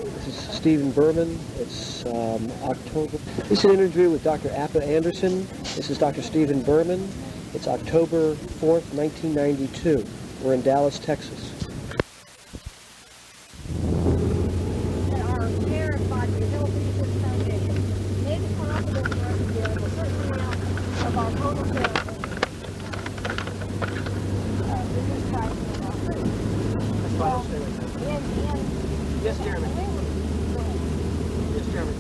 This is Stephen Berman. It's October. This is an interview with Dr. Appa Anderson. This is Dr. Stephen Berman. It's October 4th, 1992. We're in Dallas, Texas. Are terrified to help this foundation. Make it possible for us to be able to certainly out of our total therapy. This is trying to That's why I'll stay right now. Yes, Jeremy. Yes, Jeremy.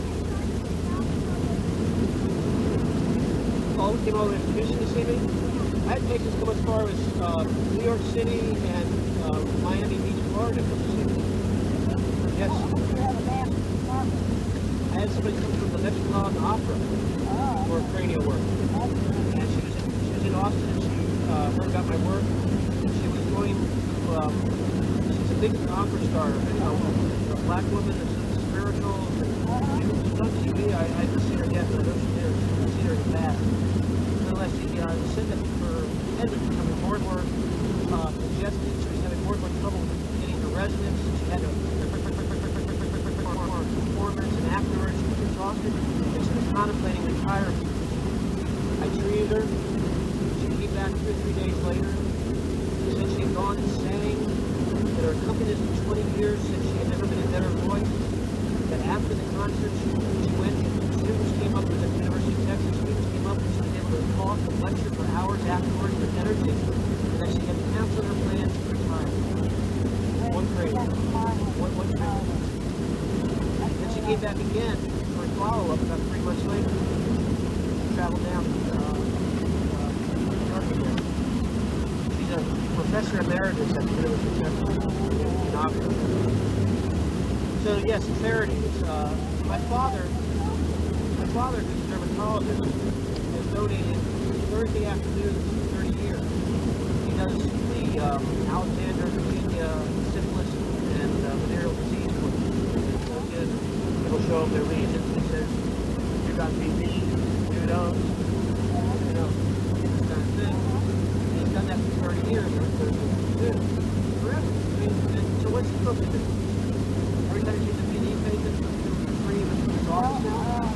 Oh, we came over to Houston this evening. I had patients come as far as New York City and Miami Beach, Florida for this evening. Yes. I had somebody come from the Metropolitan Opera for cranial work. And she was in Austin and she heard about my work. She was going to, she's a big opera star, a black woman that's spiritual. She's on TV. I haven't seen her yet, but I know she's there. I've seen her in the past. Nonetheless, she said that her head was becoming more and more congested. She was having more and more trouble getting to resonance. She had to performance, and afterwards she was exhausted, and she was contemplating retiring. I treated her. She came back 2 or 3 days later. She said she had gone and sang, that her accompanist for 20 years said she had never been a better voice, that after the concert she went and students came up with the University of Texas, students came up and she was able to talk and lecture for hours afterwards with energy, and that she had canceled her plans to retire. One crazy. One crazy. Then she came back again for a follow-up about 3 months later. She traveled down to New York again. She's a professor emeritus at the University of Texas in Oxford. So yes, clarity. It's, my father, who's a dermatologist, has donated Thursday afternoons for 30 years. He does the Alexander, Virginia, syphilis, and venereal disease work. It'll show them their reasons. It says, you got BV, you don't, this kind of thing. And he's done that for 30 years, or 30 years. Forever. I mean, so what's he supposed to do? Every time you see the PD patient, you're free of his office now?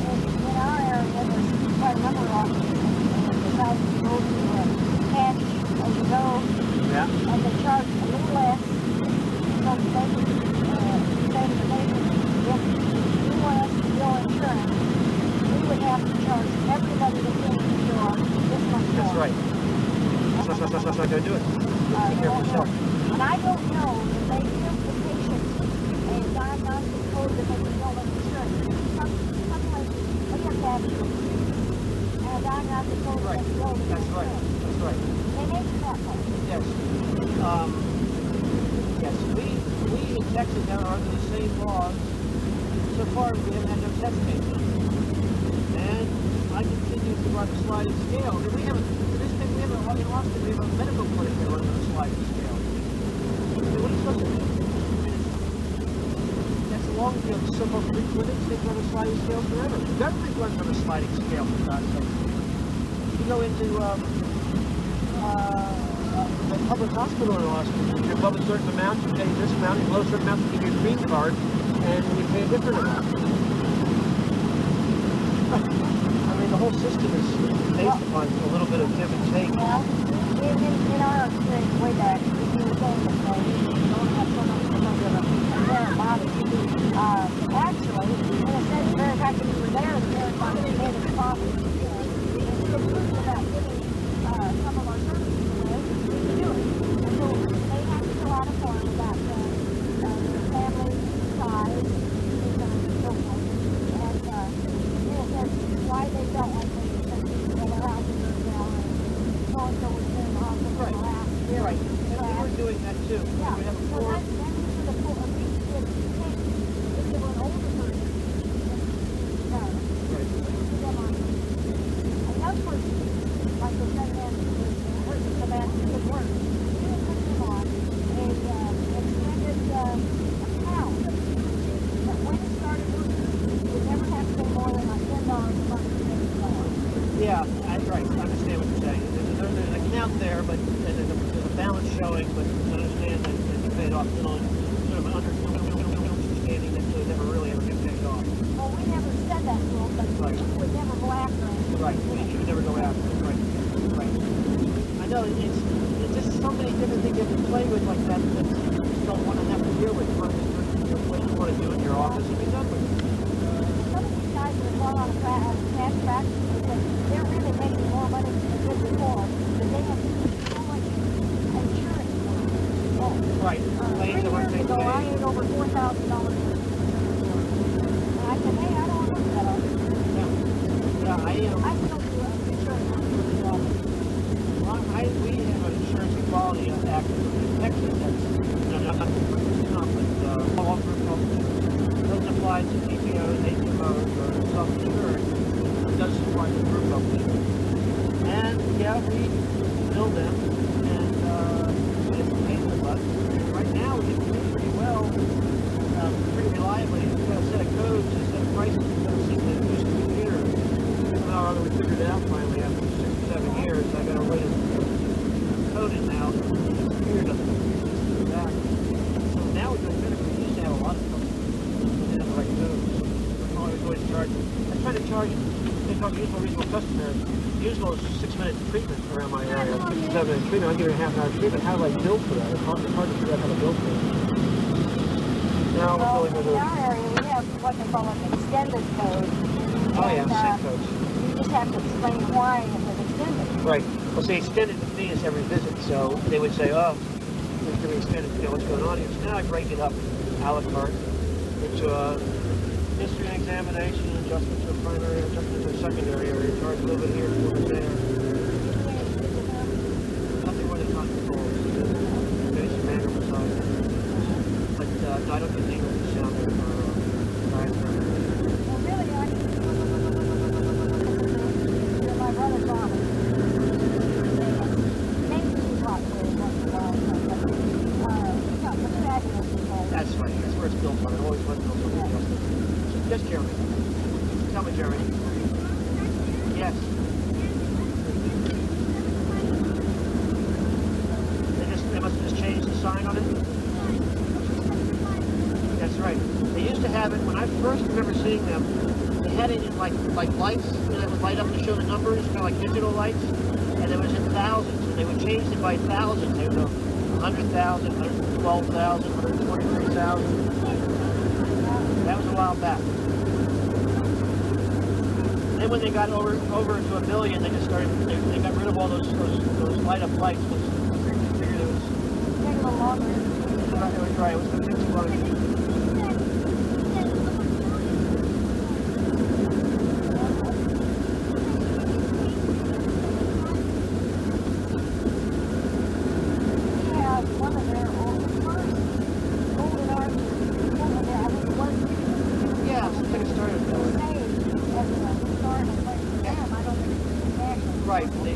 In our area, there's quite a number of offices. Besides you go to cash as you go, and they charge a little less. So they say to the patient, if you want us to bill insurance, we would have to charge everybody that came to your office this much more. That's right. That's not going to do it. Take care of yourself. And I don't know if they give the patients a diagnostic code that they can bill insurance. Something like this. They have to have a diagnostic code that they can bill insurance. That's right. That's right. They make it that way. Yes. Yes. We in Texas are under the same laws. So far, we haven't had no test cases. And I continue to run a sliding scale. And we have in Austin, we have a medical clinic that runs on a sliding scale. So what are you supposed to do? That's the long field. The so-called free clinics, they run a sliding scale forever. The government runs on a sliding scale, for God's sake. You go into the public hospital in Austin. If you're above a certain amount, you pay this amount. If you're below a certain amount, you give you a green card, and you pay a different amount. I mean, the whole system is based upon a little bit of give and take. Well, in our experience way back, if you were saying that you don't have so much of a parent body, actually, in a sense, the very fact that you were there, the parent body made it possible. It's the proof about giving some of our services away, we can do it. And so they have to fill out a form about the family size, income, and so forth. And in a sense, why they felt like they had a house in their town, and so-and-so was in the hospital for the last year. Right. And we were doing that too. Yeah. We have a would never really ever get paid off. Well, we never said that to him, but Right. we would never go after him. Right. You would never go after it. Right. Right. I know it's just so many different things you have to play with like that that you just don't want to have to deal with. You want to do what you want to do in your office and be done with it. Some of these guys that are going on cash practices, they're really making more money than they did before, but they have so much insurance. Oh, Right. 3 Claims that weren't years paid ago, I paid. ate over $4,000 worth of insurance. And I said, hey, I don't want to look that up. Yeah. Yeah. I still do insurance. We have an insurance equality act in Texas that's not but all doesn't apply to PPOs, HMOs, or self-insured. It does apply to group companies. And yeah, we bill them and get paid the butt. Right now, we get paid pretty well, pretty reliably. We've got a set of codes, a set of prices that don't seem to used to be here. Somehow or other, we figured it out finally after 6 or 7 years. I got a way to code it now. The computer doesn't do that. So now we're doing better. We used to have a lot of stuff. We didn't have the right codes. We're always charging. I try to charge, they call it useful, reasonable customer. Useful is 6-minute treatment around my area. 6-7-minute treatment. I'll give you a half-hour treatment. How do I bill for that? It's hard to figure out how to bill for it. Now Well, we're going in to our area, we have what they call an extended code. Oh yeah, And, set codes. You just have to explain why it was extended. Right. Well, see, extended to me is every visit, so they would say, oh, we're doing extended, what's going on here? So now I break it up, a la carte, into a history and examination, adjustment to a primary, adjustment to a secondary area, charge a little bit here, a little bit there. Nothing more than controls. Basic manual massage. But no, I don't get any of the sound there for Well, really, you're my brother's office. Maybe you talk to him once in a while, but the fabulous is That's right. That's where it's built on. It always was built on the adjustment. Yes, Jeremy. Tell me, Jeremy. Yes. They must have just changed the sign on it? That's right. They used to have it, when I first remember seeing them, they had it in like lights, and it would light up to show the numbers, kind of like digital lights, and it was in thousands, and they would change it by thousands. They would go 100,000, 112,000, 123,000. That was a while back. Then when they got over to 1 million, they just started. They got rid of all those light up lights. Figured it was. taking a longer. It was right. It was going to take too long. Yeah, one of their first golden arches, I think it was Yeah, since they started. saved as a start, but damn, I don't think it's actually. Right. They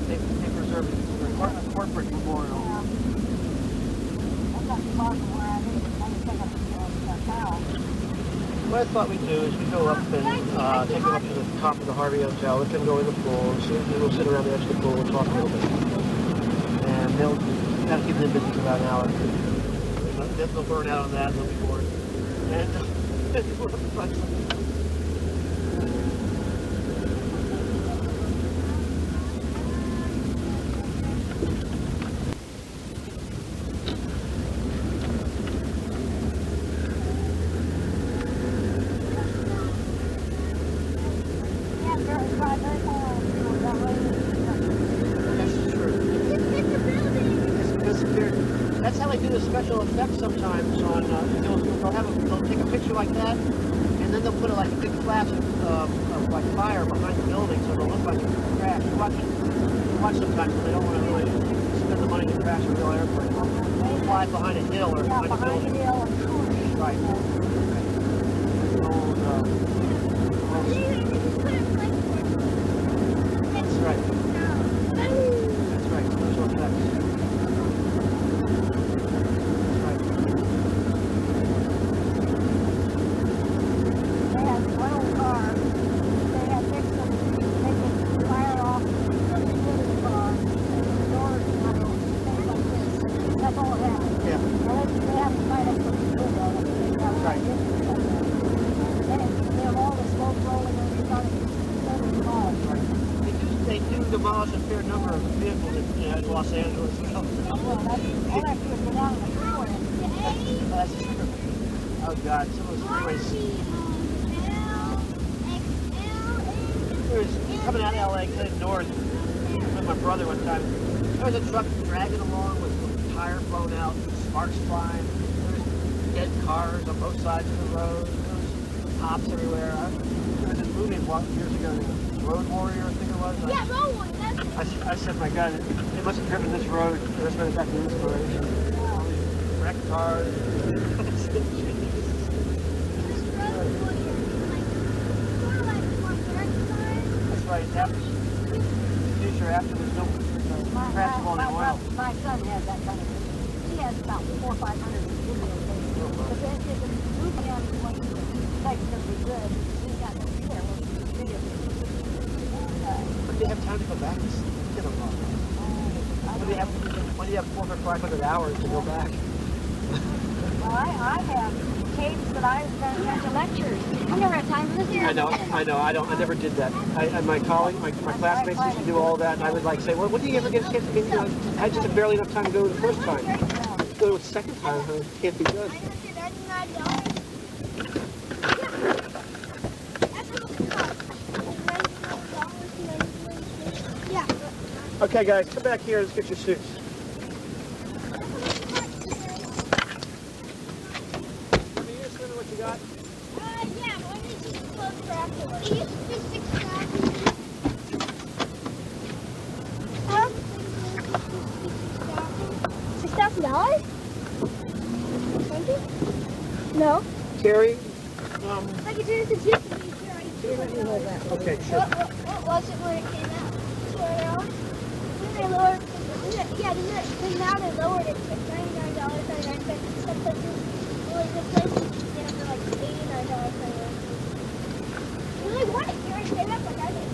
preserved it for a corporate memorial. That's not too far from where I live. I was taking a towel. What I thought we'd do is we'd go up and take them up to the top of the Harvey Hotel, let them go in the pool, and we'll sit around the edge of the pool and talk a little bit. And they'll kind of keep them busy for about an hour. They'll burn out on that, they'll be bored. And we'll have fun. Yeah, very far, very far. That's true. That's how they do the special effects sometimes on, they'll take a picture like that, and then they'll put like a big flash of like fire behind the building so it'll look like a crash. Watch sometimes when they don't want to really spend the money to crash a real airplane. They'll fly behind a hill or Yeah, behind a behind the building. hill and Right. That's right. That's right. Special effects. That's right. they had one old car. They had fixed them. They could fire off from the hood of the car and the doors went open, things like this. That's all it had. Yeah. Now they have to sign up for the hood though. They have Right. to demolish a fair number of vehicles in Los Angeles. Well, that's, all I do is go down on the freeway. That's true. Oh God, some of those freeways. It was coming out of LA, headed north with my brother one time. There was a truck dragging along with the tire blown out, sparks flying. There was dead cars on both sides of the road. There was cops everywhere. There was this movie years ago, Road Warrior, I think it was. Yeah, Road Warrior. I said, my God, they must have driven this road. They must have been back to inspiration. All these wrecked cars. That's right. After the future, after there's no crash on oil. My son has that kind of thing. He has about 400 or 500 videotapes. But then if the movie on what he expects to be good, he's got no fear when he's videotapes. But they have time to go back. Get them off. When do you have 400 or 500 hours to go back? Well, I have tapes that I've done to lectures. I never had time for this. I never did that. My classmates used to do all that, and I would like say, well, when do you ever get a chance to get, I just had barely enough time to go the first time. Go the second time, it can't be good. Yeah. Okay, guys, come back here. Let's get your suits. What you got? Yeah, but when did you close for afterwards? It used to be $6,000. $6,000? No. Terry? Like it did since used to be Okay, sure. What was it when it came out? $200? Then they lowered, yeah, then now they lowered it to $99, 99 cents. Some places, really good places, get it for like $89, 99 cents. You're like, what? You're already paid up like I did.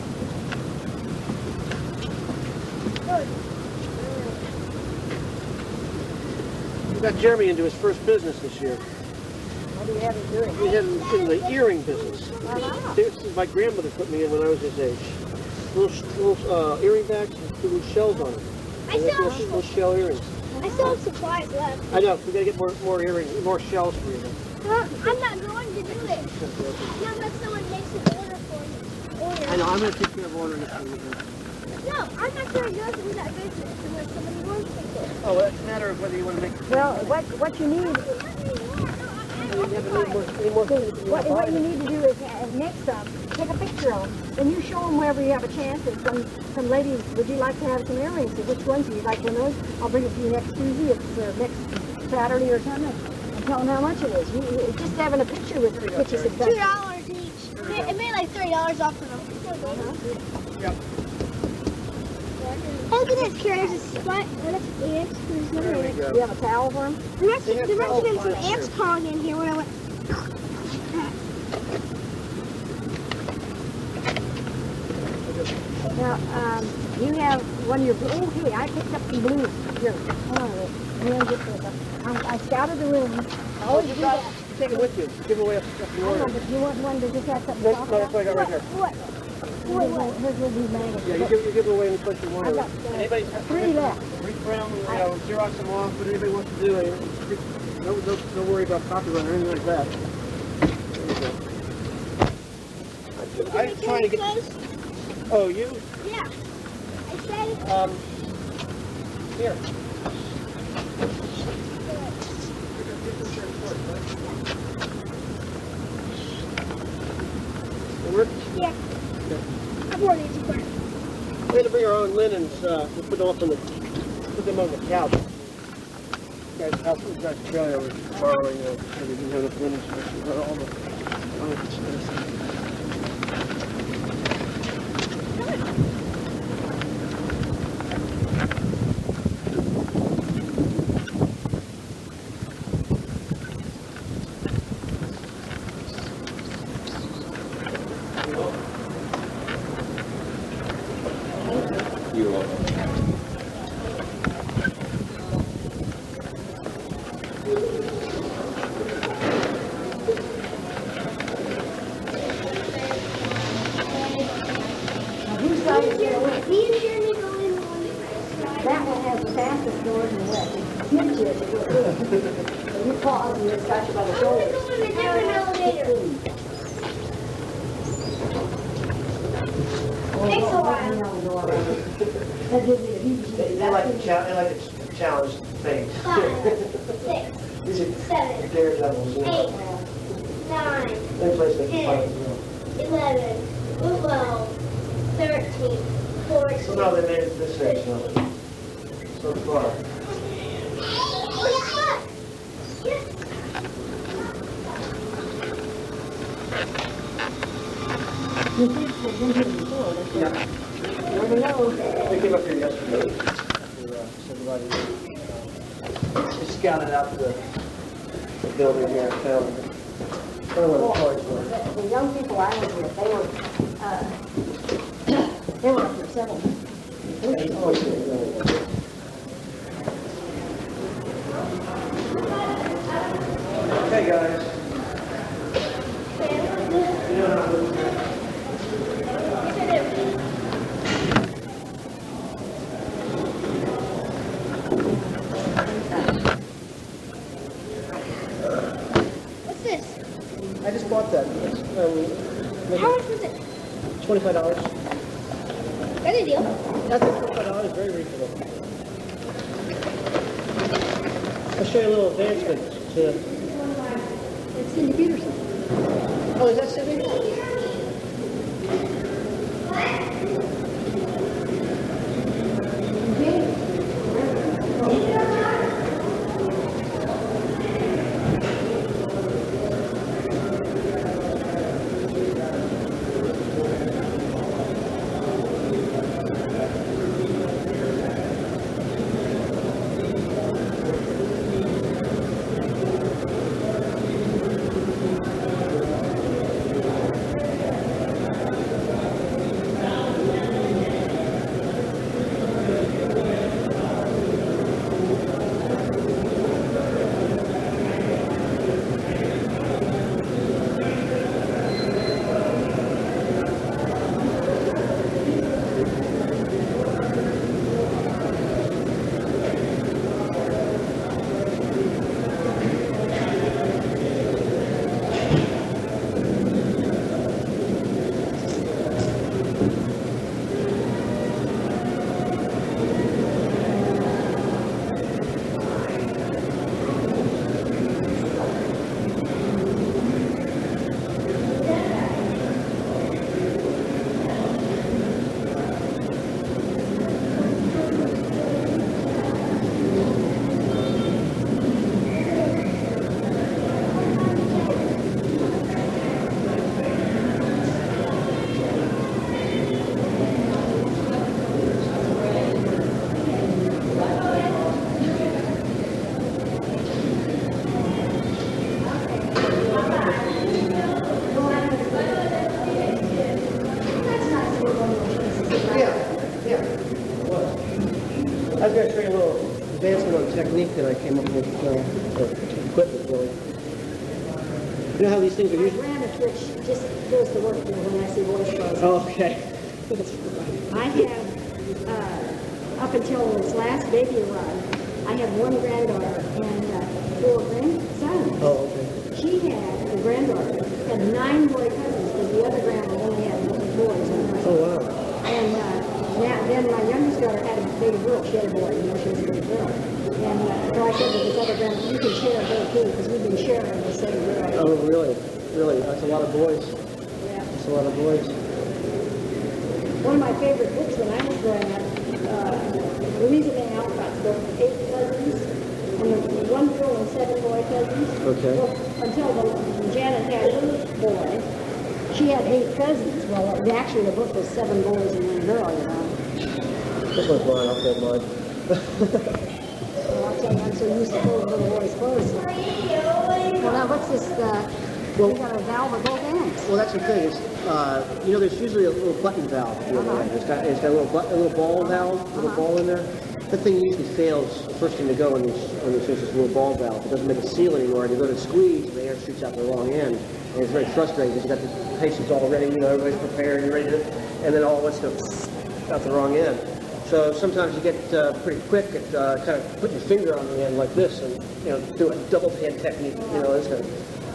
Good. We got Jeremy into his first business this year. What do you have him doing? We had him in the earring business. My grandmother put me in when I was his age. Little earring bags with little shells on them. Little shell earrings. I still have supplies left. I know. We gotta get more shells for you. I'm not going to do it. No, but someone makes an order for me. I know. I'm gonna take care of ordering it for you. No, I'm not going to go through that business unless somebody wants me to. Oh, it's a matter of whether you want to make. Well, what you need, what you need to do is next time, take a picture of them, and you show them wherever you have a chance. And some ladies, would you like to have some earrings? Which ones would you like one of those? I'll bring it to you next Tuesday, next Saturday or something, and tell them how much it is. Just having a picture with you gets you success. $2 each. It made like $3 off of them. Yep. Oh, look at this. There's a spot. What if ants? There's no There we ants. go. Do you have a towel for them? There must have been some ants crawling in here when I went. Now, you have one of your blue. Oh, hey, I picked up some blues. Here, hold on a minute. I'm gonna get this. I scouted the room. I always do that. Take it with you. Give away a I don't know, but you want one to just have something No, soft that's what I got right here. What? Here's will be maggots. Yeah, you give away any place you want. I've got Anybody? 3 left. Reprint them, Xerox them off, what anybody wants to do. Don't worry about copyright or anything like that. There you go. I'm trying to get. Oh, you? Yeah. I said. Here. It work? Yeah. I've worn it before. We had to bring our own linens. We put them on the couch. Guys' house, we got trailer. We're borrowing. We didn't have enough linens for all the stuff. You're welcome. $20 and it's got you by the I want to shoulders. go in a different elevator. Takes a while. That gives me the heebie-jeebies. They like to challenge things. 5, 6, These are 7, daredevils. 8, 9, They place they 10, 11, 12, 13, 14. So now they made it to this stage now. So far. You think they've been here before, that's right. You never know. They came up here yesterday. Somebody scouted out the building here and found I don't know what the parts were. The young people I was with, they were up there several. Hey guys. You know how to do that. What's this? I just bought that. How much was it? $25. Good deal. That's $25, very reasonable. I'll show you a little advancement to. It's Cindy Peterson. Oh, is that Cindy? I was going to show you a little advancement on technique that I came up with, or equipment really. You know how these things are My used? granite, which just goes to work when I see voice calls. Oh, okay. I have, up until this last baby arrived, I had one granddaughter and 4 grandsons. Oh, okay. She had, the granddaughter, had 9 boy cousins, because the other grandma only had boys. Oh, wow. And then my youngest daughter had a baby girl. She had a boy, she was a baby girl. And so I said to this other grandma, you can share her too, because we've been sharing the same girl. Oh, really? Really? That's a lot of boys. Yeah. That's a lot of boys. One of my favorite books when I was growing up, Louisa May Alcott's book, 8 Cousins, and the 1 girl and 7 boy cousins. Okay. Well, until Janet had her boy, she had 8 cousins. Well, actually the book was 7 boys and 1 girl, you know. This one's mine. I'll take mine. Well, I'll tell you, I'm so used to holding little boys' clothes. Well, now what's this, we got a valve at both ends. Well, that's the thing. It's, you know, there's usually a little button valve. You know, It's got a little ball valve, little ball in there. That thing usually fails first thing to go when there's this little ball valve. It doesn't make a seal anymore, and you go to squeeze, and the air shoots out the wrong end. And it's very frustrating because you got the patients all ready, you know, everybody's prepared, you're ready to, and then all of us go out the wrong end. So sometimes you get pretty quick at kind of putting your finger on the end like this, and do a double hand technique, this kind of.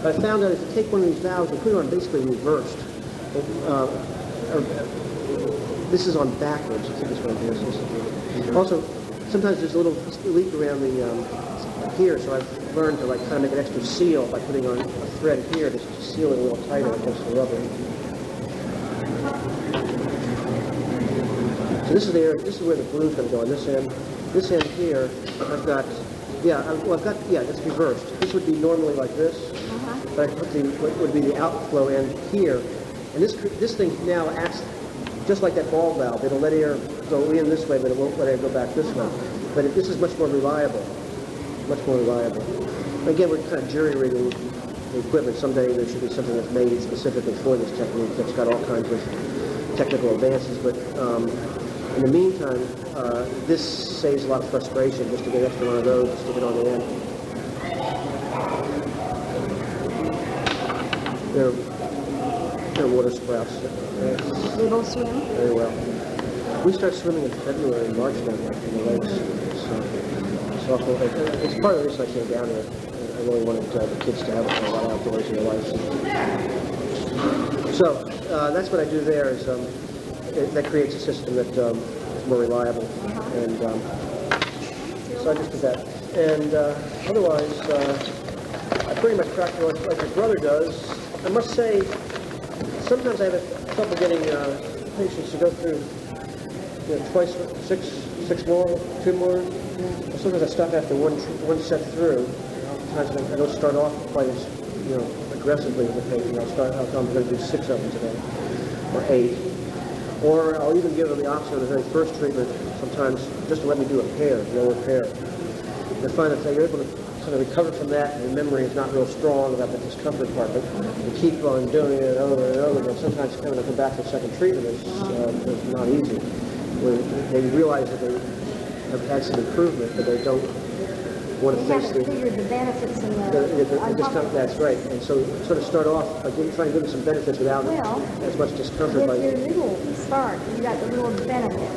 But I found that if you take one of these valves and put it on basically reversed, this is on backwards. I think that's what it is. Also, sometimes there's a little leak around the here, so I've learned to kind of make an extra seal by putting on a thread here to seal it a little tighter against the rubber. So this is where the glue's going to go on this end. This end here, I've got, that's reversed. This would be normally like this, but I put what would be the outflow end here. And this thing now acts just like that ball valve. It'll let air go in this way, but it won't let air go back this way. But this is much more reliable. Much more reliable. Again, we're kind of jury-rigging the equipment. Someday there should be something that's made specifically for this technique that's got all kinds of technical advances. But in the meantime, this saves a lot of frustration just to get extra one of those and stick it on the end. They're water sprouts. They both swim? Very well. We start swimming in February and March now in the lakes. It's part of the reason I came down here. I really wanted the kids to have a lot of outdoors in their lives. So that's what I do there. Is that creates a system that is more reliable, and so I just did that. And otherwise, I pretty much practice like your brother does. I must say, sometimes I have trouble getting patients to go through twice, six more, 2 more. Sometimes I stop after one set through. Sometimes I don't start off quite as aggressively with the patient. I'm going to do 6 of them today, or 8. Or I'll even give them the option of the very first treatment sometimes just to let me do a pair, lower pair. I find that they're able to kind of recover from that, and the memory is not real strong about the discomfort part, but you keep on doing it over and over again. Sometimes having to come back for a second treatment is not easy. When they realize that they have had some improvement, but they don't want to face haven't figured the benefits and the discomfort. That's right. And so sort of start off by trying to give them some benefits without as much discomfort. With your little start, you got the little benefit.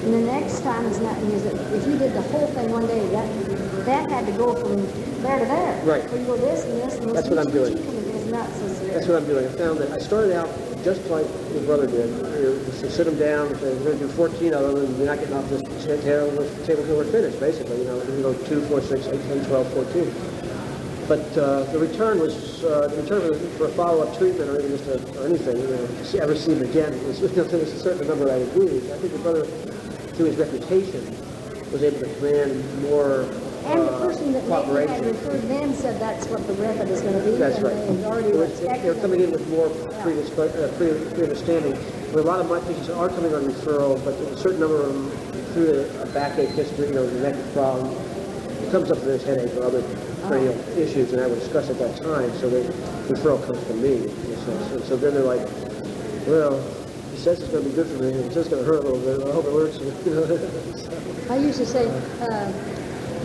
And the next time is not, if you did the whole thing one day, that had to go from there to there. Right. So you go this and this and this. That's what I'm doing. That's what I'm doing. I found that I started out just like your brother did. You sit them down, we're going to do 14 of them, and we're not getting off this table until we're finished, basically. We can go 2, 4, 6, 8, 10, 12, 14. But the return for a follow-up treatment or even or anything, to ever see him again, there's a certain number I agree. I think your brother, through his reputation, was able to command more and the person that maybe had referred them said that's what the method is going to be. That's right. They're coming in with more pre-understanding. A lot of my patients are coming on referral, but a certain number of them, through a backache history, the neck problem, it comes up with this headache or other cranial issues, and I would discuss at that time, so the referral comes from me. So then they're like, well, he says it's going to be good for me, and it's just going to hurt a little bit, I hope it works. I used to say,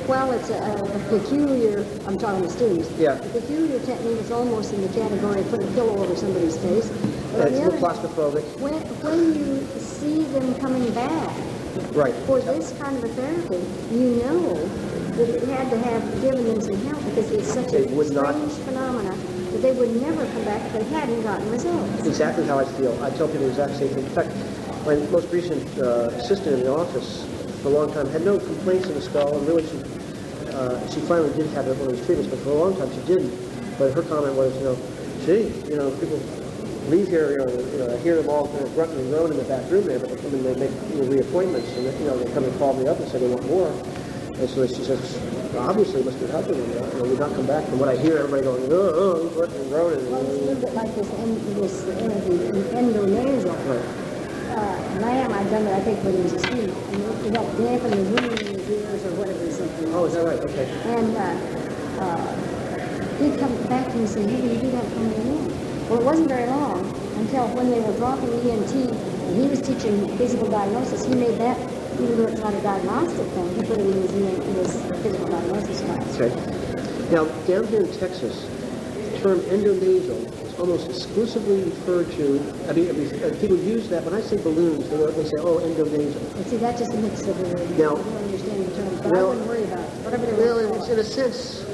well, it's a peculiar, I'm talking to students, a peculiar technique is almost in the category of putting a pillow over somebody's face. But it's a little claustrophobic. When you see them coming back for this kind of a therapy, you know that it had to have given them some help because it's such a strange phenomenon that they would never come back if they hadn't gotten results. Exactly how I feel. I tell people the exact same thing. In fact, my most recent assistant in the office for a long time had no complaints in the skull, and really she finally did have one of these treatments, but for a long time she didn't. But her comment was, people leave here, I hear them all kind of grunting and groaning in the back room there, but they come and they make reappointments, and they come and call me up and say they want more. And so she says, obviously it must be helping them. We've not come back. From what I hear, everybody going, grunting and groaning. Well, it's a little bit like this endonasal. Lamb, I've done that, I think, when he was a student. And you got dampen the room in his ears or whatever or something. Oh, is that right? Okay. And he'd come back to me and say, hey, you do that for me again. Well, it wasn't very long until when they were dropping ENT, and he was teaching physical diagnosis, he made that, even though it's not a diagnostic thing, he put it in his physical diagnosis class. Okay. Now, down here in Texas, the term endonasal is almost exclusively referred to, I mean, people use that, when I say balloons, they say, oh, endonasal. And see, that just makes it weird. Now- I don't understand the term, but Well- I wouldn't worry about it. Whatever they Well, want to it's call in it. a sense,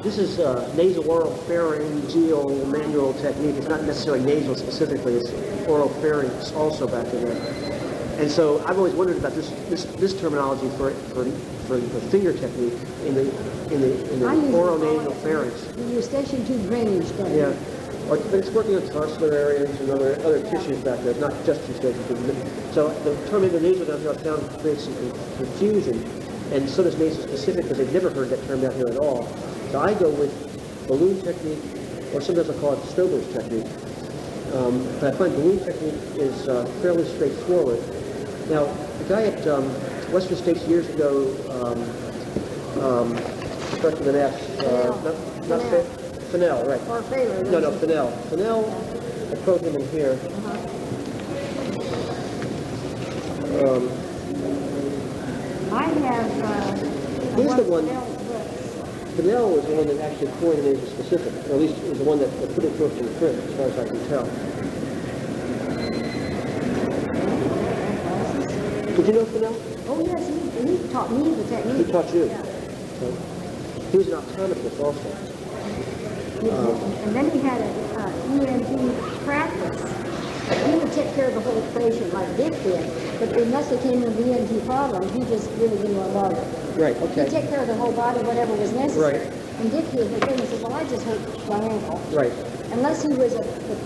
this is nasal oral pharyngeal manual technique. It's not necessarily nasal specifically, it's oral pharynx also back in there. And so I've always wondered about this terminology for the finger technique in the I use oral it all nasal pharynx. in your station 2 drainage technique. Yeah. But it's working on tonsillar areas and other tissues back there. It's not just your station 2. So the term endonasal down here I found creates some confusion. And so does nasal specific, because they've never heard that term down here at all. So I go with balloon technique, or sometimes I call it Stober's technique. But I find balloon technique is fairly straightforward. Now, the guy at Western States years ago, starts with an S. Not Fennell, right. Or failure. No, Fennell. Fennell, I quote him in here. I have... He's the one- Fennell books. Fennell was the one that actually coined the nasal specific, or at least was the one that put it first in print, as far as I can tell. Did you know Fennell? Oh, yes, he taught me the technique. He taught you? Yeah. So, he was an optometrist also. And then he had an ENT practice. He would take care of the whole patient like Dick did, but unless they came with the ENT problem, he just really didn't want to bother. Right, He'd okay. take care of the whole body, whatever was necessary. Right. And Dick did the thing and said, well, I just hurt my ankle. Right. Unless the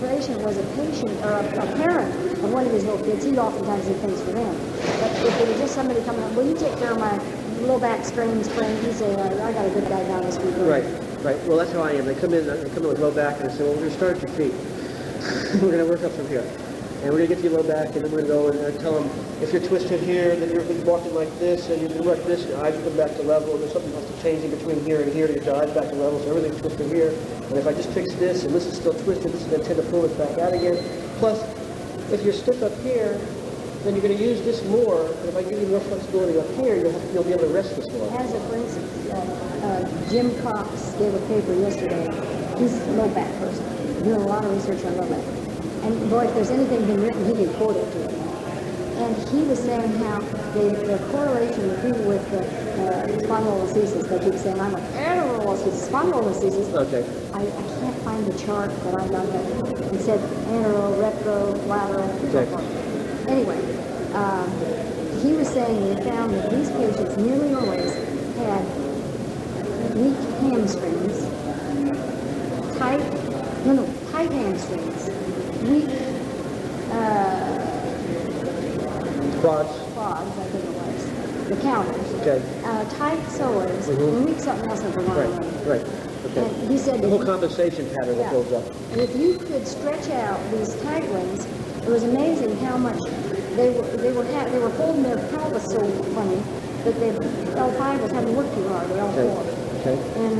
patient was a patient or a parent of one of his little kids, he'd oftentimes do things for them. But if it was just somebody coming up, will you take care of my low back sprain, he'd say, I got a good guy down the street. Right, right. Well, that's how I am. They come in with low back, and I say, well, we're going to start at your feet. We're going to work up from here. And we're going to get you low back, and then we're going to go and tell them, if you're twisted here, then you're walking like this, and you're like this, your eyes come back to level, and there's something else to change in between here and here to get your eyes back to level, so everything's twisted here. And if I just fix this, and this is still twisted, this is going to tend to pull it back out again. Plus, if you're stiff up here, then you're going to use this more, and if I give you more flexibility up here, you'll be able to rest this more. As a for instance, Jim Cox gave a paper yesterday. He's a low back person, doing a lot of research on low back. And boy, if there's anything been written, he can quote it to it. And he was saying how the correlation with people with spondylolisthesis, they keep saying, I'm an spondylolisthesis. Okay. I can't find the chart, but I got that. It said antero, retro, lateral, and so Okay. forth. Anyway, he was saying they found that these patients nearly always had weak hamstrings, tight hamstrings, weak Quads. quads, I think it was, the counters, Okay. tight psoas, and weak something else I forgot. Right, already. right. Okay. And he said The that whole he- compensation pattern that Yeah. builds up. And if you could stretch out these tight ones, it was amazing how much they were holding their pelvis so funny that L5 was having to work too hard, or L4. Okay. And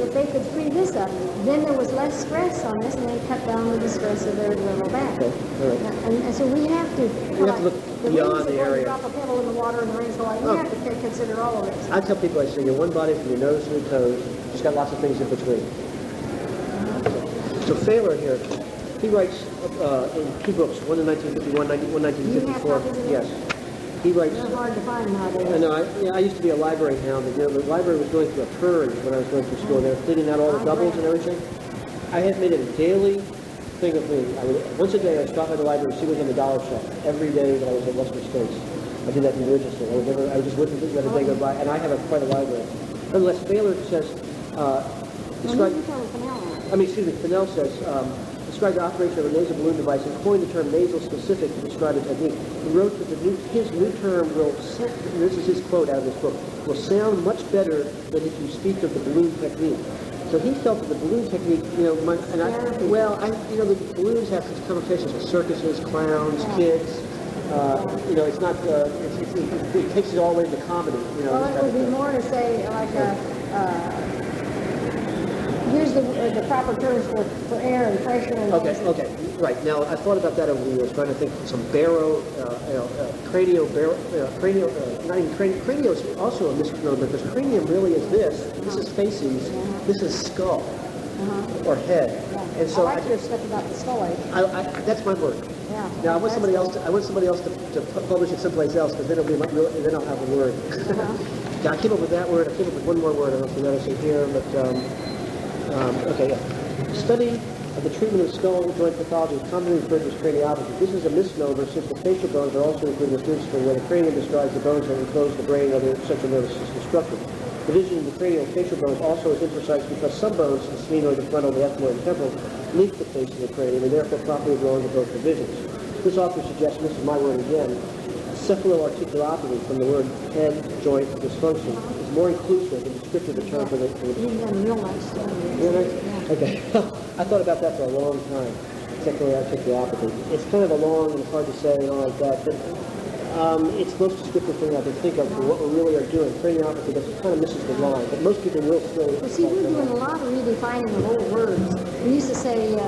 if they could free this up, then there was less stress on this, and they cut down the stress of their lower back. Okay. All right. And so we have to. We have to look beyond the area. Drop a pebble in the water and the rain's falling. We Oh. have to consider all of this. I tell people, I say, you're one body from your nose to your toes. Just got lots of things in between. So Thaler here, he writes in two books, one in 1951, one in 1954. You have copies of Yes. He writes. They're hard to find nowadays. I know. I used to be a library hound. The library was going through a purge when I was going through school. They were cleaning out all the doubles and everything. I had made it a daily thing of me. Once a day, I would stop at the library and see what's on the dollar shelf. Every day that I was at Western States, I did that religiously. I was just with it, let a day go by, and I have quite a library. Nonetheless, Thaler says, describe. Fennell says, described the operation of a nasal balloon device and coined the term nasal specific to describe the technique. He wrote that his new term will, this is his quote out of this book, will sound much better than if you speak of the balloon technique. So he felt that the balloon technique, the balloons have such connotations with circuses, clowns, kids. It's not, it takes it all the way into comedy. Well, it would be more to say like use the proper terms for air and pressure and things. Okay, right. Now, I thought about that over the years, trying to think of some cranial is also a misnomer because cranium really is this. This is facies. This is skull. or head. Yeah. And so I like your stuff about the skull ache. that's my work. Yeah. Now I want somebody else to publish it someplace else, because then then I'll have a word. Yeah, I came up with that word. I came up with one more word. I don't know if you notice it here, but okay. Yeah. Study of the treatment of skull joint pathology is commonly referred to as craniopathy. This is a misnomer, since the facial bones are also included in the discipline where the cranium describes the bones that enclose the brain and other central nervous system structures. Division of the cranial and facial bones also is imprecise because some bones, the sphenoid, the frontal, the ethmoid, and temporal, link the face of the cranium and therefore properly belong to both divisions. This author suggests, and this is my word again, cephaloarticulopathy from the word head joint dysfunction is more inclusive and descriptive a term for the. You've done real nice stuff. Really? Yeah. Okay. I thought about that for a long time. Cephaloarticulopathy. It's kind of a long and hard to say and all like that, but it's the most descriptive thing I can think of for what we really are doing. Craniopathy, that kind of misses the line, but most people will still. Well, see, we're doing a lot of redefining of old words. We used to say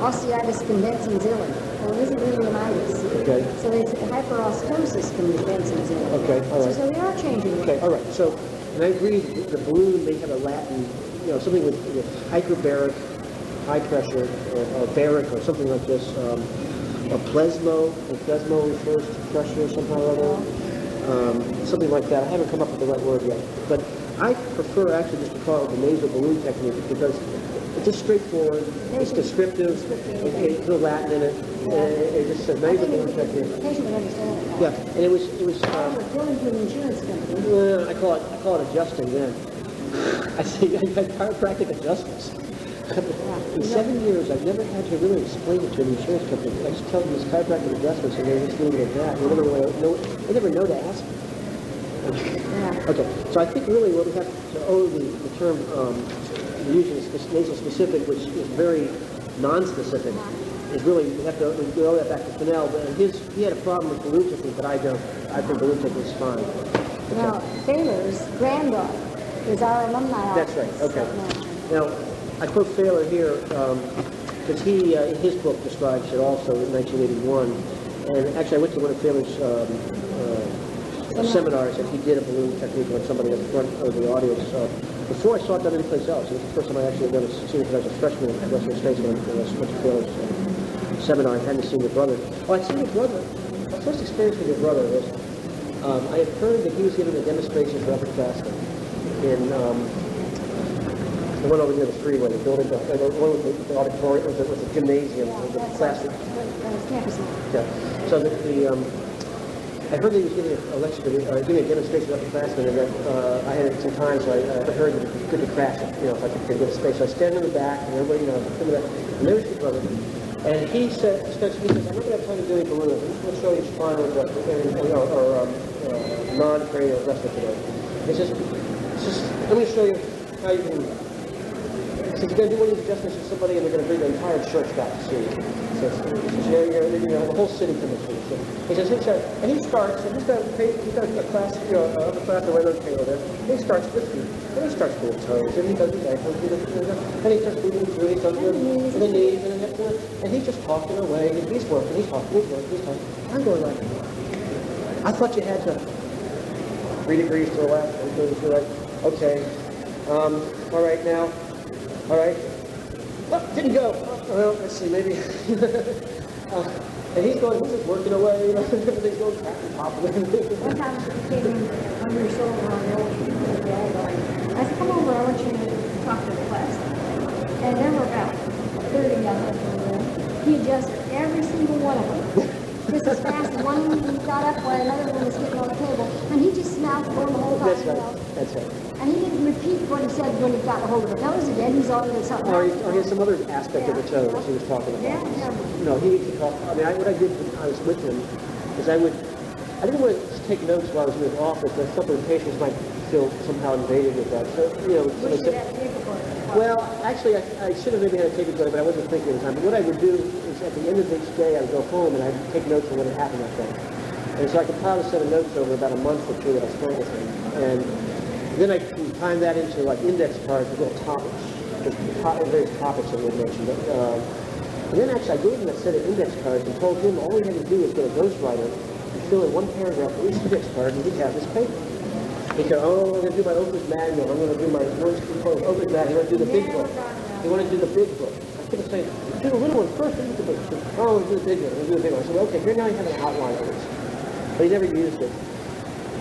osteitis condensin zilli. Well, it isn't really an itis. Okay. So it's hyperostosis condensin zilli. Okay, all right. So we are changing it. Okay, all right. So, and I agree that the balloon may have a Latin, something with hyperbaric, high pressure, or baric, or something like this. Or plesmo, and plesmo refers to pressure somehow or other. Something like that. I haven't come up with the right word yet. But I prefer actually just to call it the nasal balloon technique because it's just straightforward, it's descriptive, it's no Latin in it. It just says nasal balloon technique. The patient would understand it. Yeah, and it was. We're billing to an insurance company. I call it adjusting then. I say I had chiropractic adjustments. In 7 years, I've never had to really explain it to an insurance company. I just tell them these chiropractic adjustments, and they just leave it at that. They never know to ask me. Yeah. Okay, so I think really what we have to owe the term using nasal specific, which is very non-specific, is really we owe that back to Fennell. But he had a problem with balloon technique, but I don't. I think balloon technique is fine. Now, Thaler's granddaughter is our alumni. That's right. Okay. Now, I quote Thaler here because he, in his book, describes it also in 1981. And actually, I went to one of Thaler's seminars, and he did a balloon technique on somebody at the front of the audience. Before I saw it done anyplace else, it was the first time I actually had done it, seen it when I was a freshman at Western States when I went to Thaler's seminar. I hadn't seen your brother. Oh, I'd seen your brother. My first experience with your brother was I had heard that he was giving a demonstration for upperclassmen in the one over near the freeway, the building, the one with the auditorium, with the gymnasium, the classroom. Campus. Yeah. So I heard that he was giving a lecture, giving a demonstration of upperclassmen, and that I had some time, so I heard that it was good to crash it, if I could get a space. So I stand in the back, and everybody, and there's your brother. And he says, I'm not going to have time to do any balloons. I'm just going to show you spinal adjustment, or non-cranial adjustment today. It's just, let me show you how you can. So you're going to do one of these adjustments to somebody, and they're going to bring the entire church back to see you. So the whole city can see. So he says, and he starts, and he's got a class, upper class, right on table there. And he starts with feet, and he starts with the toes, and he does his ankles, and he starts moving through, he does the knees, and he's just talking away, and he's working, he's talking. I'm going like, I thought you had to 3 degrees to the left, 3 degrees to the right. Okay, all right now. All right. Oh, didn't go. Well, let's see, maybe. And he's just working away, everything's going crap and pop. One time he came in on your shoulder on the old I said, come over, I want you to talk to the class. And there were about 30 young people there. He adjusted every single one of them. Just as fast as one got up while another one was getting on the table. And he just smiled for the whole time. That's right. That's right. And he didn't repeat what he said when he got a hold of the toes again. He's on to something Or else. he has some other aspect of the toes he was talking about. Yeah. No, he talked. What I did when I was with him is I didn't want to take notes while I was in his office, but some of the patients might feel somehow invaded with that. So, We should have tape recorder. well, actually, I should have maybe had a tape recorder, but I wasn't thinking at the time. But what I would do is at the end of each day, I would go home and I'd take notes on what had happened that day. And so I compiled a set of notes over about a month or two that I spent with him. And then I can time that into like index cards with little topics. There's various topics that we had mentioned. And then actually I gave him a set of index cards and told him all he had to do was get a ghostwriter and fill in one paragraph for each index card and he'd have this paper. He said, oh, I'm going to do my Oprah's manual. I'm going to do my Oprah's manual. He wanted to do the big book. He wanted to do the big book. I kept saying, do the little one first, then do the big one. Oh, I'm going to do the big one. I'm going to do the big one. I said, okay, here now you have an outline of this. But he never used it.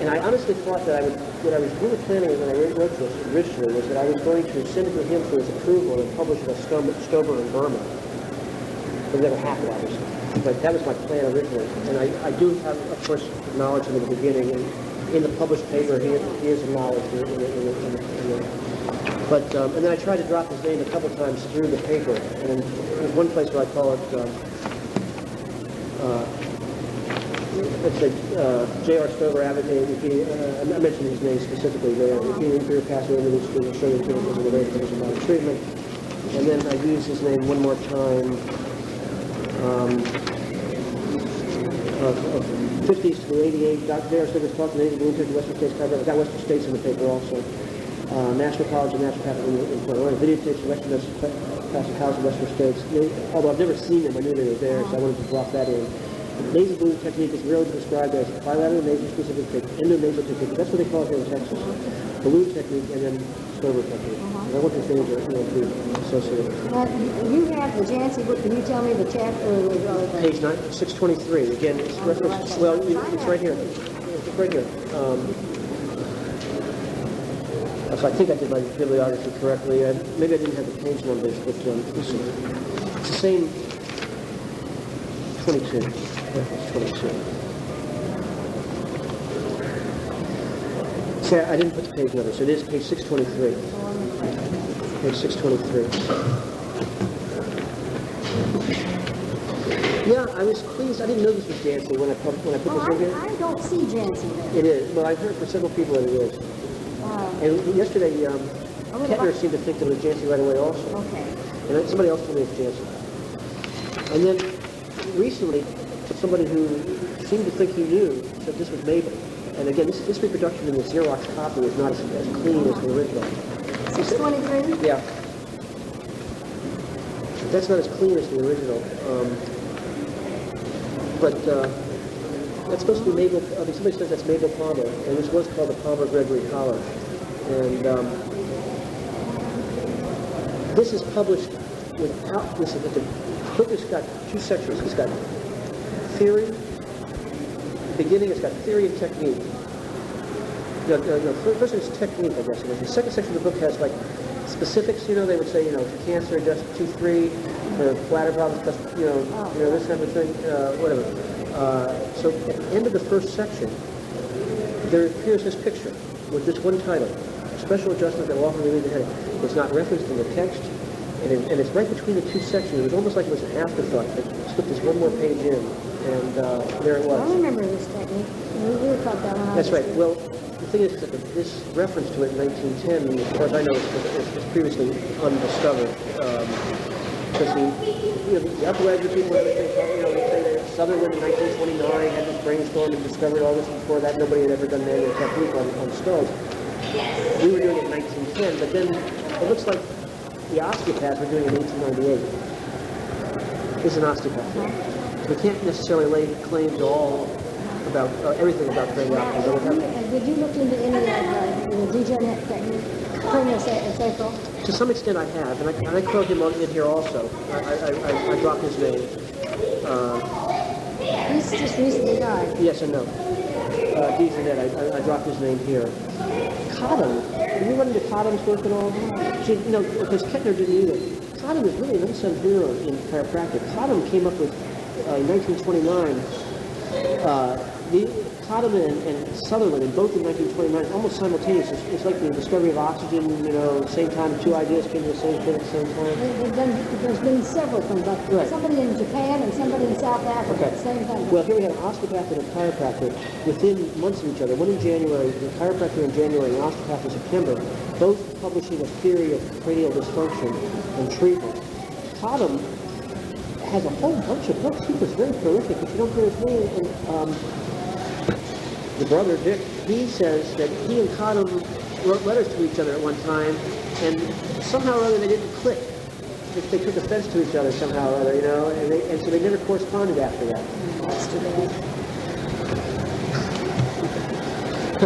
And I honestly thought that what I was really planning when I wrote this originally was that I was going to send it to him for his approval and publish it as Stober and Berman. It never happened, obviously. But that was my plan originally. And I do have, of course, knowledge in the beginning. And in the published paper, he is acknowledged. And then I tried to drop his name a couple times through the paper. And there's one place where I call it, let's say, J.R. Stover advocate. I mentioned his name specifically there. Repeating inferior pathway release to show the clinical and related condition by treatment. And then I used his name one more time. 50s to the 88, Dr. J.R. Stover's talk to the Western States, I got Western States in the paper also. National College of Naturopathy in Florida, videotapes of Western College of Western States. Although I've never seen them, I knew they were there, so I wanted to drop that in. Nasal balloon technique is rarely described as bilateral nasal specific technique, endonasal technique. That's what they call it here in Texas. Balloon technique and then Stover technique. And I want these things to be associated. You have the Jancy book. Can you tell me the chapter? Page 623. Again, it's referenced. Well, it's right here. It's right here. So I think I did my bibliography correctly. Maybe I didn't have the page numbers, but listen, it's the same. 22. It's 22. See, I didn't put the page number, so it is page 623. Page 623. Yeah, I was pleased. I didn't know this was Jancy when I put this in here. I don't see Jancy there. It is. Well, I've heard from several people that it is. And yesterday, Kettner seemed to think that it was Jancy right away also. Okay. And then somebody else told me it's Jancy. And then recently, somebody who seemed to think he knew said this was Mabel. And again, this reproduction in the Xerox copy is not as clean as the original. 623? Yeah. That's not as clean as the original. That's supposed to be Mabel. Somebody says that's Mabel Palmer, and this was called the Palmer Gregory Collar. And this is published without this. The book has got two sections. It's got theory. The beginning, it's got theory and technique. First it's technique, I guess. The second section of the book has like specifics. They would say, for cancer, just 2-3, for bladder problems, just this kind of thing, whatever. So at the end of the first section, there appears this picture with this one title: Special Adjustment that will often relieve the headache. It's not referenced in the text, and it's right between the two sections. It was almost like it was an afterthought. They slipped this one more page in, and there it was. I remember this technique. We were taught that when That's right. Well, the thing is that this reference to it in 1910, as far as I know, is previously undiscovered. Because the upper-graduate people, they say that Sutherland in 1929 had this brainstorm and discovered all this. Before that, nobody had ever done manual technique on skulls. We were doing it in 1910, but then it looks like the osteopaths were doing it in 1898. This is an osteopath. We can't necessarily lay claim to all about everything about craniopathy. Did you look into any of the degenerate technique, craniosacral? To some extent I have, and I quote him in here also. I dropped his name. He's just recently died. Yes and no. Degenerate, I dropped his name here. Cottam, have you run into Cottam's work at all? Because Kettner didn't either. Cottam is really an unsung hero in chiropractic. Cottam came up with, in 1929, Cottam and Sutherland, and both in 1929, almost simultaneous. It's like the discovery of oxygen, same time, two ideas came to the same thing at the same time. There's been several things, like right. Somebody in Japan and somebody in South Africa at the same time. Well, here we have an osteopath and a chiropractor within months of each other. One in January, the chiropractor in January, and the osteopath in September, both publishing a theory of cranial dysfunction and treatment. Cottam has a whole bunch of books. He was very prolific, but you don't hear his name. And, the brother, Dick, he says that he and Cottam wrote letters to each other at one time, and somehow or other they didn't click. They took offense to each other somehow or other, and so they never corresponded after that. That's too bad.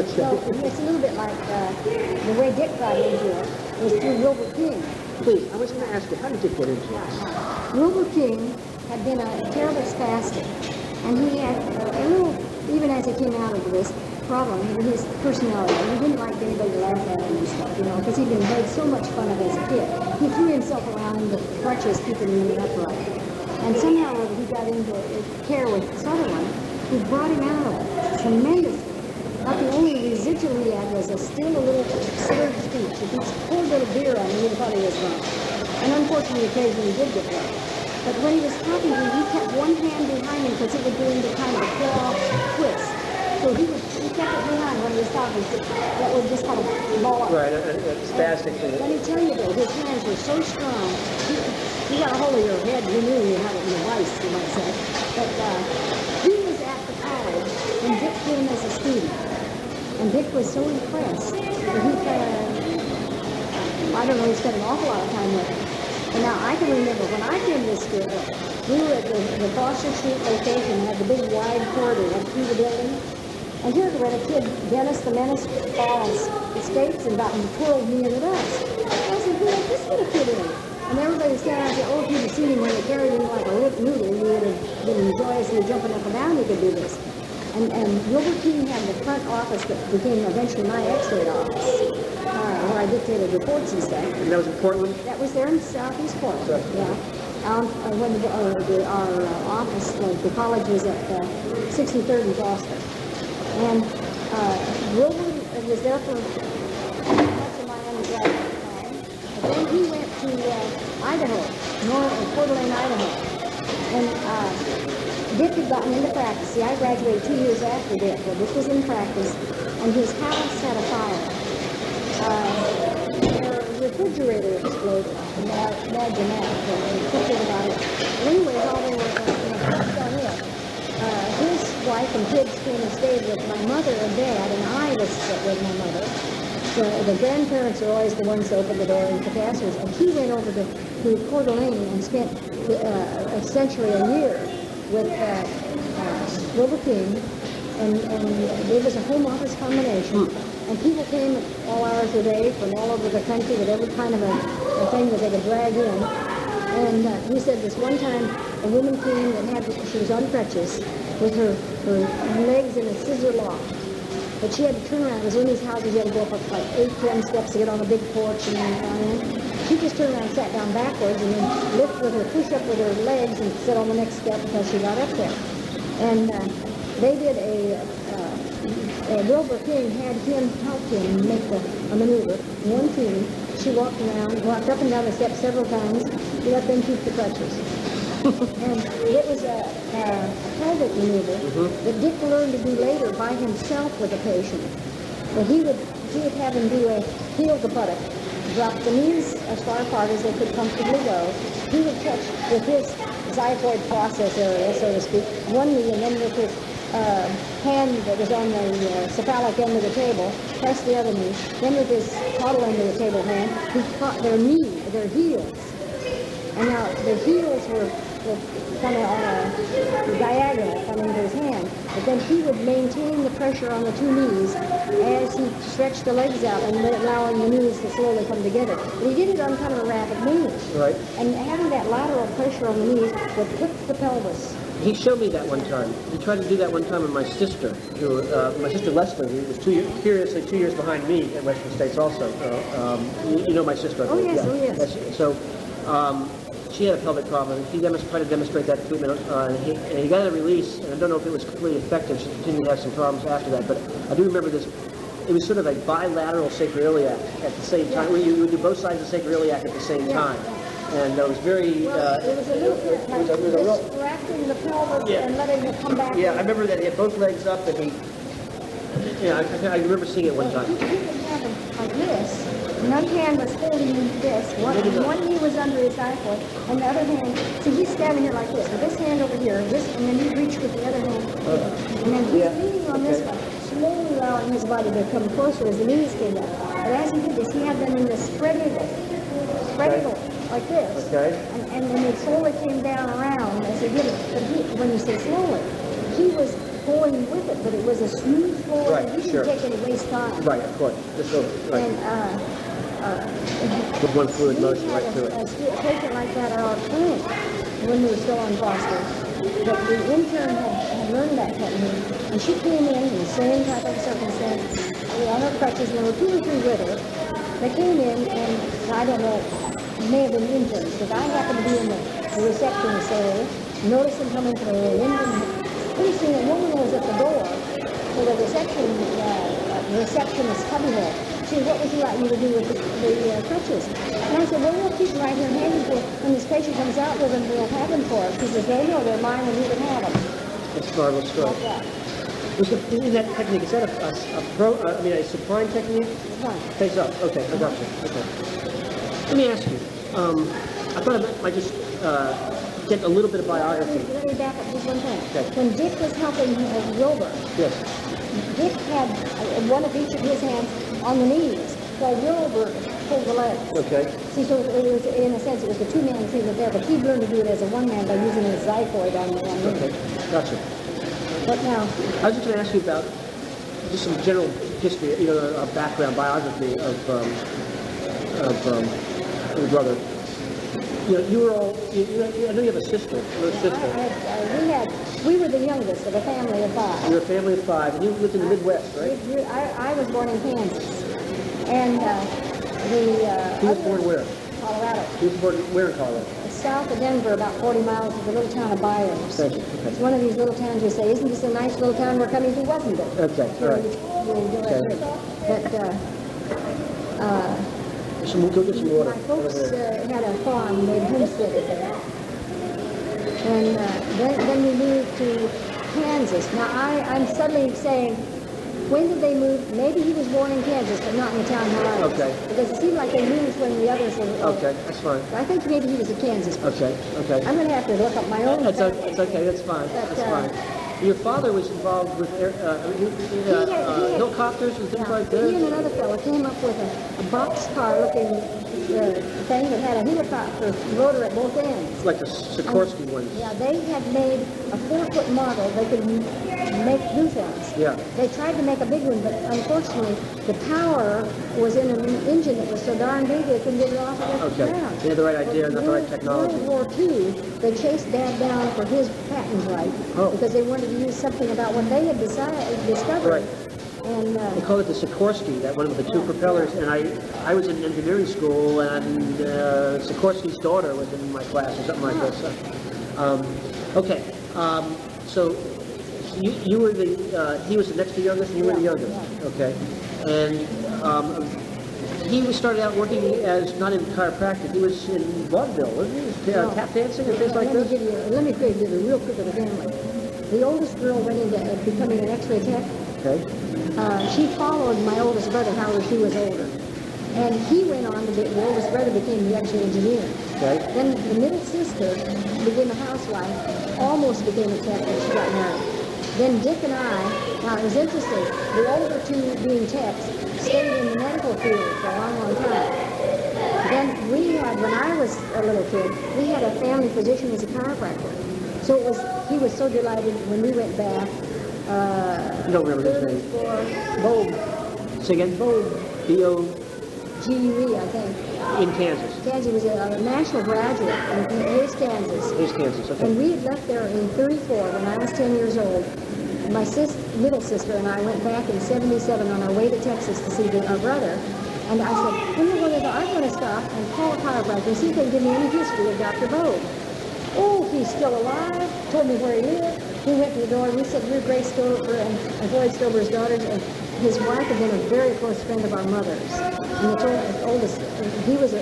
So it's a little bit like the way Dick got into it was through Wilbur King. Please, I was going to ask you, how did Dick get into this? Wilbur King had been a terrible spastic, and he had a little, even as he came out of this problem, his personality. He didn't like anybody to laugh at him and stuff, because he'd been made so much fun of as a kid. He threw himself around with crutches, keeping him upright. And somehow or other he got into care with Sutherland, who brought him out of it tremendously. About the only residual he had was still a little slurred speech. If he poured a little beer on him, he thought he was drunk. And unfortunately, occasionally he did get drunk. But when he was talking to him, he kept one hand behind him because it would do him to kind of a claw twist. So he kept it behind when he was talking. That would just kind of ball up. Right, spastic thing. Let me tell you though, his hands were so strong. He got a hold of your head. You knew you had it in your vice, you might say. But he was at the college when Dick came as a student. And Dick was so impressed that he I don't know, he spent an awful lot of time with him. And now I can remember when I came to this school, we were at the Foster Street location, had the big wide corridor up through the building. And here's where the kid, Dennis the Menace, falls the skates and about and twirled me in the dust. I said, who let this little kid in? And everybody was standing out there, oh, if you'd have seen him when they carried him like a limp noodle, you would have been joyously jumping up and down he could do this. And Wilbur King had the front office that became eventually my X-ray office, where I dictated reports and stuff. And that was in Portland? That was there in Southeast Portland, yeah. When our office, the college was at 63rd and Gloucester. And Wilbur was there for much of my undergraduate time. But then he went to Idaho, Coeur d'Alene, Idaho. And Dick had gotten into practice. See, I graduated 2 years after Dick, but Dick was in practice, and his house had a fire. Their refrigerator exploded. Now, imagine that. They pictured about it. But anyways, all they were focused on it. His wife and kids came and stayed with my mother and dad, and I was with my mother. So the grandparents are always the ones to open the door and professors. And he went over to Coeur d'Alene and spent essentially a year with Wilbur King, and it was a home office combination. And people came at all hours of the day from all over the country with every kind of a thing that they could drag in. And he said this one time a woman came and she was on crutches with her legs in a scissor lock. But she had to turn around. It was in these houses you had to go up like 8-10 steps to get on a big porch and then she just turned around and sat down backwards and then lift with her, push up with her legs and sit on the next step until she got up there. And they did Wilbur King had him help him make a maneuver. One team, she walked up and down the steps several times. He let them keep the crutches. And it was a pelvic maneuver that Dick learned to do later by himself with a patient. But he would have him do a heel kaputtic, drop the knees as far apart as they could comfortably go. He would catch with his xiphoid process area, so to speak, one knee, and then with his hand that was on the cephalic end of the table, press the other knee. Then with his caudal end of the table hand, he caught their heels. And now the heels were kind of on a diagonal coming to his hand. But then he would maintain the pressure on the two knees as he stretched the legs out and allowing the knees to slowly come together. But he did it on kind of a rapid move. Right. And having that lateral pressure on the knees would flip the pelvis. He showed me that one time. He tried to do that one time with my sister, my sister Leslie, who was 2 years behind me at Western States also. You know my sister, I think. Oh, yes. So she had a pelvic problem, and he tried to demonstrate that treatment, and he got a release, and I don't know if it was completely effective. She continued to have some problems after that, but I do remember this. It was sort of a bilateral sacroiliac at the same time, where you would do both sides of the sacroiliac at the same time. And it was very... it was a little bit like distracting the pelvis and letting it come back. Yeah, I remember that he had both legs up, and he... Yeah, I remember seeing it one time. He would have him like this. One hand was holding this. One knee was under his ankle, and the other hand... See, he's standing here like this, with this hand over here, and then he reached with the other hand. And then he's leaning on this one, slowly allowing his body to come closer as the knees came down. But as he did this, he had them in the spread eagle, like this. Okay. And then they slowly came down around as he did it. But when you say slowly, he was going with it, but it was a smooth flow. Right, You didn't sure. take any waste time. Right, of course. Just so, right. And With one fluid we motion had right through it. a patient like that at our clinic when we were still on foster. But the intern had learned that technique, and she came in the same type of circumstance, on her crutches, and there were 2 or 3 with her. They came in, and I don't know, may have been interns, because I happened to be in the receptionist area, noticed them coming through, and pretty soon a woman was at the door for the receptionist cubbyhole. She said, what would you like me to do with the crutches? And I said, well, we'll keep them right here handy for when this patient comes out with them, we'll have them for us, because they know they're mine and we can have them. That's a marvelous story. Like that. In that technique, is that a supine technique? Fine. Face up. Okay, I got you. Okay. Let me ask you. I thought I might just get a little bit of biography. Let me back up just one thing. Okay. When Dick was helping Wilbur, Yes. Dick had one of each of his hands on the knees, while Wilbur pulled the legs. Okay. See, so it was, in a sense, it was the 2-man treatment there, but he learned to do it as a 1-man by using his xiphoid on the one knee. Okay. Gotcha. But now, I was just going to ask you about just some general history, a background biography of your brother. You were all. I know you have a sister. You're a sister. we were the youngest of a family of 5. You're a family of 5, and you lived in the Midwest, right? I was born in Kansas, and He was born where? Colorado. He was born where in Colorado? South of Denver, about 40 miles, is the little town of Byers. Thank you. It's Okay. one of these little towns you say, isn't this a nice little town we're coming to? Wasn't it? Okay. All right. But We'll go get some water. my folks had a farm, they'd homesteaded there. And then we moved to Kansas. Now I'm suddenly saying, when did they move? Maybe he was born in Kansas, but not in the town where I was. Okay. Because it seemed like they moved when the others were. Okay, that's fine. I think maybe he was a Kansas person. Okay. I'm going to have to look up my own. That's okay. That's fine. That's fine. Your father was involved with helicopters and things like He and that? another fellow came up with a boxcar looking thing that had a helicopter rotor at both ends. Like the Sikorsky ones. Yeah, they had made a 4-foot model. They could do things. Yeah. They tried to make a big one, but unfortunately, the power was in an engine that was so darn big they couldn't get it off of the Okay. ground. They had the right idea, not the right technology. World War II, they chased Dad down for his patent right because they wanted to use something about what they had discovered. Right. And They call it the Sikorsky, that one with the 2 propellers. And I was in engineering school, and Sikorsky's daughter was in my class or something like this. Okay. So you were he was the next to youngest, and you were the youngest. Yeah. Okay. And he started out working as, not in chiropractic, he was in vaudeville, wasn't he? Tap dancing and things like this? Let me give you real quick of the family. The oldest girl went into becoming an X-ray tech. Okay. She followed my oldest brother, however, she was older. And he went on to be, the oldest brother became the X-ray engineer. Okay. Then the middle sister became a housewife, almost became a tech when she got married. Then Dick and I, now it was interesting, the older 2 being techs, stayed in the medical field for a long, long time. Then we had, when I was a little kid, we had a family physician as a chiropractor. So he was so delighted when we went back. You don't remember his name? For Bogue. Say again? Bogue. B-O... GUE, I think. In Kansas. Kansas was a national graduate in East Kansas. Here's Kansas, okay. And we had left there in 34 when I was 10 years old. My middle sister and I went back in 77 on our way to Texas to see our brother. And I said, when we're going to go, I'm going to stop and call a chiropractor and see if they can give me any history of Dr. Bogue. Oh, he's still alive, told me where he lived. We went to the door, we said we're Grace Stover and Floyd Stover's daughters, and his wife had been a very close friend of our mother's. And the oldest, he was a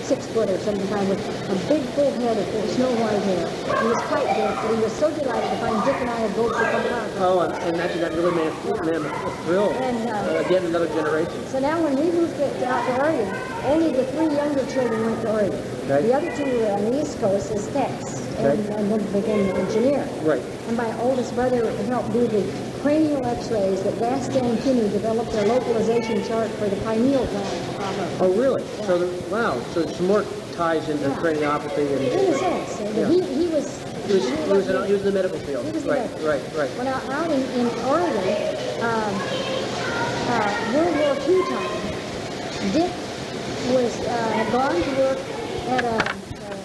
6-foot or something kind with a big full head of snow white hair. He was quite deaf, but he was so delighted to find Dick and I had both become chiropractors. Oh, I imagine that really made him a thrill. And, Again, another generation. So now when we moved out to Oregon, only the 3 younger children went to Oregon. Okay. The other 2 were on the East Coast as techs, Okay. and then became an engineer. Right. And my oldest brother helped do the cranial x-rays that Gaston Kinney developed a localization chart for the pineal gland. Oh, really? Yeah. So, wow. So some more ties into Yeah. craniopathy and... In a sense. Yeah. He was He was in the medical field. He was in Right. Well, now, out in Oregon, World War II time, Dick had gone to work at a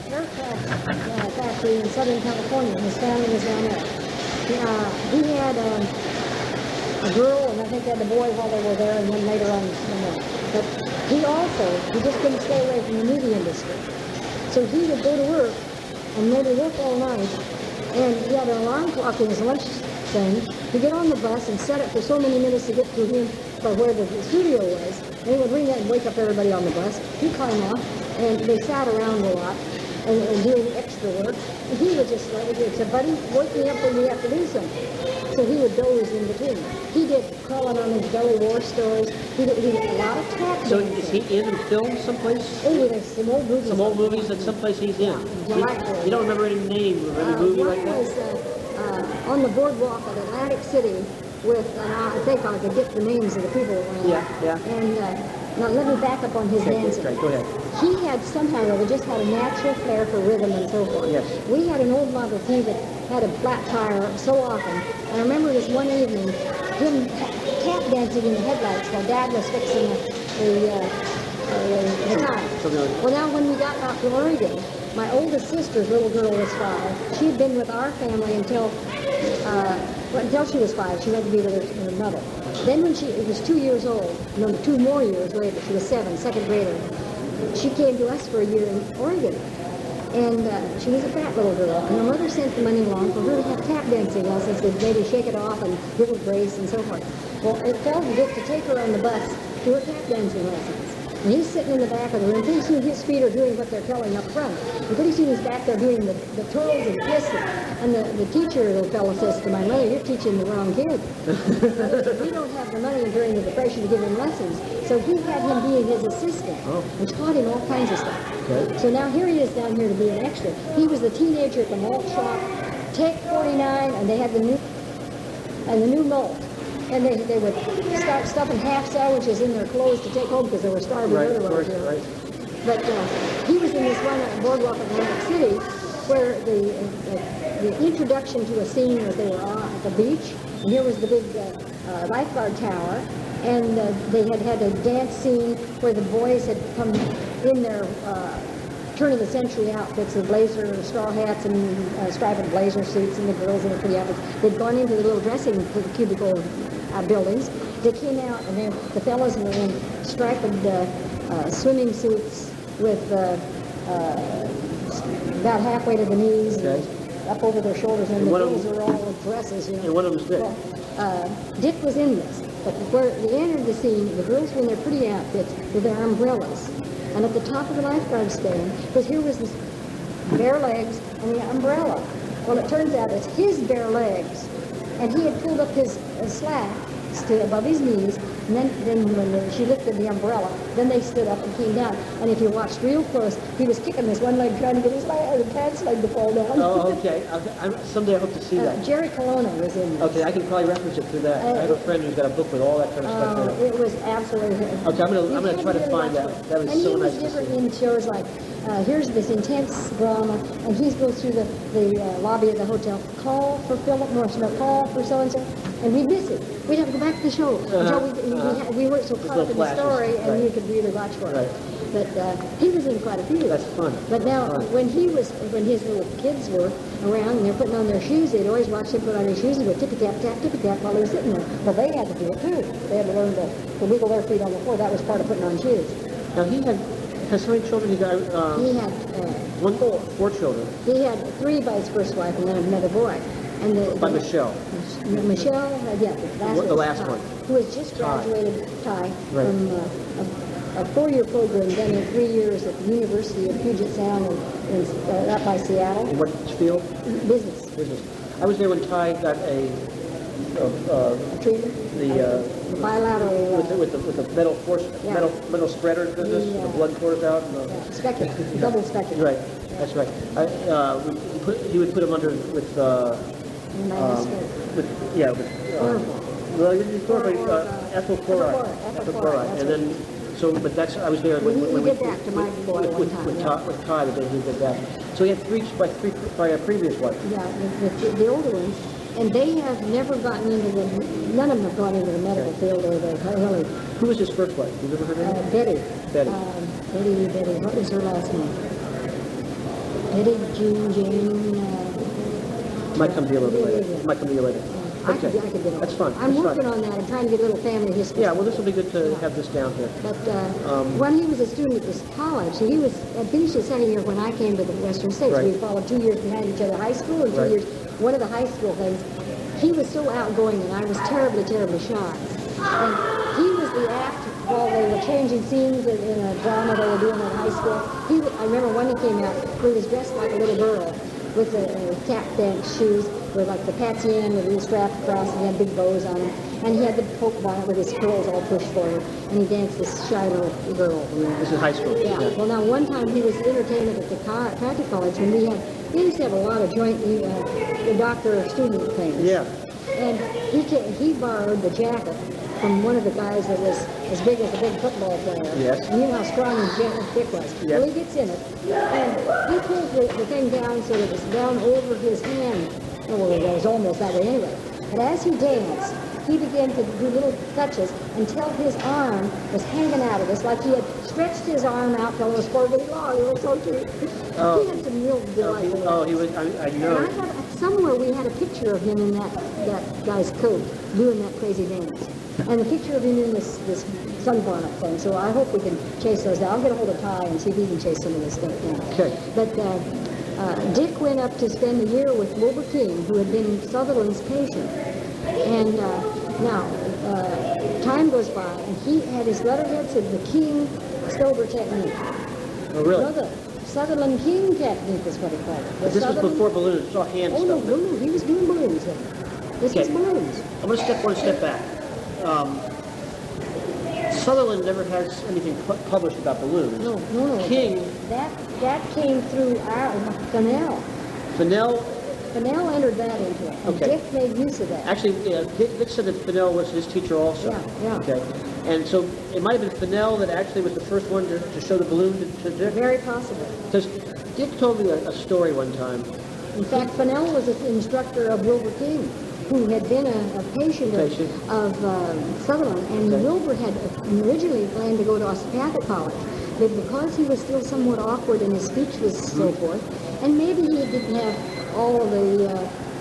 aircraft factory in Southern California. His family was down there. He had a girl, and I think they had a boy while they were there, and then later on, But he just couldn't stay away from the movie industry. So he would go to work and maybe work all night, and he had an alarm clock in his lunch thing. He'd get on the bus and set it for so many minutes to get to him by where the studio was. And he would ring that and wake up everybody on the bus. He'd climb off, and they sat around a lot and doing extra work. And he would just say, buddy, wake me up when we have to do something. So he would doze in between. He did Crawling on His Belly war stories. He did a lot of tap So dancing. is he in film someplace? Oh, there's some old movies. Some old movies that someplace he's in. Yeah. You don't remember any name of any movie like One that? was on the boardwalk at Atlantic City with, and I think I could get the names of the people around. Yeah. And now let me back up on his dancing. Right, go ahead. He had somehow or other just had a natural flair for rhythm and so forth. Yes. We had an old Model T that had a flat tire so often. I remember this one evening, him tap dancing in the headlights while Dad was fixing the tire. Well, now when we got out to Oregon, my oldest sister's little girl was 5. She'd been with our family until she was 5. She went to be with her mother. Then when she was 2 years old, no, 2 more years later, she was 7, second grader, she came to us for a year in Oregon. And she was a fat little girl. And her mother sent the money along for her to have tap dancing lessons with maybe Shake It Off and Little Grace and so forth. Well, it fell to Dick to take her on the bus to her tap dancing lessons. And he's sitting in the back of the room. Pretty soon his feet are doing what they're telling up front. And pretty soon he's back there doing the twirls and twists. And the teacher, little fellow, says to my mother, you're teaching the wrong kid. We don't have the money during the Depression to give him lessons. So he had him being his assistant and taught him all kinds of stuff. Okay. So now here he is down here to be an extra. He was the teenager at the malt shop, Take 49, and they had the new malt. And they would start stuffing half sandwiches in their clothes to take home because they were starving otherwise. Right. But he was in this one boardwalk in Atlantic City where the introduction to a scene was they were at the beach, and here was the big lifeguard tower, and they had a dance scene where the boys had come in their turn of the century outfits, the blazer, straw hats, and striped blazer suits, and the girls in the pretty outfits. They'd gone into the little dressing cubicle buildings. They came out, and the fellows were in striped swimming suits with about halfway to the knees, and up over their shoulders, and the girls were all in dresses, you know. And one of them was Dick. Well, Dick was in this, but where they entered the scene, the girls were in their pretty outfits with their umbrellas. And at the top of the lifeguard stand, because here was this bare legs and the umbrella. Well, it turns out it's his bare legs, and he had pulled up his slacks to above his knees, and then when she lifted the umbrella, then they stood up and came down. And if you watched real close, he was kicking this one leg, trying to get his pants leg to fall down. Oh, okay. Someday I hope to see that. Jerry Colonna was in this. Okay, I can probably reference it through that. I have a friend who's got a book with all that kind of stuff in it. It was absolutely. Okay, I'm gonna try to find that. That was so nice to see. And he was different in shows like, here's this intense drama, and he goes through the lobby of the hotel, call for Philip Morrison, or call for so-and-so, and we'd miss it. We'd have to go back to the show. We weren't so caught up in the story, and you could really watch for it. But he was in quite a few. That's fun. But now, when his little kids were around and they're putting on their shoes, they'd always watch him put on his shoes and go tippy-tap, tap, tippy-tap while he was sitting there. Well, they had to do it too. They had to learn to wiggle their feet on the floor. That was part of putting on shoes. Now, he has how many children? He had four children. He had 3 by his first wife and then another boy. And By Michelle. Michelle, The last one. Who has just graduated, Ty, from a 4-year program done in 3 years at the University of Puget Sound up by Seattle. In what field? Business. I was there when Ty got a treatment. The bilateral. With the metal spreader business, the blood pours out. Speculum, double speculum. Right, that's right. He would put him under with ethyl chloride. And then, so so, but that's, I was there when He we... did that to my boy one time, yeah. With Todd, the day he did that. So he had three by a previous wife. Yeah, the older ones, and they have never gotten into none of them have gone into the medical field or the Hillary. Who was his first wife? Do you remember her name? Betty. Betty. Betty, what was her last name? Betty Jean Jane. Might come to you a little bit later. Might come to you later. I could get it. That's fine. I'm That's working fine. on that. I'm trying to get a little family history. Yeah, well, this will be good to have this down here. But when he was a student at this college, he was finished his second year when I came to the Western States. Right. We followed 2 years behind each other, high school and 2 Right. years. One of the high school things, he was so outgoing and I was terribly, terribly shy. And he was the act while they were changing scenes in a drama they were doing at high school. I remember when he came out, he was dressed like a little girl with the tap dance shoes with like the patsy in with a little strap across, and he had big bows on him. And he had the poke bonnet with his curls all pushed forward, and he danced this shy little girl. This is high school. Yeah. Well, now one time he was entertainment at the Practice College when we used to have a lot of joint doctor-student things. Yeah. And he borrowed the jacket from one of the guys that was as big as a big football player. Yes. And you know how strong and thick was. Yes. Well, he gets in it, and he pulls the thing down so that it was down over his hand. Well, it was almost that way anyway. And as he danced, he began to do little touches until his arm was hanging out of this, like he had stretched his arm out till it was 4 feet long. It was so cute. Oh. He had some real delightful. He was, I know. And I have, somewhere we had a picture of him in that guy's coat doing that crazy dance. And the picture of him in this sunbonnet thing. So I hope we can chase those down. I'll get a hold of Ty and see if he can chase some of this stuff down. Okay. But Dick went up to spend a year with Wilbur King, who had been Sutherland's patient. And now, time goes by, and he had his letterheads of the King-Stover technique. Oh, really? No, the Sutherland-King technique is what he called it. But this was before balloons. It's all hand Oh, no, stuff. no, he was doing balloons then. This was Okay. balloons. I'm going to one step back. Sutherland never has anything published about balloons. No. King, That came through our Fennell. Fennell, Fennell entered that into it. And Okay. Dick made use of that. actually, Dick said that Fennell was his teacher also. Yeah. Okay. And so it might have been Fennell that actually was the first one to show the balloon to Dick. Very possible. Because Dick told me a story one time. In fact, Fennell was an instructor of Wilbur King, who had been a patient of Sutherland. And Okay. Wilbur had originally planned to go to osteopathic college. But because he was still somewhat awkward and his speech was so forth, and maybe he didn't have all the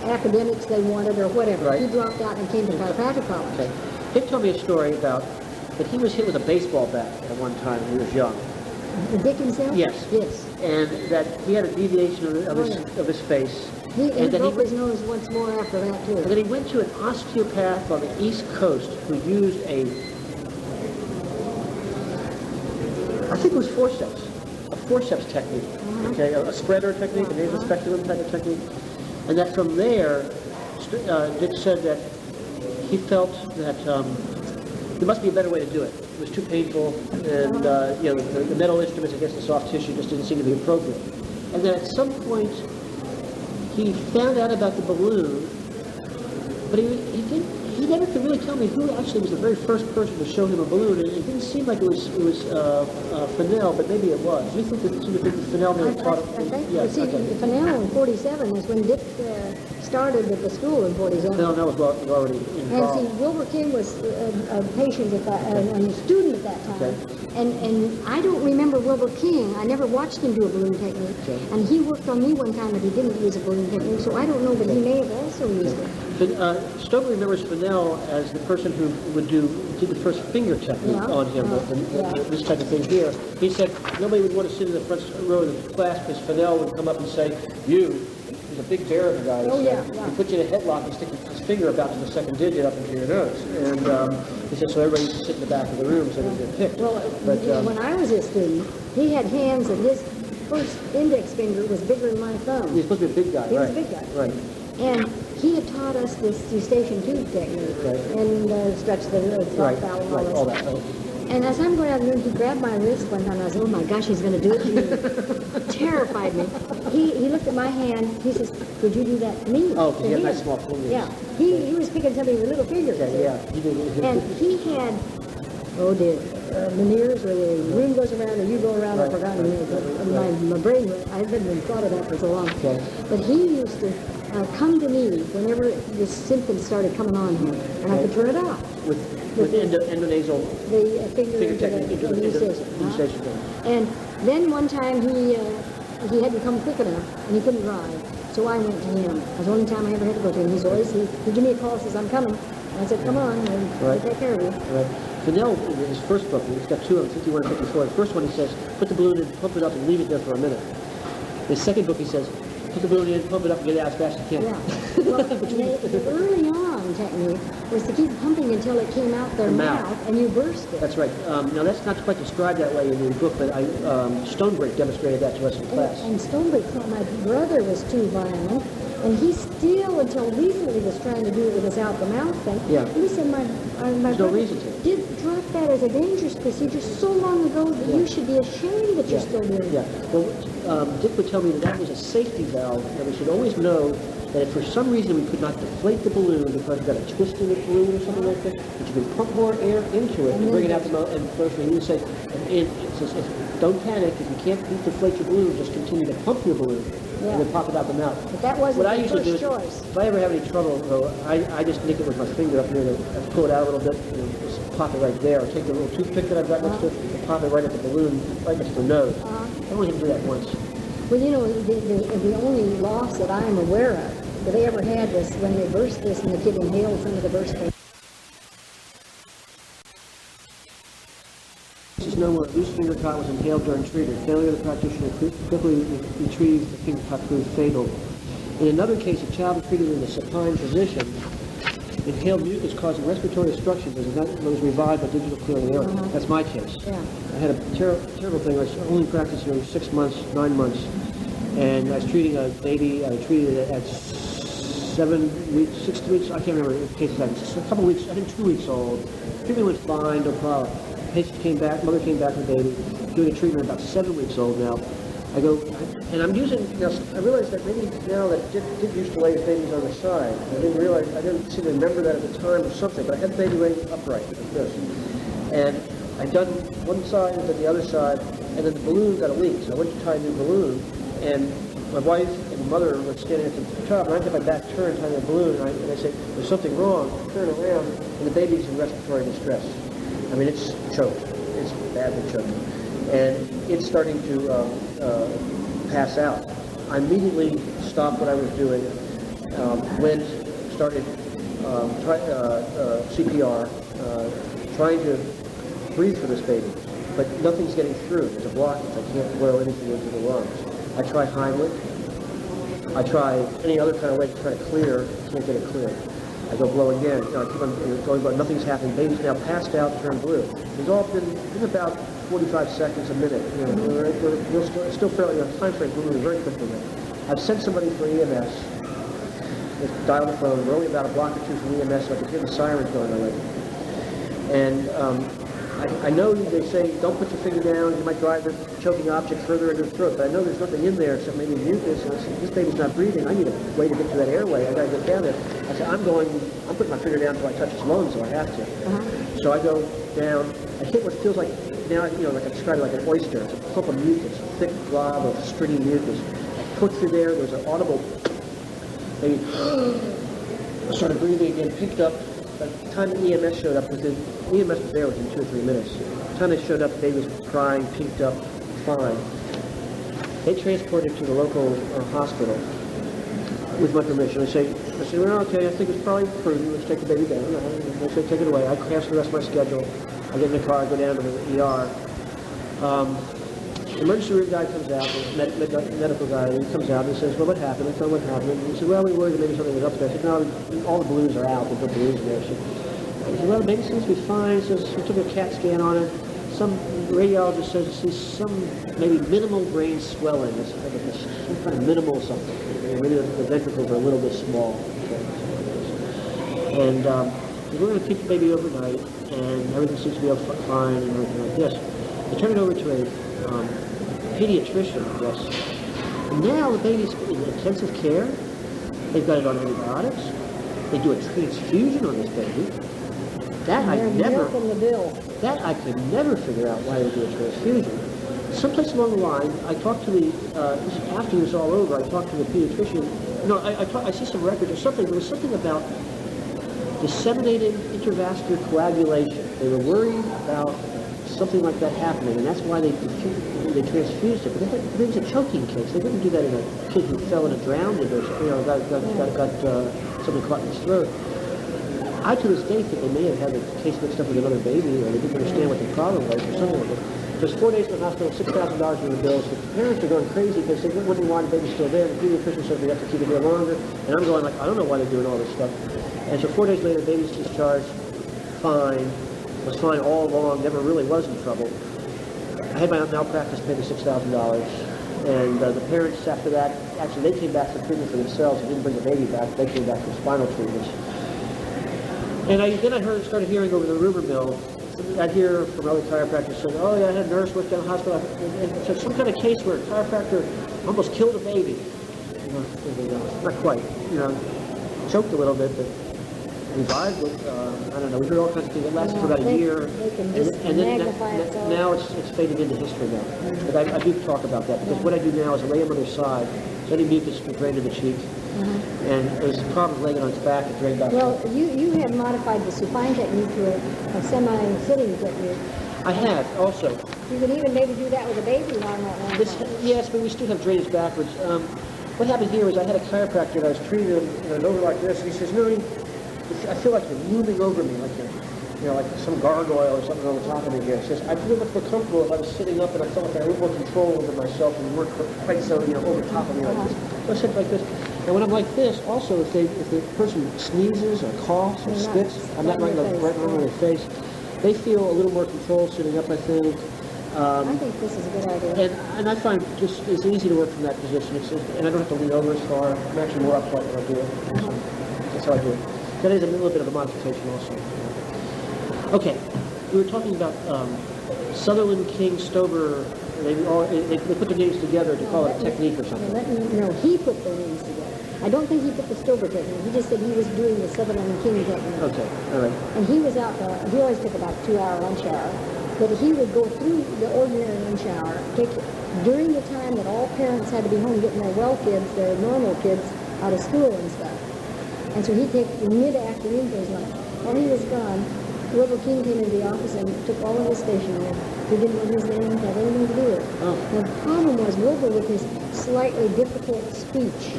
academics they wanted or whatever, Right. he dropped out and came to chiropractic college. Okay. Dick told me a story about that he was hit with a baseball bat at one time when he was young. Dick himself? Yes. Yes. And that he had a deviation of his face. He and that broke his nose once more after that, And too. then he went to an osteopath on the East Coast who used I think it was a forceps technique, okay, a spreader technique, a nasal speculum type of technique. And that from there, Dick said that he felt that there must be a better way to do it. It was too painful, and the metal instruments against the soft tissue just didn't seem to be appropriate. And then at some point, he found out about the balloon, but he never could really tell me who actually was the very first person to show him a balloon. And it didn't seem like it was Fennell, but maybe it was. Do you think that Fennell may have taught him? I think, Yeah, see, okay. Fennell in 47 is when Dick started at the school in 47. Fennell was already And involved. see, Wilbur King was a patient at that, a student at that time. Okay. And I don't remember Wilbur King. I never watched him do a balloon technique. Okay. And he worked on me one time, but he didn't use a balloon technique, so I don't know, but he may have also used it. Stover remembers Fennell as the person who did the first finger technique Yeah. on him, this type of thing here. He said nobody would want to sit in the front row of the class because Fennell would come up and say, he's a big bear of a guy. Oh, he yeah, said. yeah. He put you in a headlock and stick his finger about to the second digit up into your nose. And he said, so everybody used to sit in the back of the room so they didn't get picked. Well, But, when I was his student, he had hands that his first index finger was bigger than my thumb. he's supposed to be a big guy, He right? was a big guy. Right. And he had taught us this eustachian tube technique Right. and stretch the Right, valve and right, all all that. this. And as I'm going out of the room, he grabbed my wrist one time. I was, oh my gosh, he's going to do it to me. Terrified me. He looked at my hand. He says, could you do that to me? Oh, because To he had him. nice small fingers. Yeah. He was picking something with little fingers. Yeah, he did. And he had, oh dear, veneers where the room goes around or you go around. I've forgotten. My brain, I haven't even thought of that for so long. Okay. But he used to come to me whenever the symptoms started coming on him, and I could turn it off. With endonasal The finger technique into the incision. thing. And then one time he hadn't come quick enough, and he couldn't drive. So I went to him. That was the only time I ever had to go to him. He'd give me a call, says, I'm coming. And I said, come on, I'll take care of you. Right. Fennell, in his first book, he's got two of them, 51 and 54. The first one he says, put the balloon in, pump it up, and leave it there for a minute. The second book he says, put the balloon in, pump it up, and get it out as fast as you can. Yeah. Well, the early on technique was to keep pumping until it came out their mouth and you burst it. That's right. Now, that's not quite described that way in the book, but Stonebreak demonstrated that to us in class. And Stonebreak thought my brother was too violent, and he still, until recently, was trying to do it with his out-the-mouth thing. Yeah. And he said, my There's brother no reason to. did drop that as a dangerous procedure so long ago that you should be ashamed that you're still doing it. Yeah. Well, Dick would tell me that was a safety valve, that we should always know that if for some reason we could not deflate the balloon because we've got a twist in the balloon or something like that, that you can pump more air into it and bring it out the mouth. And first, he would say, don't panic. If you can't deflate your balloon, just continue to pump your balloon and then pop it out the mouth. But that wasn't what I the usually first do is, choice. if I ever have any trouble, though, I just nick it with my finger up here and pull it out a little bit, just pop it right there, or take the little toothpick that I've got next to it and pop it right at the balloon, right next to the nose. I only have to do that once. Well, the only loss that I am aware of that they ever had was when they burst this and the kid inhaled some of the burst paint. This is known where a loose finger cot was inhaled during treatment. Failure of the practitioner quickly retrieved the finger cot proved fatal. In another case, a child was treated in the supine position. Inhaled mucus causing respiratory obstruction was revived by digital clearing air. That's my case. Yeah. I had a terrible thing. I was only practicing 6 months, 9 months, and I was treating a baby. I treated it at 7 weeks, 6 weeks. I can't remember the case. A couple weeks. I think 2 weeks old. Treatment went fine, no problem. Patient came back. Mother came back with the baby. Doing a treatment about 7 weeks old now. I go, and I'm using, I realized that maybe now that Dick used to lay his babies on the side. I didn't seem to remember that at the time or something, but I had the baby laying upright like this. And I'd done one side and then the other side, and then the balloon got a leak. So I went to tie a new balloon, and my wife and mother were standing at the top, and I had my back turned, tying the balloon, and I said, there's something wrong. I turn around, and the baby's in respiratory distress. I mean, it's choked. It's badly choked. And it's starting to pass out. I immediately stopped what I was doing, went, started CPR, trying to breathe for this baby, but nothing's getting through. There's a blockage. I can't blow anything into the lungs. I try Heimlich. I try any other kind of way to try to clear. Can't get it clear. I go blow again. I keep on going, but nothing's happening. Baby's now passed out, turned blue. It's all been about 45 seconds, a minute. We're still fairly on time frame, moving very quickly now. I've sent somebody for EMS. They dialed the phone. We're only about a block or two from EMS, so I can hear the sirens going already. And I know they say, don't put your finger down, you might drive the choking object further into the throat, but I know there's nothing in there except maybe mucus, and I said, this baby's not breathing, I need a way to get to that airway, I gotta get down there. I said, I'm putting my finger down until I touch his lungs, so I have to. So I go down, I hit what feels like, now, like I described it like an oyster, it's a clump of mucus, a thick glob of stringy mucus. I put through there's an audible, maybe, I started breathing again, picked up. By the time the EMS showed up, EMS was there within 2 or 3 minutes. By the time they showed up, the baby was crying, pinked up, fine. They transported to the local hospital with my permission. I said, well, okay, I think it's probably prudent. Let's take the baby down. They said, take it away. I cancel the rest of my schedule. I get in the car, I go down to the ER. The emergency room guy comes out, the medical guy, and he comes out and he says, well, what happened? I tell him what happened. He said, well, we worried that maybe something was up there. I said, no, all the balloons are out. There's no balloons in there. He said, well, the baby seems to be fine. He says, we took a CAT scan on it. Some radiologist says he sees some maybe minimal brain swelling. It's like some kind of minimal something. Maybe the ventricles are a little bit small. And we're going to keep the baby overnight, and everything seems to be fine and everything like this. I turn it over to a pediatrician, I guess. And now the baby's in intensive care. They've got it on antibiotics. They do a transfusion on this baby. That I And they're never, milking the bill. that I could never figure out why they do a transfusion. Someplace along the line, I talked to the, after this was all over, I talked to the pediatrician. No, I see some records or something. There was something about disseminated intravascular coagulation. They were worried about something like that happening, and that's why they transfused it. But there was a choking case. They wouldn't do that in a kid who fell and drowned or got something caught in his throat. I, to this day, think they may have had the case mixed up with another baby, or they didn't understand what the problem was, or something like that. There's 4 days in the hospital, $6,000 in the bills. The parents are going crazy because they wouldn't want the baby still there. The pediatrician said they have to keep it there longer. And I'm going like, I don't know why they're doing all this stuff. And so 4 days later, the baby's discharged, fine, was fine all along, never really was in trouble. I had my malpractice pay the $6,000. And the parents after that, actually they came back for treatment for themselves and didn't bring the baby back. They came back for spinal treatments. And then I started hearing over the rumor mill, I'd hear from other chiropractors saying, oh yeah, I had a nurse work down the hospital. And so some kind of case where a chiropractor almost killed a baby. Not quite, choked a little bit, but revived it. I don't know, we heard all kinds of things. It lasted for about a year. And then now it's faded into history now. But I do talk about that because what I do now is I lay him on their side, so any mucus will drain to the cheek. And there's a problem laying it on its back, it drained back. Well, you have modified the supine technique to a semi-sitting technique. I have, also. You could even maybe do that with a baby while not on. Yes, but we still have drainage backwards. What happened here was I had a chiropractor and I was treating him over like this, and he says, no, I feel like you're moving over me, like like some gargoyle or something on the top of me here. He says, I feel much more comfortable if I was sitting up and I felt like I had a little more control over myself and weren't quite so, over top of me like this. So I said like this. And when I'm like this, also, if the person sneezes or coughs or spits, I'm not right in their face, they feel a little more control sitting up, I think. I think this is a good idea. And I find just it's easy to work from that position. And I don't have to lean over as far. I'm actually more upright when I do it. That's how I do it. That is a little bit of a modification also. Okay, we were talking about Sutherland, King, Stover. They put the names together to call it a technique or something. No, he put the names together. I don't think he put the Stover technique. He just said he was doing the Sutherland and King technique. Okay, all right. And he was out there. He always took about a 2-hour lunch hour. But he would go through the ordinary lunch hour, during the time that all parents had to be home getting their well kids, their normal kids, out of school and stuff. And so he'd take the mid-afternoon for his lunch. While he was gone, whoever King came into the office and took all of his stationery. He didn't know his name, had anything to do with it. Oh. The problem was Wilbur, with his slightly difficult speech,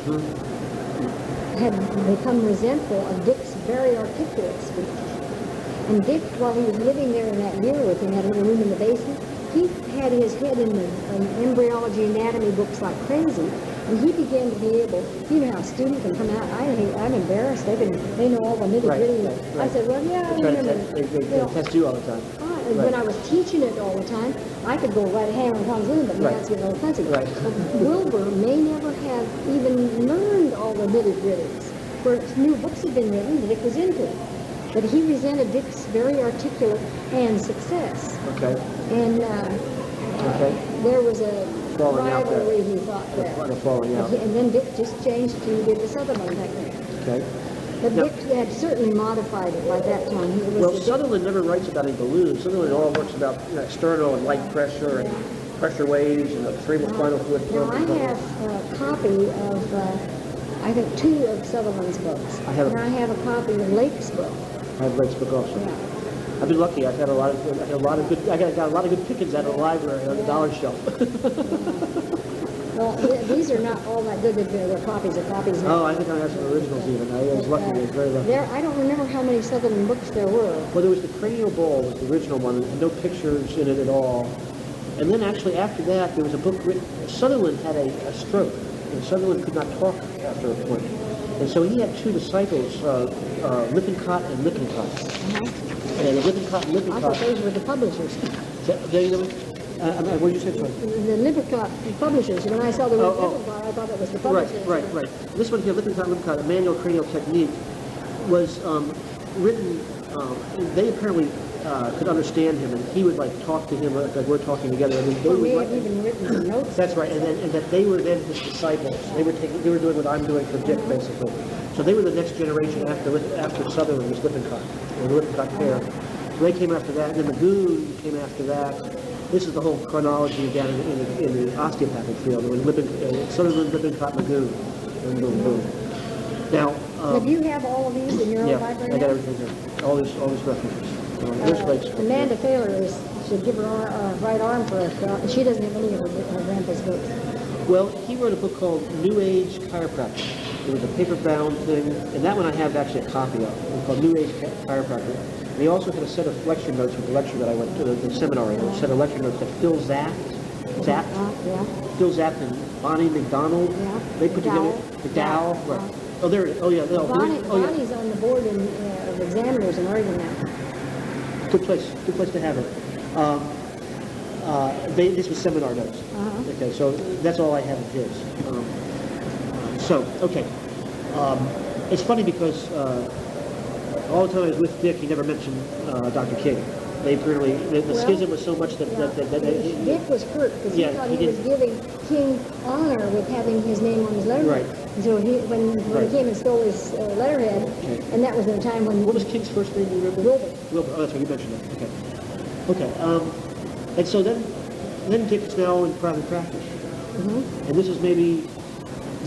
had become resentful of Dick's very articulate speech. And Dick, while he was living there in that year with him, had a little room in the basement, he had his head in the embryology anatomy books like crazy. And he began to be able, how a student can come out, I'm embarrassed, they know all the nitty-gritty. Right. I said, well, yeah, I remember. They test you all the time. When I was teaching it all the time, I could go right hand on Tom's in, but now it's getting all fancy. Right. Wilbur may never have even learned all the nitty-gritties, where new books had been written that Dick was into. But he resented Dick's very articulate and success. Okay. And there was a falling out there. rivalry, he thought, there. Falling out. And then Dick just changed to the Sutherland technique. Okay. But Dick had certainly modified it by that time. Sutherland never writes about any balloons. Sutherland all works about external and light pressure and pressure waves and cerebral spinal fluid flow. Now, I have a copy of, I think, 2 of Sutherland's books. I have a copy of Lake's book. I have Lake's book also. Yeah. I've been lucky. I've had a lot of good pickings out of the library on the dollar shelf. Well, these are not all that good. They're copies of copies. Oh, I think I have some originals even. I was lucky. I was very lucky. I don't remember how many Sutherland books there were. Well, there was the Cranial Ball, was the original one. No pictures in it at all. And then actually after that, there was a book written. Sutherland had a stroke, and Sutherland could not talk after a point. And so he had 2 disciples, Lippincott and Lippincott. And Lippincott and Lippincott. I thought those were the publishers. What did you say? Sorry. The Lippincott publishers. When I saw the word Lippincott, I thought it was the publishers. Right. This one here, Lippincott, a manual cranial technique, was written. They apparently could understand him, and he would talk to him like we're talking together. And they may have even written some notes. That's right, and that they were then his disciples. They were doing what I'm doing for Dick, basically. So they were the next generation after Sutherland was Lippincott, or the Lippincott pair. So they came after that, and then Magoon came after that. This is the whole chronology down in the osteopathic field. When Sutherland, Lippincott, Magoon, boom, boom, boom. Now, Do you have all of these in your own yeah, library I got now? everything here. All these references. There's Blake's book. Amanda Taylor should give her right arm for us. She doesn't have any of her grandpa's books. Well, he wrote a book called New Age Chiropractic. It was a paper-bound thing, and that one I have actually a copy of. It was called New Age Chiropractic. And he also had a set of lecture notes with the lecture that I went to, the seminar, a set of lecture notes that Phil Zapp, Yeah. Phil Zapp and Bonnie McDonald, Yeah. they put together, McDowell. McDowell, right. Oh, there it is. Oh, yeah. No, Bonnie's on the board of examiners in Oregon now. Good place to have her. This was seminar notes. Okay, so that's all I have of his. Okay. It's funny because all the time I was with Dick, he never mentioned Dr. King. They apparently, the schism was so much that Dick was hurt because Yeah, he thought he he was giving King honor with having his name on his letterhead. Right. And so when Right. he came and stole his letterhead, Okay. and that was at a time when What was King's first name, do you remember? Wilbur. Wilbur. Oh, that's right, you mentioned that. Okay. And so then Dick is now in private practice. And this is maybe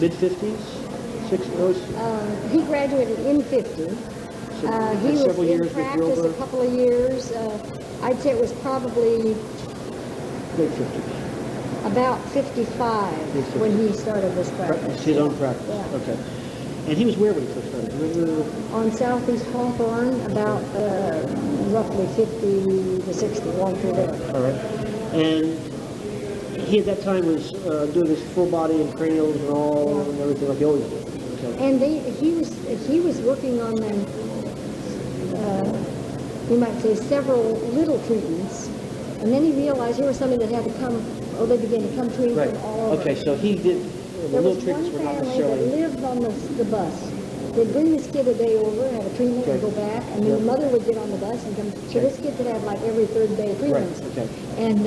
mid-50s? He graduated in 50. He was several years in with practice Wilbur. a couple of years. I'd say it was probably Late 50s. about 55 when he started this practice. His own practice. Yeah. Okay. And he was where when he first started? Do you remember? On Southeast Hawthorne, about roughly 50 to 60, along through there. All right. And he at that time was doing his full body and cranials and all and everything like he always did. Okay. And he was working on them, you might say, several little treatments. And then he realized here was something that had to come, they began to come to him Right. from all over. Okay, so he did, the There little was one treatments were not family that necessarily... lived on the bus. They'd bring this kid a day over, have a treatment, and go back, and then the mother would get on the bus and come. So this kid could have like every third day treatments. Right, okay. And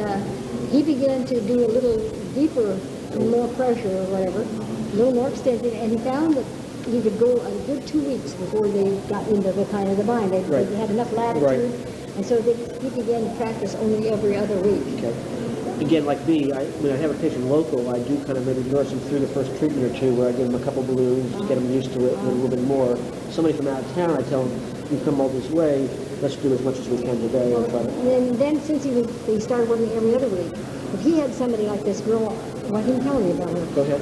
he began to do a little deeper, more pressure or whatever, a little more extended, and he found that he could go a good 2 weeks before they got into the kind of the bind. They had enough latitude, and so he began to practice only every other week. Okay. Again, like me, when I have a patient local, I do kind of maybe nurse them through the first treatment or two, where I give them a couple balloons, get them used to it, and a little bit more. Somebody from out of town, I tell them, you've come all this way, let's do as much as we can today. And then since he started working every other week, if he had somebody like this girl, well, he can tell me about her. Go ahead.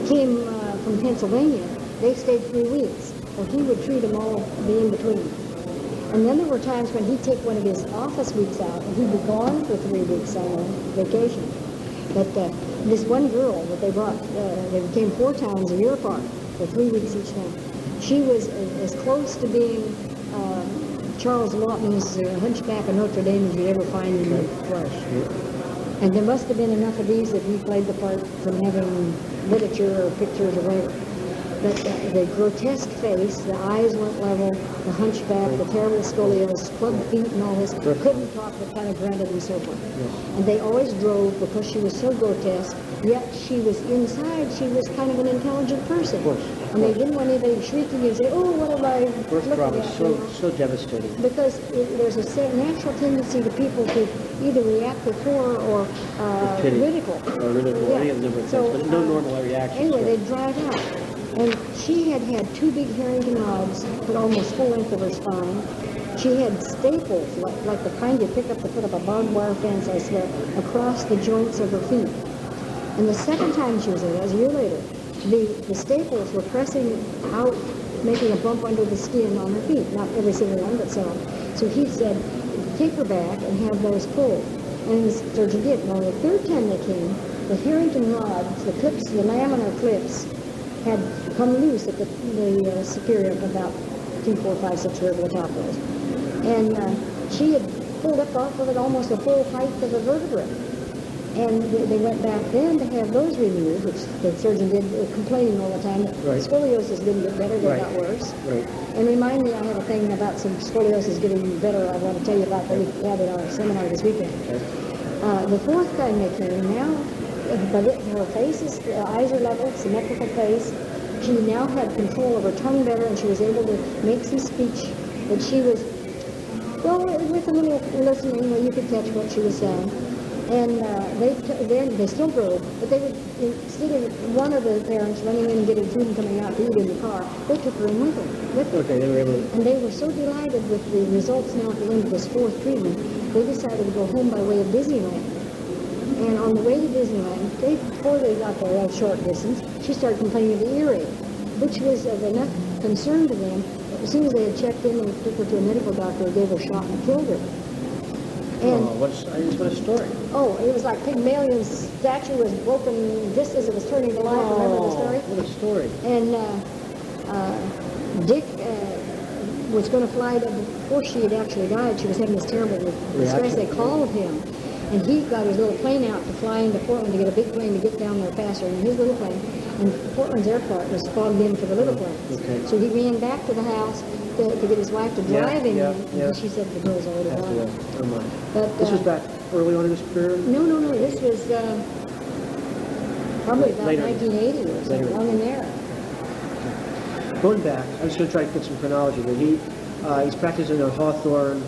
Came from Pennsylvania. They stayed 3 weeks. Well, he would treat them all the in between. And then there were times when he'd take one of his office weeks out, and he'd be gone for 3 weeks on a vacation. But this one girl that they brought, they came 4 times a year apart for 3 weeks each time. She was as close to being Charles Lawton's Hunchback of Notre Dame as you'd ever find in the flesh. And there must have been enough of these that he played the part from having literature or pictures or whatever. But the grotesque face, the eyes weren't level, the hunchback, the terrible scoliosis, club feet and all this, couldn't talk but kind of grunted and so forth. And they always drove because she was so grotesque, yet she was inside, she was kind of an intelligent person. Of course. And they didn't want anybody shrieking and say, oh, what am I Birth looking trauma at? is so devastating. Because there's a natural tendency to people to either react with horror or Pity. ridicule. Or ridicule, any of the number of things, but no normal reaction. Anyway, they'd drive out. And she had 2 big Harrington rods put almost full length of her spine. She had staples, like the kind you pick up to put up a barbed wire fence, I swear, across the joints of her feet. And the second time she was there, that was a year later, the staples were pressing out, making a bump under the skin on her feet. Not every single one, but some. So he said, take her back and have those pulled. And the surgeon did. Now, the third time they came, the Harrington rods, the clips, the laminar clips, had come loose at the superior of about 2, 4, 5, 6, wherever the top was. And she had pulled up off of it almost the full height of the vertebrae. And they went back then to have those removed, which the surgeon did, complaining all the time that scoliosis didn't get better, they got worse. Right. And remind me, I have a thing about some scoliosis getting better I want to tell you about that we had at our seminar this weekend. The fourth time they came, now, but her face is, eyes are level, symmetrical face, She now had control of her tongue better, and she was able to make some speech. But she was, well, with a little listening, well, you could catch what she was saying. And they still drove, but they would, instead of one of the parents running in and getting food and coming out to eat in the car, they took her in with them. Okay, they were able to... And they were so delighted with the results now at the end of this fourth treatment, they decided to go home by way of Disneyland. And on the way to Disneyland, before they got there, a short distance, she started complaining of the earache, which was of enough concern to them. As soon as they had checked in and took her to a medical doctor, they gave her a shot and killed her. And what a story. oh, it was like Pygmalion's statue was broken just as it was turning to life. Remember the story? What a story. And Dick was going to fly before she had actually died. She was having this terrible distress. They called him, and he got his little plane out to fly into Portland to get a big plane to get down there faster in his little plane. And Portland's airport was fogged in for the little planes. Okay. So he ran back to the house to get his wife to drive him. yeah. And she said the girl's already gone. Oh my. But, This was back early on in his career? No. This was probably about Later. 1980 or something, Later. along in there. Going back, I was going to try to get some chronology, but he's practicing on Hawthorne,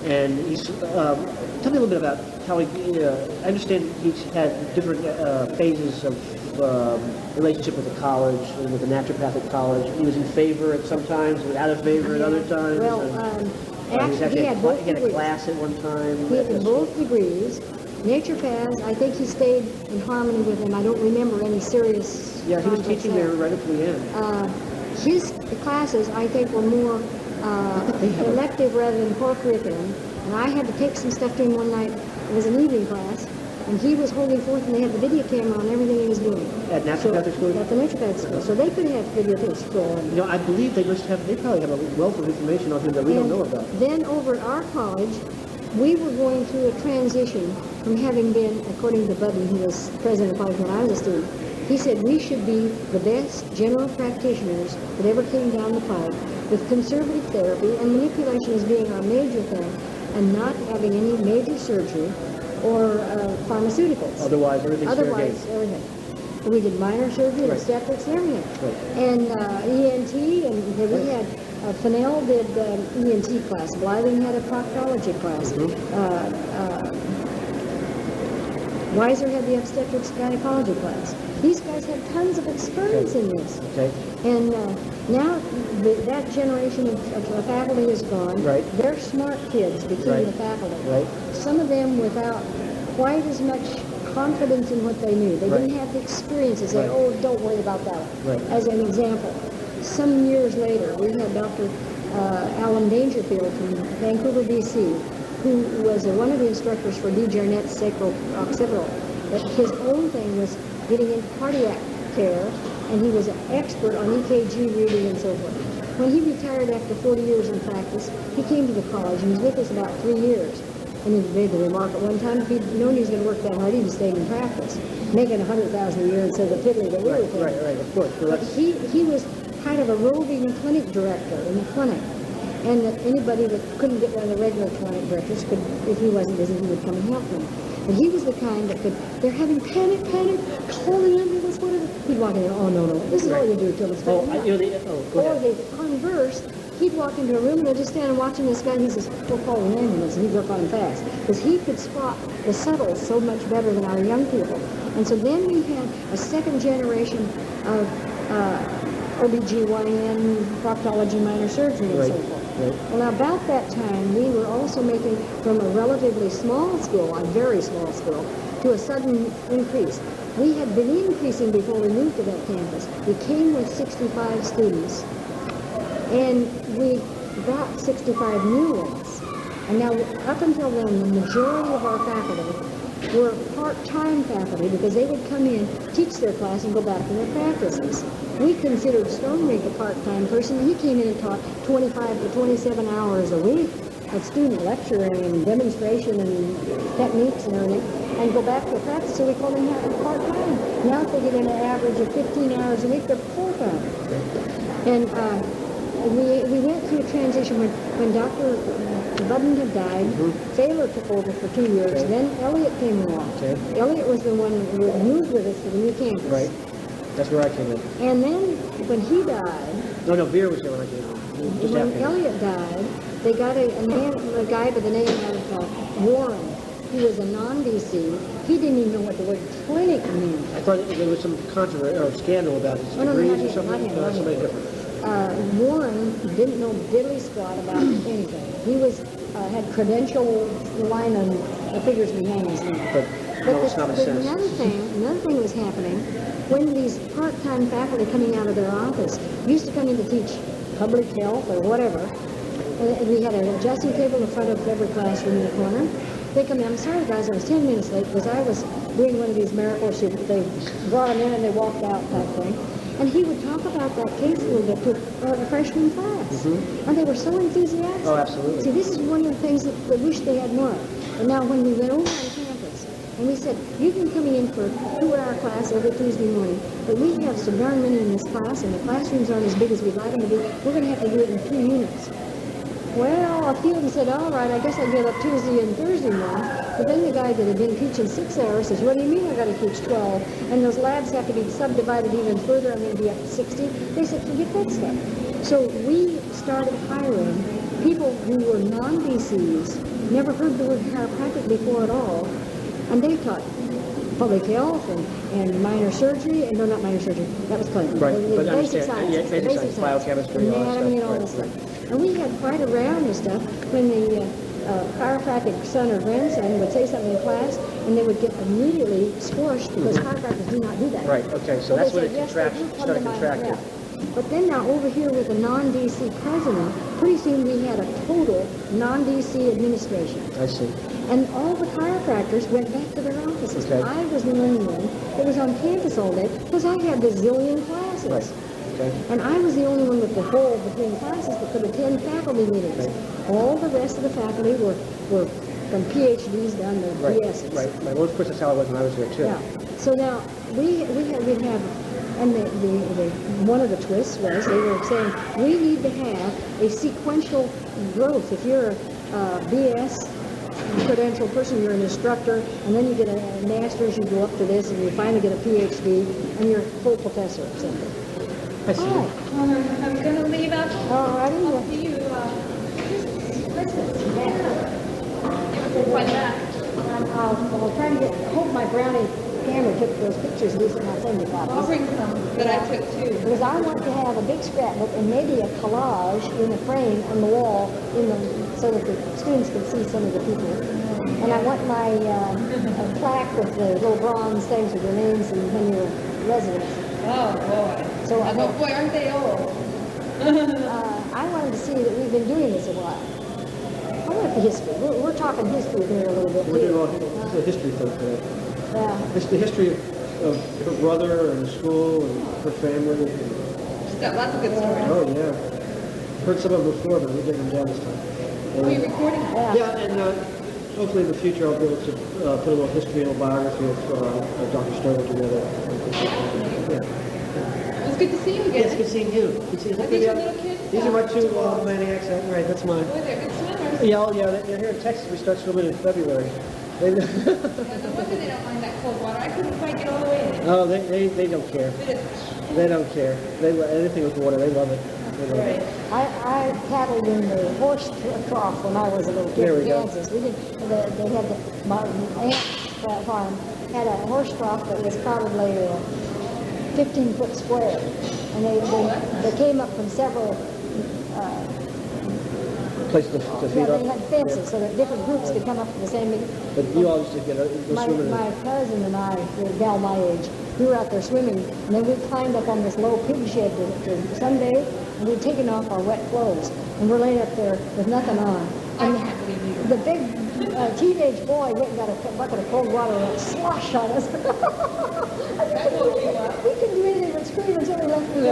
and he's, tell me a little bit about how he, I understand he's had different phases of relationship with the college, and with the naturopathic college. He was in favor at some times, was out of favor at other times. Well, actually, he had both he had a degrees. class at one time. He had both degrees. Naturopaths, I think he stayed in harmony with them. I don't remember any serious Yeah, he was conflicts teaching there right up to the end. His classes, I think, were more elective rather than core curriculum. And I had to take some stuff to him one night. It was an evening class, and he was holding forth, and they had the video camera on everything he was doing. At naturopathic school? At the naturopathic school. So they could have videotapes still. You know, I believe they probably have a wealth of information on him that we don't know about. Then over at our college, we were going through a transition from having been, according to Budden, who was president of the college when I was a student, he said we should be the best general practitioners that ever came down the pipe, with conservative therapy and manipulation as being our major thing, and not having any major surgery or pharmaceuticals. Otherwise, everything's fair game. Otherwise, everything. We did minor surgery, Right. obstetrics, and everything. Right. And ENT, and we had, Fennell did ENT class, Blything had a proctology class, Weiser had the obstetrics gynecology class. These guys had tons of experience in this. Okay. And now that generation of faculty is gone. Right. Their smart kids became Right. the faculty. Right. Some of them without quite as much confidence in what they knew. They Right. didn't have the experience to say, Right. oh, don't worry about that. Right. As an example, some years later, we had Dr. Alan Dangerfield from Vancouver, BC, who was one of the instructors for D. Jarnett's sacral occipital. But his own thing was getting into cardiac care, and he was an expert on EKG reading and so forth. When he retired after 40 years in practice, he came to the college and was with us about 3 years. And he made the remark at one time, if he'd known he was going to work that hard, he'd have stayed in practice, making $100,000 a year instead of the fiddly that we were paying. Right, of course. So But that's, he was kind of a roving clinic director in the clinic. And that anybody that couldn't get one of the regular clinic directors could, if he wasn't busy, he would come and help them. And he was the kind that could, they're having panic, call the ambulance, whatever. He'd walk in there, oh, no, this is all you do till it's go better. ahead. Or the converse, he'd walk into a room and they'd just stand watching this guy, and he says, we'll call an ambulance, and he'd work on him fast. Because he could spot the subtles so much better than our young people. And so then we had a second generation of OBGYN, proctology, minor surgery, and so forth. Right. Well, now, about that time, we were also making from a relatively small school, a very small school, to a sudden increase. We had been increasing before we moved to that campus. We came with 65 students, and we brought 65 new ones. And now, up until then, the majority of our faculty were part-time faculty because they would come in, teach their class, and go back to their practices. We considered Stonewreek a part-time person. He came in and taught 25 to 27 hours a week of student lecturing and demonstration and techniques and everything, and go back to practice, so we called him part-time. Now if they get an average of 15 hours a week, they're full-time. And we went through a transition when Dr. Budden had died. Thaler took over for 2 years. Then Elliot came along. Okay. Elliot was the one who moved with us to the new campus. Right. That's where I came in. And then when he died, No, Beer was there when I came in. Just when after. Elliot died, they got a guy by the name of Warren. He was a non-DC. He didn't even know what the word clinic meant. I thought there was some controversy or scandal about his Oh, no, degrees not or him, something. not him, not Somebody him. different. Warren didn't know diddly squat about anything. He was had credential line on the figures behind his name. But no, it's not a sense. Another thing was happening when these part-time faculty coming out of their office used to come in to teach public health or whatever. And we had an adjusting table in front of every classroom in the corner. They come in, I'm sorry guys, I was 10 minutes late because I was doing one of these miracles. They brought them in and they walked out type thing. And he would talk about that case a little bit to a freshman class. And they were so enthusiastic. Oh, absolutely. See, this is one of the things that I wish they had more of. And now when we went over on campus, and we said, you've been coming in for a 2-hour class every Tuesday morning, but we have so darn many in this class, and the classrooms aren't as big as we'd like them to be. We're going to have to do it in 2 units. Well, a few of them said, all right, I guess I'll give up Tuesday and Thursday now. But then the guy that had been teaching 6 hours says, what do you mean I got to teach 12? And those labs have to be subdivided even further. I'm going to be up to 60. They said, forget that stuff. So we started hiring people who were non-DCs, never heard the word chiropractic before at all, and they taught public health and minor surgery, and no, not minor surgery, that was clinical. Right, The but basic understand, sciences, yeah, the basic science, biochemistry, all that anatomy and stuff. all Right, this stuff. And we had quite a round of stuff when the chiropractic son or grandson would say something in class, and they would get immediately squashed because chiropractors do not do that. Right, okay, so Well, that's they when said, it yes, they do contracted, come started to mind, contracting. yeah. But then now over here with the non-DC president, pretty soon we had a total non-DC administration. I see. And all the chiropractors went back to their offices. Okay. I was the only one that was on campus all day because I had a zillion classes. Right, okay. And I was the only one with the hole between classes that could attend faculty meetings. Right. All the rest of the faculty were from PhDs down to Right, BSs. right. Well, of course, that's how it was when I was there, too. Yeah. So now we'd have, and the one of the twists was they were saying we need to have a sequential growth. If you're a BS credentialed person, you're an instructor, and then you get a master's, you go up to this, and you finally get a PhD, and you're a full professor or something. I see. Hi. I'm gonna leave out. All righty. I'll see you, Christmas. Why not? I'll try to get, I hope my brownie camera took those pictures, at least when I send you I'll copies. bring some that I took too. Because I want to have a big scrapbook and maybe a collage in a frame on the wall so that the students can see some of the people. And I want my a plaque with the little bronze things with your names and when you're residents. Oh, boy. So I Oh, hope, boy, aren't they old? I wanted to see that we've been doing this a while. I want the history. We're talking history here a little bit. We're doing too. all, it's a history thing today. Yeah. It's the history of her brother and school and her family. She's got lots of good stories. Oh, yeah. Heard some of them before, but we're getting them down this time. Are you recording? Yeah, and hopefully in the future I'll be able to put a little history and a biography of Dr. Stover together. Yeah. It's good to see you Yeah, it's again. good seeing you. Good seeing Are these your little kids? These are my two maniacs. Right, that's mine. Boy, they're good swimmers. Yeah, oh, yeah, they're here in Texas. We start swimming in February. No wonder they don't mind that cold water. I couldn't quite get all the way in. Oh, they don't care. It is. They don't care. They love anything with water. They love it. They love Right. it. I paddled in the horse trough when I was a little kid There we in go. Kansas. They had my aunt's farm had a horse trough that was probably 15-foot square, and they came up from several. Place to feed Yeah, up. they had fences so that different groups could come up to the same. But you all used to go swimming. in My cousin and I, the gal my age, we were out there swimming, and then we climbed up on this low pig shed to sunbathe, and we'd taken off our wet clothes, and we're laying up there with nothing on. I And can't believe you. the big teenage boy went and got a bucket of cold water and slosh on us. That woke you up. We couldn't do anything but scream until we left the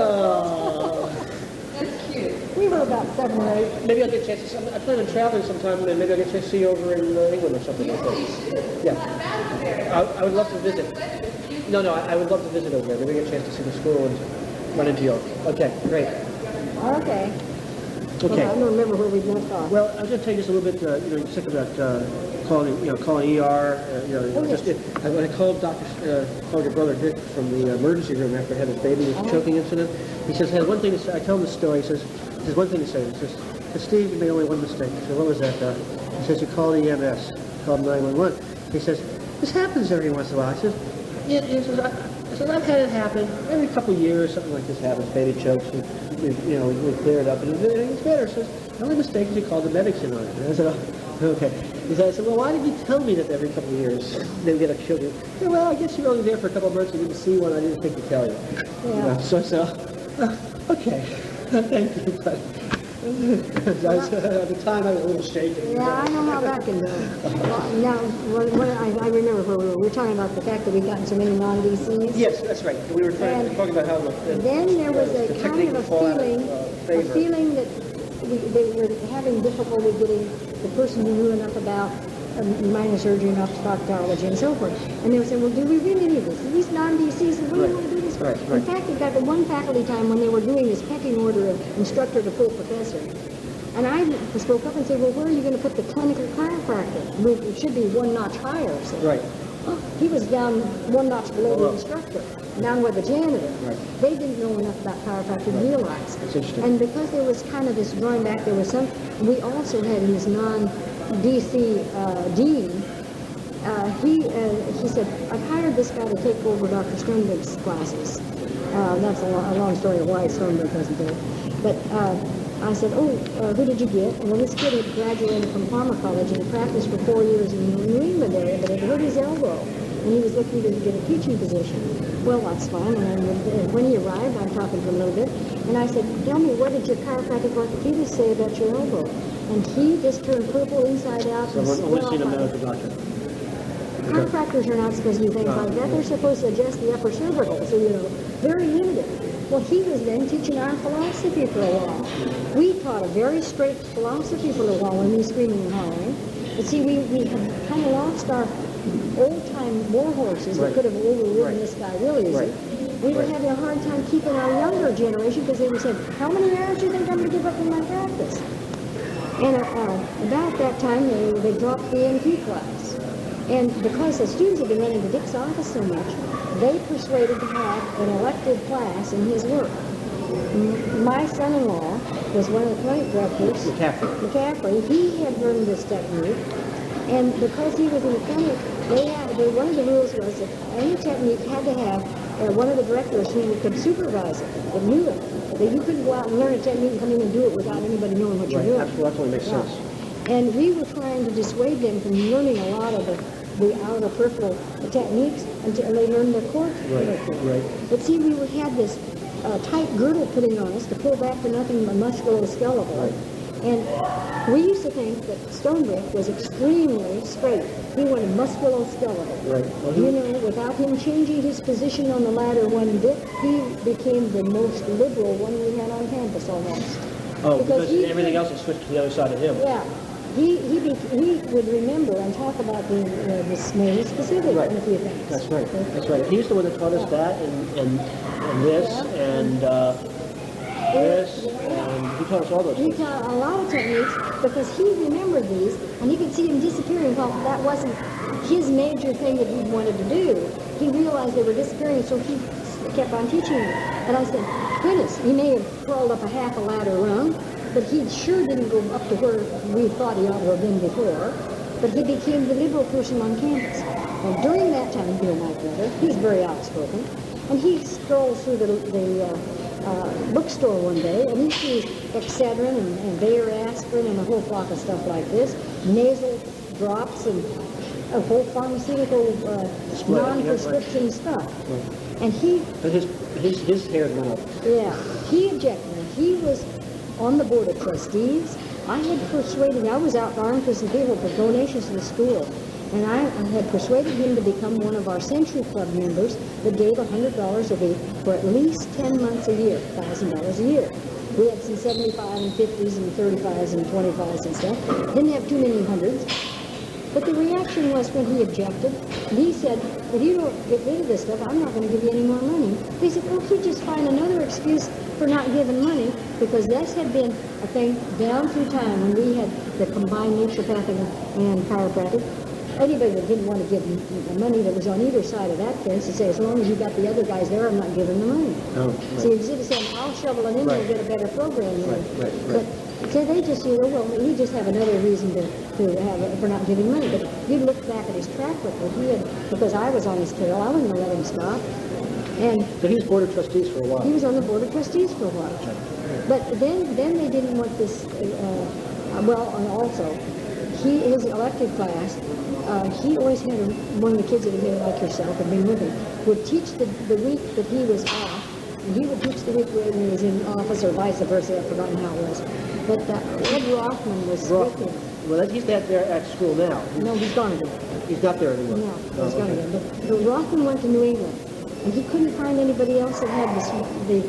That's cute. We were about 7 or 8. Maybe I'll get a chance to, I plan on traveling sometime, and maybe I'll get a chance to see you over in England or something like that. Yeah. I would love to visit. No, I would love to visit over there. Maybe get a chance to see the school and run into you. Okay, great. Okay. Okay. I don't remember where we left off. Well, I was going to tell you just a little bit, you said about calling ER, when I called called your brother Dick from the emergency room after I had his baby choking incident, he says, "Hey, one thing to say." I tell him the story. He says, "One thing to say." He says, "Steve, you made only one mistake." I said, "What was that, Doc?" He says, "You called EMS, called 911." He says, "This happens every once in a while." I says, "Yeah." He says, I've had it happen every couple of years. Something like this happens. Baby chokes, and we clear it up, and it's better." He says, "The only mistake is you called the medics in on it." And I said, "Oh, okay." He said, "Well, why did you tell me that every couple of years they would get a children?" "Yeah, well, I guess you were only there for a couple of months. You didn't see one. I didn't think to tell you." Yeah. Okay. Thank you. But at the time, I was a little shaken. Yeah, I know how that can go. Now, I remember where we were talking about the fact that we've gotten so many non-DCs. Yes, that's right. We were talking about how Then there was a kind of a feeling that they were having difficulty getting the person who knew enough about minor surgery and proctology and so forth. And they were saying, "Well, do we really need this? These non-DCs, what do you want to do this for?" Right. In fact, it got the one faculty time when they were doing this pecking order of instructor to full professor. And I spoke up and said, "Well, where are you going to put the clinical chiropractor? It should be one notch higher." So, Right. he was down one notch below the instructor, down with the janitor. Right. They didn't know enough about chiropractic to realize. That's interesting. And because there was kind of this drawing back, there was we also had his non-DC dean. He said, "I've hired this guy to take over Dr. Sternberg's classes." That's a long story of why Sternberg wasn't there. But I said, "Who did you get?" Well, this kid had graduated from Palmer College and had practiced for 4 years in the New England area, but had hurt his elbow, and he was looking to get a teaching position. Well, that's fine. And when he arrived, I'm talking to him a little bit, and I said, "Tell me, what did your chiropractic orthopedist say about your elbow?" And he just turned purple inside out. So I've only seen a medical doctor. Chiropractors are not supposed to do things like that. They're supposed to adjust the upper cervical, so, very limited. Well, he was then teaching our philosophy for a while. We taught a very straight philosophy for a while when we were screaming and hollering. But see, we had kind of lost our old-time war horses that could have overridden this guy really easy. We were having a hard time keeping our younger generation because they were saying, "How many hours do you think I'm going to give up in my practice?" And about that time, they dropped the NP class. And because the students had been running to Dick's office so much, they persuaded to have an elective class in his work. My son-in-law was one of the clinic directors. McCaffrey. He had learned this technique. And because he was in the clinic, one of the rules was that any technique had to have one of the directors who could supervise it, that knew it. That you couldn't go out and learn a technique and come in and do it without anybody knowing what you're doing. Absolutely makes sense. And we were trying to dissuade them from learning a lot of the outer peripheral techniques until they learned their core. Right. But see, we had this tight girdle putting on us to pull back to nothing but musculoskeletal. Right. And we used to think that Sternberg was extremely straight. He wanted musculoskeletal. Right. Well, without him changing his position on the ladder one bit, he became the most liberal one we had on campus almost. Oh, because everything else is switched to the other side of him. Yeah. He would remember and talk about this very specific in a few things. That's right. He's the one that taught us that and this and this, and he taught us all those things. He taught a lot of techniques because he remembered these, and you could see him disappearing. Well, that wasn't his major thing that he wanted to do. He realized they were disappearing, so he kept on teaching them. And I said, goodness, he may have crawled up a half a ladder rung, but he sure didn't go up to where we thought he ought to have been before. But he became the liberal person on campus. And during that time, Bill, my brother, he's very outspoken, and he strolls through the bookstore one day, and he sees Excedrin and Bayer aspirin and a whole flock of stuff like this, nasal drops and a whole pharmaceutical non-prescription stuff. Right. And his hair went up. Yeah, he objected. He was on the board of trustees. I had persuaded, I was out armed for some people for donations to the school, and I had persuaded him to become one of our Century Club members that gave $100 a week for at least 10 months a year, $1,000 a year. We had some 75 and 50s and 35s and 25s and stuff. Didn't have too many hundreds. But the reaction was when he objected, he said, if you don't get rid of this stuff, I'm not going to give you any more money. They said, oh, he'd just find another excuse for not giving money, because this had been a thing down through time when we had the combined naturopathic and chiropractic. Anybody that didn't want to give the money that was on either side of that fence would say, as long as you got the other guys there, I'm not giving the money. Oh, right. So instead of saying, I'll shovel it in there and get a better program there. Right. But so they just, well, he just have another reason to have for not giving money. But you look back at his track record, he had, because I was on his tail, I wasn't going to let him stop. And So he was board of trustees for a while. he was on the board of trustees for a while. But then they didn't want this, well, and also, his elected class, he always had one of the kids that had been like yourself, had been with him, would teach the week that he was off, and he would teach the week when he was in office, or vice versa. I've forgotten how it was. But Ed Rothman was with him. Well, he's not there at school now. No, he's gone again. He's not there anymore. No, he's Oh, gone okay. again. But Rothman went to New England, and he couldn't find anybody else that had the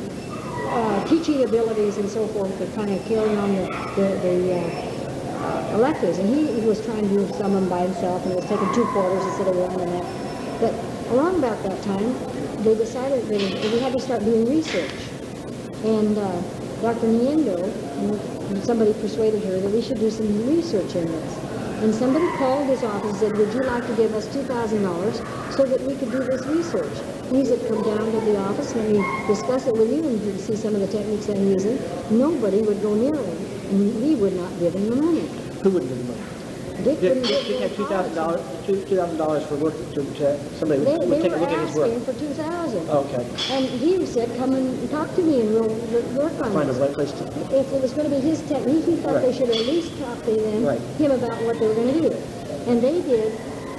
teaching abilities and so forth to kind of carry on the electives, and he was trying to do some of them by himself, and it was taking 2 quarters instead of 1 and that. But around about that time, they decided that we had to start doing research. And Dr. Niendo, somebody persuaded her that we should do some research in this. And somebody called his office and said, would you like to give us $2,000 so that we could do this research? And he said, come down to the office, let me discuss it with you and see some of the techniques I'm using. Nobody would go near him, and we would not give him the money. Who wouldn't give him money? Dick wouldn't give Dick had him $2,000 for work to somebody They would take a were look at his work. asking for $2,000. Oh, okay. And he said, come and talk to me and we'll work on Find a this. right place to. If it was going to be his technique, he thought Right. they should at least talk to Right. him about what they were going to do. And they did,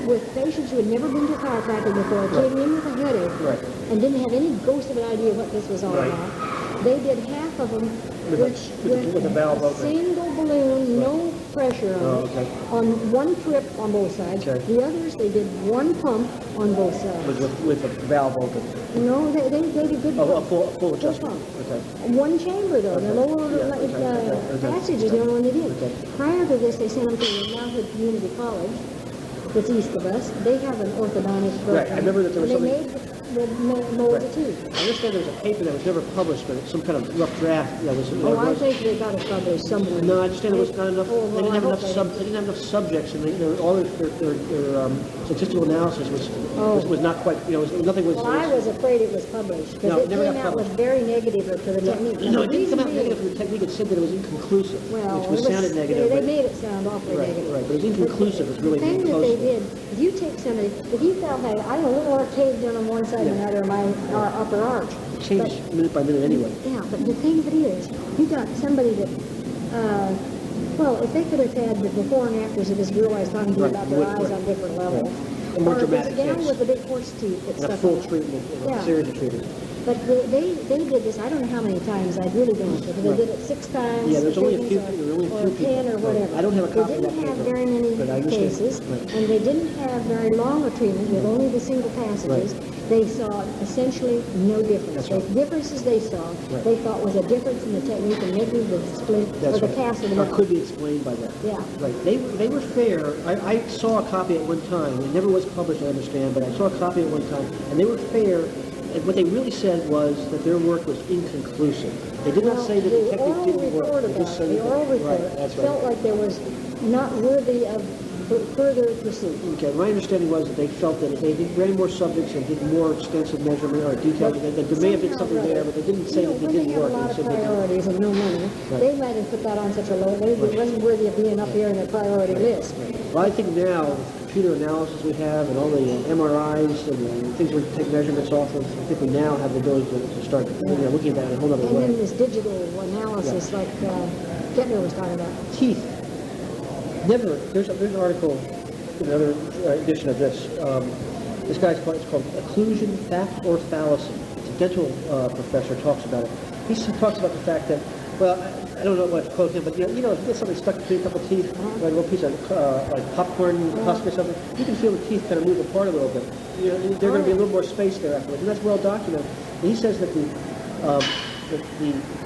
with patients who had never been to a chiropractor before, came in with a headache, Right. and didn't have any ghost of an idea what this was all Right. about. They did half of them With a valve a open. single balloon, no pressure on Oh, it, okay. on one trip on both sides. Okay. The others, they did one pump on both sides. With a valve open. No, they did good Oh, a pump. full adjustment. pump. Okay. One chamber though, the lower Yeah, okay. passage is the only one they did. Okay. Prior to this, they sent them to the Nowhood Community College, that's east of us. They have an orthodontist program. Right, I remember that there was and something- they made molds of teeth. I understand there was a paper that was never published, but it's some kind of rough draft. That was. Oh, I think they got it published somewhere. No, I understand there was not enough. Oh, They well, didn't have I enough hope they didn't have enough subjects, and all their statistical analysis was not quite. Nothing was. Well, I was afraid it was published, because No, it it never came got out with published. very negative to the technique. And No, the it didn't come out reason being- negative for the technique. It said that it was inconclusive, Well, which sounded negative. They but- made it sound awfully Right, negative. right, but it was inconclusive. It's really The thing that close. they did, if you take somebody, if you felt like, I have a little arcade done on one side and another of my upper arch. It changed minute by minute anyway. Yeah, but the thing of it is, you got somebody that, well, if they could have had the before and afters of this girl I was talking to you Right, about their would- eyes right. on different levels. And more or dramatic down hits. with the big horse teeth that And a stuff. full on it. treatment, Yeah. a series of treatments. But they did this, I don't know how many times, I really don't, but they Right. did it 6 times. Yeah, there's only a few. treatments, There were only a or few people. 10 or Right. whatever. I don't have a copy of that They didn't have paper, very many but I understand. cases, Right. and they didn't have very long a treatment with only the single passages. They saw essentially no difference. That's The right. differences they saw, Right. they thought was a difference in the technique and maybe the split or That's the right. cast of the Or mouth. could be explained by that. Yeah. Right. They were fair. I saw a copy at one time. It never was published, I understand, but I saw a copy at one time, and they were fair. And what they really said was that their work was inconclusive. They did not Well, say that the the oral technique didn't work. report They about just it, said the that- oral report Right, that's right. felt like there was not worthy of further pursuit. Okay, my understanding was that they felt that if they ran more subjects and did more extensive measurement or detail, that there may have been something there, but they didn't say that it didn't work. When They they have a lot of said they did. priorities and no money, Right. they might have put that on such a low, it wasn't worthy of being up here in their priority list. Well, I think now, with computer analysis we have and all the MRIs and the things we take measurements off of, I think we now have the ability to start looking at that in a whole other And then way. this digital analysis like Kettner was talking about. Teeth. Never, there's an article, another edition of this. This guy's called, it's called Occlusion, Fact or Fallacy. It's a dental professor talks about it. He talks about the fact that, well, I don't know what to quote him, but if you get something stuck between a couple of teeth, like a little piece of like popcorn husk or something, you can feel the teeth kind of move apart a little bit. There's going to be a little more space there afterwards, and that's well documented. And he says that the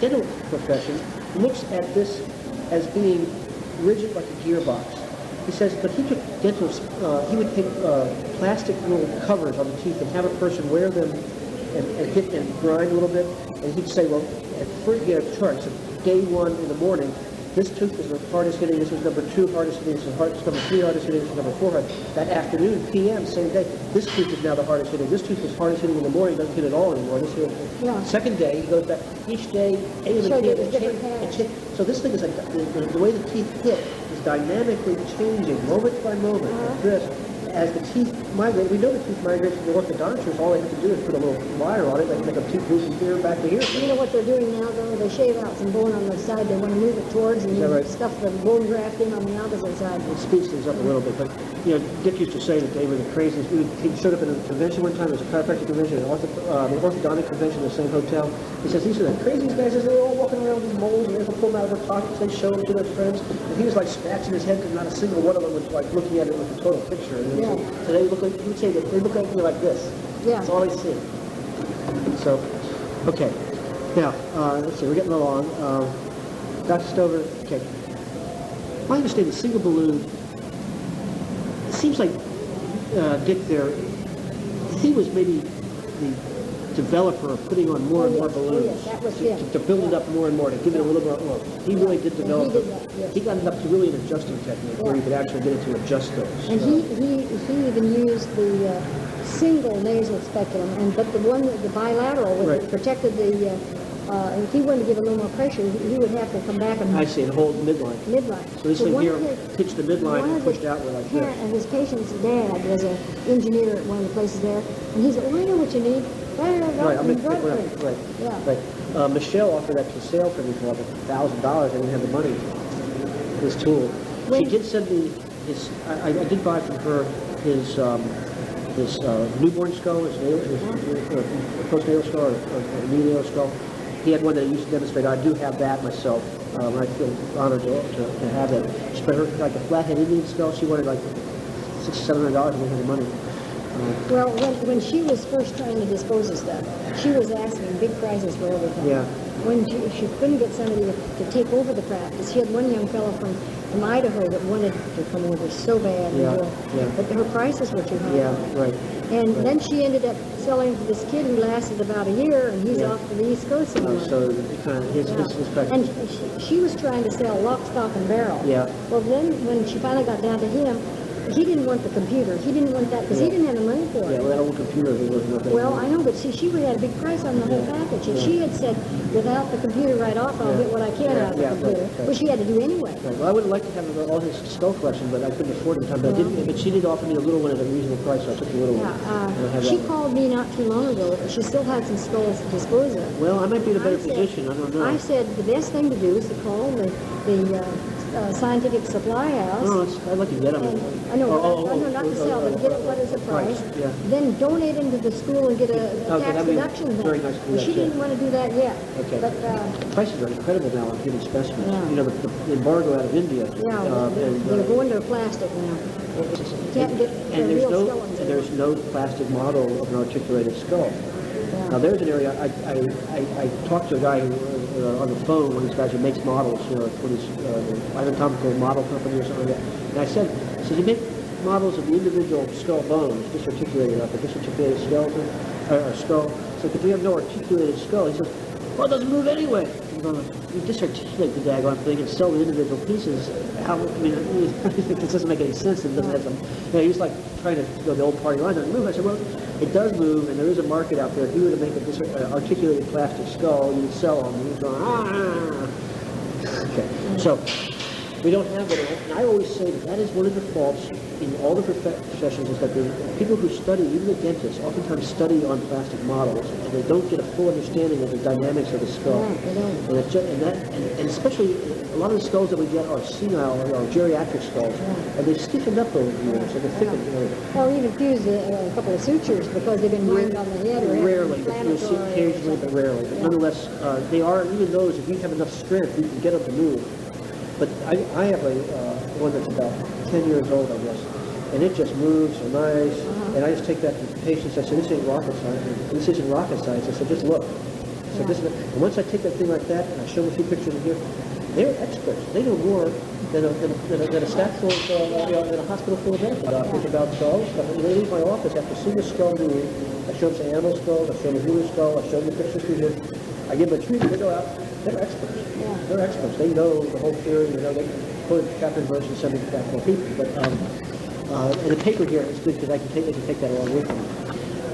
dental profession looks at this as being rigid like a gearbox. He says, but he took dental, he would take plastic little covers on the teeth and have a person wear them and hit and grind a little bit. And he'd say, well, at first, you have charts. So day 1 in the morning, this tooth was the hardest hitting, this was number 2 hardest hitting, this was number 3 hardest hitting, this was number 4 hardest. That afternoon, PM, same day, this tooth is now the hardest hitting. This tooth was hardest hitting in the morning, doesn't hit at all anymore. This here, Yeah. Second day, he goes back, each day, AM So and there's PM, different paths. so this thing is like, the way the teeth hit is dynamically changing, moment by moment. Like this, as the teeth migrate, we know the teeth migrate from the orthodontist, all they have to do is put a little wire on it, they can make a tooth move from here back to here. You know what they're doing now, though? They shave out some bone on the side they want to move it towards, and Is that right? stuff the bone graft in on the opposite side. It speeds things up a little bit, but, Dick used to say that they were the craziest. He showed up at a convention one time, it was a chiropractic convention, an orthodontic convention in the same hotel. He says, these are the craziest guys, they're all walking around with these moles, and they pull them out of their pockets, they show them to their friends. And he was like scratching his head because not a single one of them was like looking at it with a total picture. And Yeah. so they look like, he would say that they look like me like this. Yeah. That's all they see. So, okay. Now, let's see, we're getting along. Dr. Stover, okay. I understand the single balloon, it seems like Dick there, he was maybe the developer of putting on more and more balloons. yes, that was him. To build it up more and more, to give it a little more oomph. He really did develop he it. did that, yes. He got it up to really an adjusting technique where you could actually get it to adjust those. And he even used the single nasal speculum, but the one, the bilateral, Right. which protected the, if he wanted to give a little more pressure, he would have to come back and I see, and hold midline. midline. So this thing one here of his- pitched the midline one and of pushed his outward like parent- this. And his patient's dad was an engineer at one of the places there, and he said, well, I know what you need. Right, I'm Drug right, free. right, Yeah. right. Michelle offered that for sale for me for like $1,000. I didn't have the money. This tool. She When- did send me his. I did buy from her his newborn skull, his postnatal skull, or neonatal skull. He had one that he used to demonstrate. I do have that myself. I feel honored to have it. But her, like a flathead Indian skull, she wanted like $600-700. I didn't have the money. Well, when she was first trying to dispose of stuff, she was asking big prices for everything. Yeah. When she couldn't get somebody to take over the practice, she had one young fellow from Idaho that wanted to come over so bad. and Yeah, do it. yeah. But her prices were too high. Yeah, right. And right. then she ended up selling to this kid who lasted about a year, and he's Yeah. off to the East Coast somewhere. So it kind of his practice. And she was trying to sell lock, stock, and barrel. Yeah. Well, then when she finally got down to him, he didn't want the computer. He didn't want that because he Yeah. didn't have the money for Yeah, it. well, that old computer wasn't worth Well, I know, but see, she had a big price on the whole package, and she had said, without the computer right off, I'll get what I can out of the Yeah, right, computer, right. which she had to do anyway. Right. Well, I would have liked to have all his skull collection, but I couldn't afford it at the time. But, I did, but she did offer me a little one at a reasonable price, so I took the little one. And I have She that one. called me not too long ago. She still had some skulls to dispose of. Well, I might be in a better I said- position. I don't know. I said the best thing to do is to call the scientific supply house. No, I'd like to get them. And, I know, not to sell, but get it what is the price. Yeah. Then donate them to the school and get a Okay, tax that'd be reduction thing. very nice to do But that, she yeah. didn't want to do that yet. Okay. But, Prices are incredible now on human specimens. Yeah. You know, the embargo out of India. yeah, and, they're going to plastic now. Can't get and the there's real no skeletons. and there's no plastic model of an articulated skull. Yeah. Now there's an area I talked to a guy who, on the phone, one of these guys who makes models, for this anatomical model company or something like that. And I said, you make models of the individual skull bones, disarticulated, like a disarticulated skeleton or skull. So if you have no articulated skull, he says, well, it doesn't move anyway. You disarticulate the daggone thing and sell the individual pieces. This doesn't make any sense. It doesn't have some. He's like trying to go the old party line. Doesn't move. I said, well, it does move, and there is a market out there. If you were to make a articulated plastic skull, you would sell them. And you'd go, Okay, so we don't have that. And I always say that is one of the faults in all the professions is that the people who study, even the dentists, oftentimes study on plastic models, and they don't get a full understanding of the dynamics of the skull. Right, they don't. And, and especially a lot of the skulls that we get are senile or geriatric skulls, and they've stiffened up over the years, so they're thickened. Or even fused a couple of sutures because they've been mined on the head or Rarely, but you'll see inflammatory or occasionally, but something. rarely. But nonetheless, they are, even those, if you have enough strength, you can get them to move. But I have one that's about 10 years old, I guess, and it just moves so nice. And I just take that to the patients. I said, this ain't rocket science. This isn't rocket science. I said, just look. So and once I take that thing like that, and I show them a few pictures in here, they're experts. They know more than a staff full of, than a hospital full of medical doctors about all this stuff. And they leave my office after seeing the skull movie. I show them some animal skulls, I show them a human skull, I show them the pictures through here. I give them a treatment, they go out, they're experts. Yeah. They're experts. They know the whole theory, they quote chapter and verse and send it back to people. But, and the paper here is good because they can take that along with them.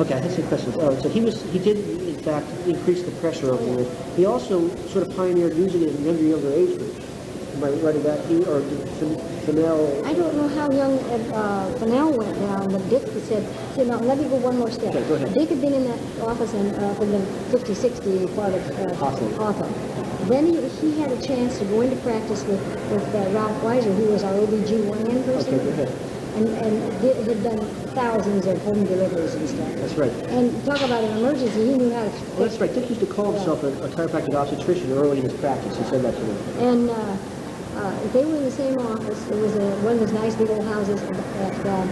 Okay, I had some questions. So he did, in fact, increase the pressure over the years. He also sort of pioneered using it in younger age groups. Am I right about Fennell? I don't know how young Fennell went down, but Dick said, now let me go one more step. Okay, go ahead. Dick had been in that office for the 50-60 part of Hawthorne. Then he had a chance to go into practice with Ralph Weiser, who was our OB-GYN person. Okay, go ahead. And had done thousands of home deliveries and stuff. That's right. And talk about an emergency, he knew how to... Well, that's right. Dick used to call himself a chiropractic obstetrician early in his practice. He said that to me. And they were in the same office. It was one of those nice big old houses at 39.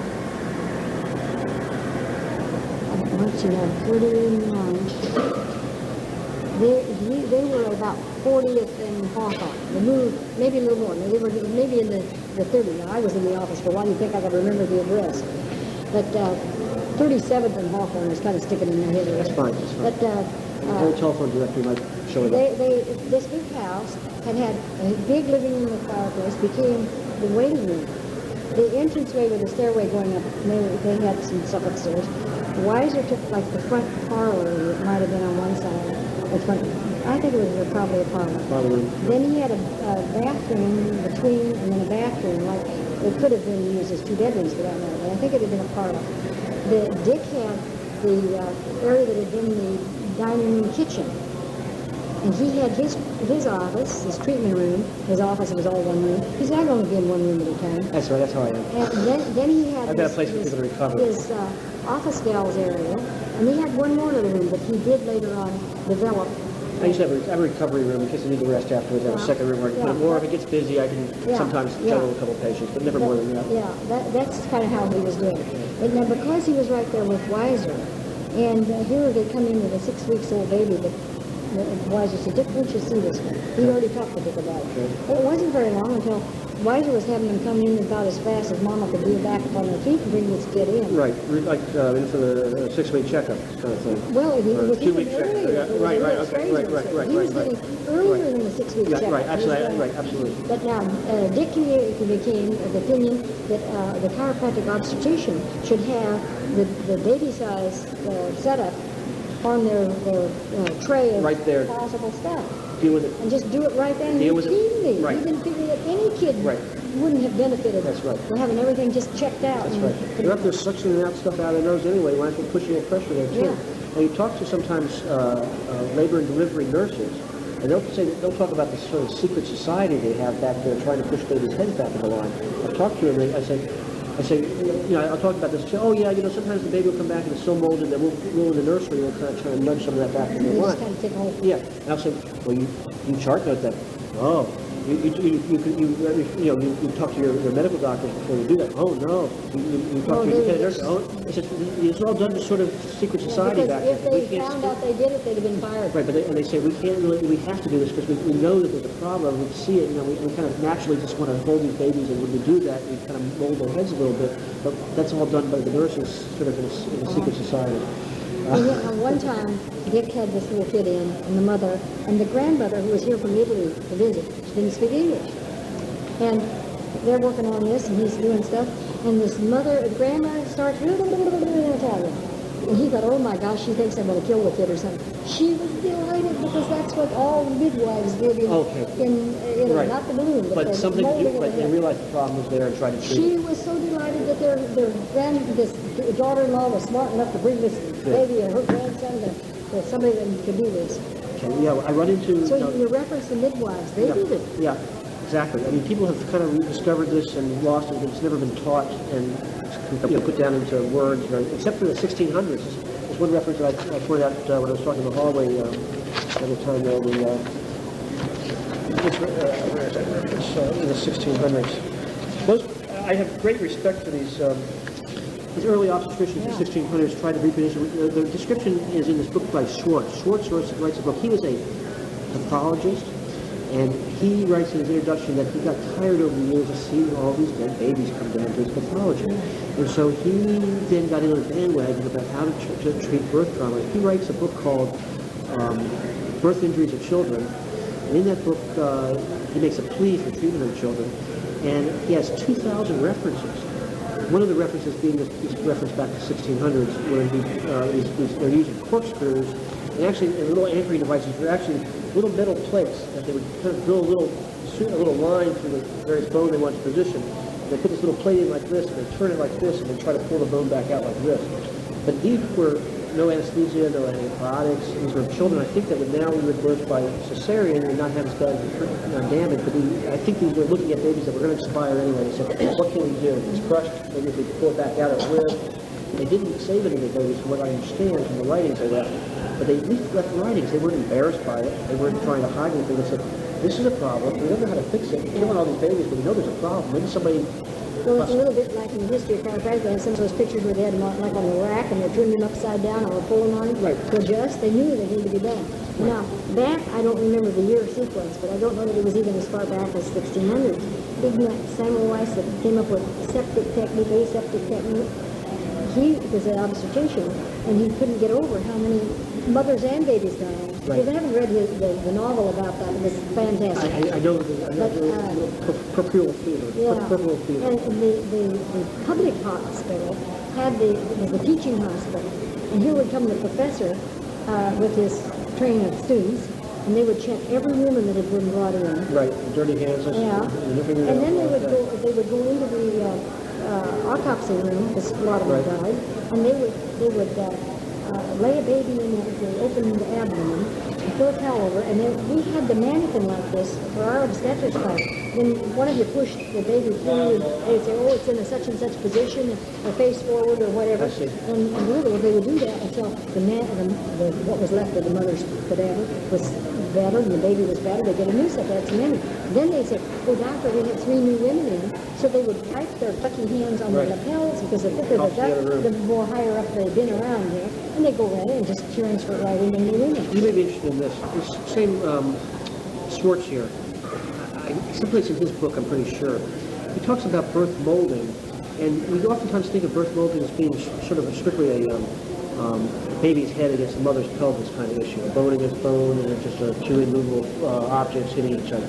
They were about 40th in Hawthorne. They moved maybe a little more. They were maybe in the 30s. Now, I was in the office for a while. You think I could remember the address. But 37th in Hawthorne is kind of sticking in my head. That's fine. That's fine. But the whole telephone directory might show it up. this big house had a big living room with fireplace, became the waiting room. The entranceway with the stairway going up, they had some stuff upstairs. Weiser took like the front parlor, it might have been on one side. The front, I think it was probably a parlor. Then he had a bathroom between, and then a bathroom, like it could have been used as two bedrooms for that matter, but I think it had been a parlor. Dick had the area that had been the dining room kitchen. And he had his office, his treatment room, his office was all one room. He's not going to be in one room at a time. That's right, that's how I am. And then he had I've got a place for people to recover. His office gals area, and he had one more little room that he did later on develop. I used to have a recovery room in case I need to rest afterwards. I have a second room where I can put it more. If it gets busy, I can sometimes juggle a couple of patients, but never more than that. Yeah, that's kind of how he was doing it. And now because he was right there with Weiser, and here they come in with a 6 weeks old baby that Weiser said, Dick, won't you see this one? He already talked to Dick about it. It wasn't very long until Weiser was having them come in about as fast as Mama could be back up on her feet and bring this kid in. Right, like in for the 6-week checkup kind of thing. Well, it was 2 week even checkup. earlier. Right, okay, right. He was getting earlier than the 6-week checkup. Right, absolutely. But now, Dick became of the opinion that the chiropractic obstetrician should have the baby size setup on their tray of right there. possible stuff. Deal with it. And just do it right then. Deal with it. Routinely. Right. He didn't figure that any kid wouldn't have benefited That's right. from having everything just checked out. That's right. They're up there suctioning out stuff out of their nose anyway. You might have to push a little pressure there too. Yeah. And you talk to sometimes labor and delivery nurses, and they'll talk about this sort of secret society they have back there trying to push babies' heads back in the line. I've talked to them. I say, I'll talk about this. Say, oh yeah, sometimes the baby will come back and it's so molded that we'll in the nursery will kind of try to nudge some of that back in the You line. just kind of take hold. Yeah, and I'll say, well, you chart note that. Oh, you talk to your medical doctors before you do that. Oh no, you talk to your independent nurse. Oh, it's all done to sort of secret society because back there. if they found out they did it, they'd have been fired. Right, but they say we have to do this because we know that there's a problem. We see it. We kind of naturally just want to hold these babies, and when we do that, we kind of mold their heads a little bit. But that's all done by the nurses, sort of in a secret society. And yet, one time, Dick had this little kid in, and the mother, and the grandmother who was here from Italy to visit, she didn't speak English. And they're working on this, and he's doing stuff, and this grandma starts Italian. And he thought, oh my gosh, she thinks I'm going to kill the kid or something. She was delighted because that's what all midwives did in Italy, right. not the balloon. But something to do, but they realized the problem was there and tried to treat it. She was so delighted that this daughter-in-law was smart enough to bring this baby and her grandson to somebody that could do this. Okay, yeah, I run into... So you reference the midwives, they did it. Yeah, exactly. I mean, people have kind of rediscovered this and lost it, but it's never been taught and put down into words, except for the 1600s. There's one reference that I pointed out when I was talking in the hallway the other time there, where is that reference? In the 1600s. I have great respect for these early obstetricians in the 1600s tried to reproduce. The description is in this book by Schwartz. Schwartz writes a book. He was a pathologist, And he writes in his introduction that he got tired over the years of seeing all these dead babies come down to his pathology. And so he then got into the bandwagon about how to treat birth trauma. He writes a book called Birth Injuries of Children. And in that book, he makes a plea for treatment of children. And he has 2,000 references. One of the references being this reference back to 1600s, where they're using corkscrews and actually little anchoring devices. They're actually little metal plates that they would kind of drill a little line through the various bone they want to position. And they put this little plate in like this, and they turn it like this, and they try to pull the bone back out like this. But these were no anesthesia, no antibiotics. These were children, I think, that would now be birthed by cesarean and not have as bad damage. But I think these were looking at babies that were going to expire anyway. They said, what can we do? It's crushed. Maybe if we pull it back out, it will. They didn't save any of the babies, from what I understand from the writings they left. But they at least left the writings. They weren't embarrassed by it. They weren't trying to hide anything. They said, this is a problem. We don't know how to fix it. We don't want all these babies, but we know there's a problem. Maybe somebody... Well, it's a little bit like in the history of chiropractic. They had some of those pictures where they had them like on the rack and they're turning them upside down or pulling on it to adjust. They knew they needed to be done. Now, back, I don't remember the year sequence, but I don't know that it was even as far back as 1600s. Isn't that Samuel Weiss that came up with septic technique, aseptic technique? He was an obstetrician, and he couldn't get over how many mothers and babies died. Right. If I haven't read the novel about that, it was fantastic. I know the puerperal fever. Yeah, Puerperal fever. and the public hospital was the teaching hospital, and here would come the professor with his train of students, and they would check every woman that had been brought in. Right, dirty hands. Yeah, and then they would go into the autopsy room, because a lot of them died, and they would lay a baby in the open abdomen, fill a towel over, and then we had the mannequin like this for our obstetrics class. When one of you pushed the baby through, they'd say, oh, it's in a such and such position, or face forward, or whatever. And literally, they would do that until what was left of the mother's cadaver was battered, and the baby was battered. They'd get a new set, that's many. Then they said, oh, doctor, we had 3 new women in. So they would wipe their fucking hands on the lapels, because the thicker the gut, the more higher up they'd been around there. And they go right in, just transfer right in new women. You may be interested in this. This same Schwartz here, someplace in his book, I'm pretty sure, he talks about birth molding, and we oftentimes think of birth molding as being sort of strictly a baby's head against the mother's pelvis kind of issue, a bone against bone, and it's just two immovable objects hitting each other.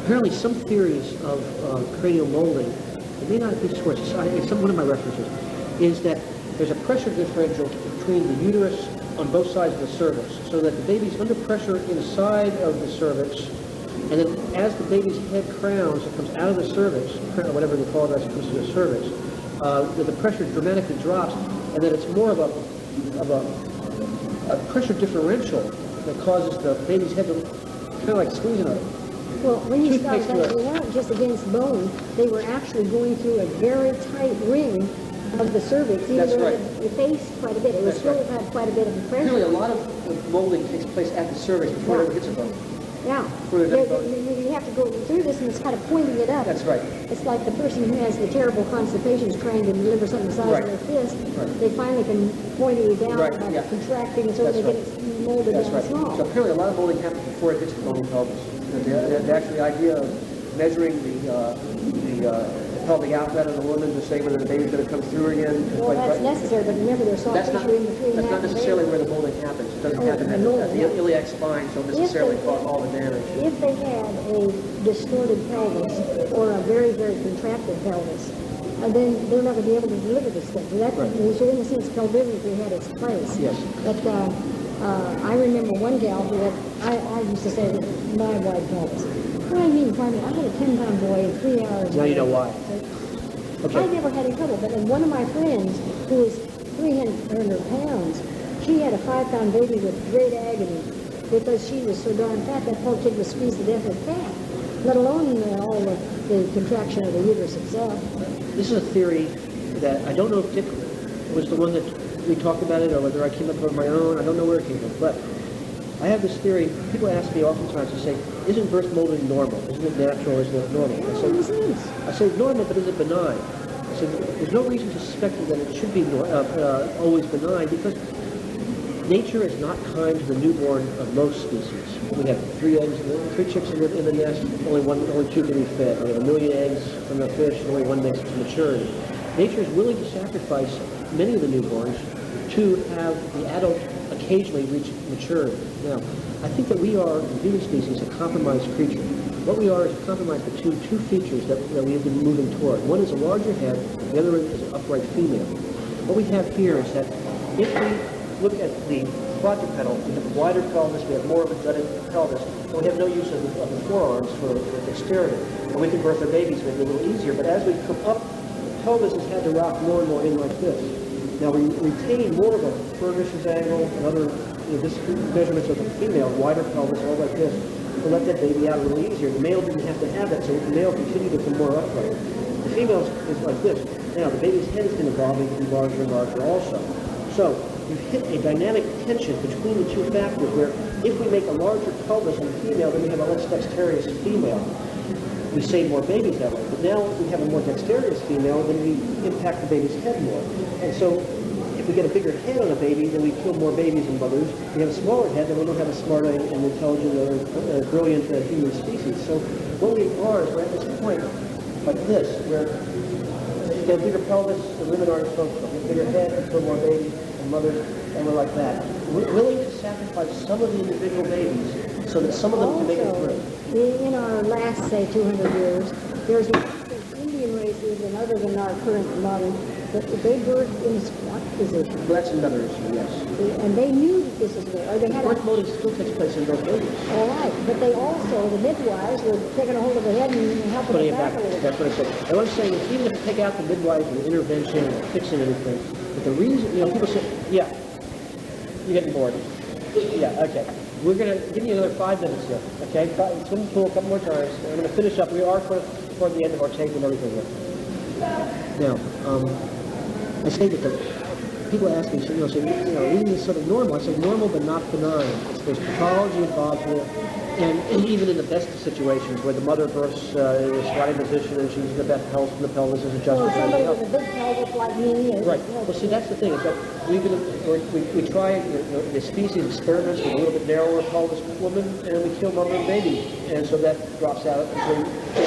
Apparently, some theories of cranial molding, it may not be Schwartz, one of my references, is that there's a pressure differential between the uterus on both sides of the cervix, so that the baby's under pressure inside of the cervix, and then as the baby's head crowns, it comes out of the cervix, or whatever they call it as opposed to the cervix, that the pressure dramatically drops, and that it's more of a pressure differential that causes the baby's head to kind of like squeeze it. Well, when you start that, they weren't just against bone, they were actually going through a very tight ring of the cervix, even though it faced quite a bit. It was still had quite a bit of pressure. Really, a lot of molding takes place at the cervix before it hits a bone. Yeah. You have to go through this, and it's kind of pointing it up. That's right. It's like the person who has the terrible constipations trying to deliver something the size of their fist. They finally can point it down by contracting, so they get it molded down small. So apparently a lot of molding happens before it hits the bone pelvis. The actual idea of measuring the pelvic outlet of the woman to say whether the baby's going to come through again. Well, that's necessary, but remember there's soft tissue in between. That's not necessarily where the molding happens. It doesn't happen at the iliac spine, so necessarily cause all the damage. If they had a distorted pelvis or a very, very contracted pelvis, then they're not going to be able to deliver this thing. So in a sense, pelvigraphy had its place. Yes. But I remember one gal who had, I used to say, my wide pelvis. What do I mean, I had a 10-pound boy in 3 hours. Now you know why. Okay. I never had any trouble, but then one of my friends, who was 300 pounds, she had a 5-pound baby with great agony because she was so darn fat. That poor kid was squeezed to death with fat, let alone all the contraction of the uterus itself. This is a theory that I don't know if Dick was the one that we talked about it, or whether I came up with my own. I don't know where it came from, but I have this theory. People ask me oftentimes to say, isn't birth molding normal? Isn't it natural? Isn't it normal? I say normal, but is it benign? I said, there's no reason to suspect that it should be always benign, because nature is not kind to the newborn of most species. We have 3 eggs, 3 chicks in the nest, only 2 can be fed. We have 1 million eggs from the fish, and only 1 makes it to maturity. Nature is willing to sacrifice many of the newborns to have the adult occasionally reach maturity. Now, I think that we are, the human species, a compromised creature. What we are is a compromise between 2 features that we have been moving toward. One is a larger head, the other is an upright female. What we have here is that if we look at the quadrupedal, we have a wider pelvis, we have more of a jutted pelvis, and we have no use of the forearms for dexterity. And we can birth our babies maybe a little easier, but as we come up, the pelvis has had to rock more and more in like this. Now we retain more of a Ferguson's angle and other measurements of the female, wider pelvis, all like this, to let that baby out a little easier. The male didn't have to have that, so the male continued to come more upright. The female is like this. Now the baby's head has been evolving to be larger and larger also. So you've hit a dynamic tension between the 2 factors where if we make a larger pelvis in the female, then we have a less dexterous female. We save more babies that way. But now if we have a more dexterous female, then we impact the baby's head more. And so if we get a bigger head on a baby, then we kill more babies and mothers. If we have a smaller head, then we don't have a smart and intelligent or brilliant human species. So what we are is we're at this point like this, where we get a bigger pelvis, the women are so a bigger head, we kill more babies and mothers, and we're like that. We're willing to sacrifice some of the individual babies so that some of them can make it through. In our last, say, 200 years, there's lots of Indian races and other than our current modern, that they birth in squat position. Well, that's another issue, yes. And they knew that this is there. Or they had Birth mode still takes place in those babies. all right, but they also, the midwives, were taking a hold of the head and helping Putting it it back back. a little bit. That's what I said. And what I'm saying is, even if you take out the midwives and the intervention and fixing anything, but the reason, people say, yeah, you're getting bored. Yeah, okay. We're going to give you another 5 minutes here, okay? Swimming pool a couple more times. And I'm going to finish up. We are toward the end of our tape and everything here. Now, I say that people ask me, isn't this sort of normal? I say normal but not benign. There's pathology involved here. And even in the best of situations where the mother births in a squatting position and she's in the best health and the pelvis is adjusted. Or somebody with a big pelvis like me. Right. Well, see, that's the thing. Is that we try the species experiments with a little bit narrower pelvis woman, and we kill mother and baby, and so that drops out. And so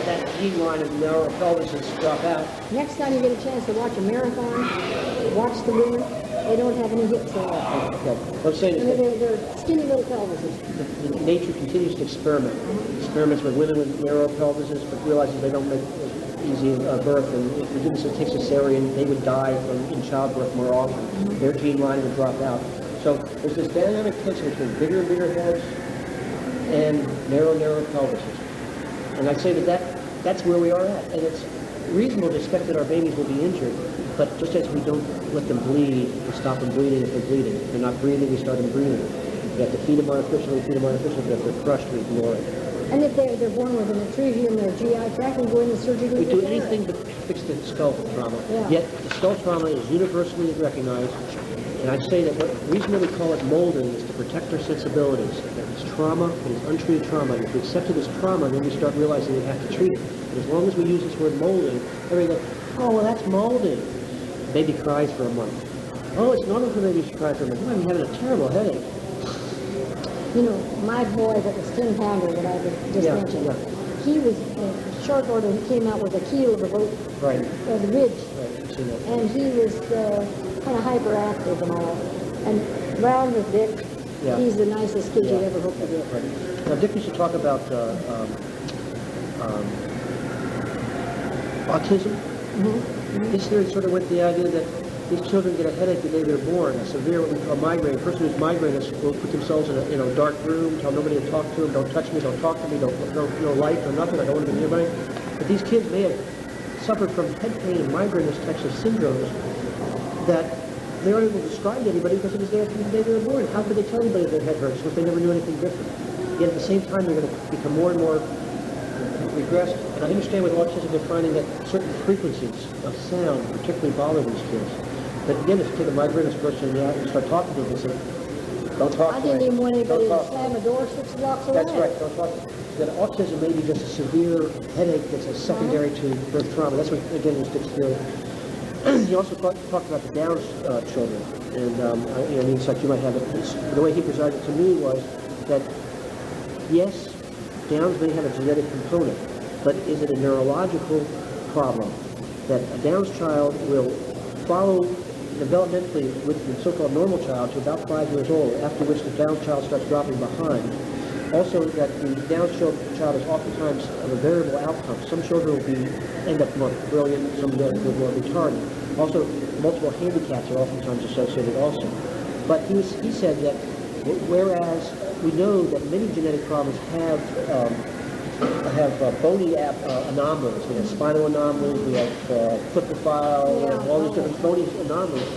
that gene line of narrower pelvises drop out. Next time you get a chance to watch a marathon, watch the women. They don't have any hips at all. Okay. What I'm saying is that They're skinny little pelvises. nature continues to experiment. Experiments with women with narrow pelvises, but realizes they don't make easy birth, and if we didn't take cesarean, they would die in childbirth more often. Their gene line would drop out. So there's this dynamic tension between bigger and bigger heads and narrow pelvises. And I say that's where we are at. And it's reasonable to expect that our babies will be injured, but just as we don't let them bleed, we stop them bleeding if they're bleeding. If they're not breathing, we start them breathing. We have to feed them artificially, but if they're crushed, we ignore it. And if they're born with an intrusion in their GI tract, we go into surgery. We do anything but fix the skull trauma. Yeah. Yet the skull trauma is universally recognized. And I'd say that the reason that we call it molding is to protect our sensibilities. That it's trauma, it is untreated trauma. And if we accept it as trauma, then we start realizing we have to treat it. And as long as we use this word molding, everybody goes, oh, well, that's molding. The baby cries for a month. Oh, it's normal for babies to cry for a month. I'm having a terrible headache. My boy that was 10-pounder that I just mentioned, he was short order. He came out with a keel of a boat, Right. The ridge, Right. I've seen that. and he was kind of hyperactive and all. And round with Dick, Yeah. he's the nicest kid you'd ever hope to get. Right. Now, Dick used to talk about autism. His theory sort of went the idea that these children get a headache the day they're born, a severe what we call migraine. A person who's migrainous will put themselves in a dark room, tell nobody to talk to them, don't touch me, don't talk to me, no light or nothing, I don't want to be near anybody. But these kids may have suffered from head pain and migrainous types of syndromes that they aren't able to describe to anybody because it was there from the day they were born. How could they tell anybody their head hurts because they never knew anything different? Yet at the same time, they're going to become more and more regressed. And I understand with autism, they're finding that certain frequencies of sound particularly bother these kids. But again, if you take a migrainous person and start talking to them and say, don't talk to I me. didn't even want anybody Don't to talk. slam a door 6 blocks away. That's right, don't talk. That autism may be just a severe headache that's a secondary to birth trauma. That's what, again, was Dick's theory. He also talked about the Down children. and you know, it means like you might have the way he presented it to me was that yes, Downs may have a genetic component, but is it a neurological problem that a Downs child will follow developmentally with the so-called normal child to about 5 years old, after which the Down child starts dropping behind. Also, that the Down child is oftentimes of a variable outcome. Some children will end up more brilliant, some will be more retarded. Also, multiple handicaps are oftentimes associated also. But he said that whereas we know that many genetic problems have bony anomalies. We have spinal anomalies, we have foot profile, all these different bony anomalies,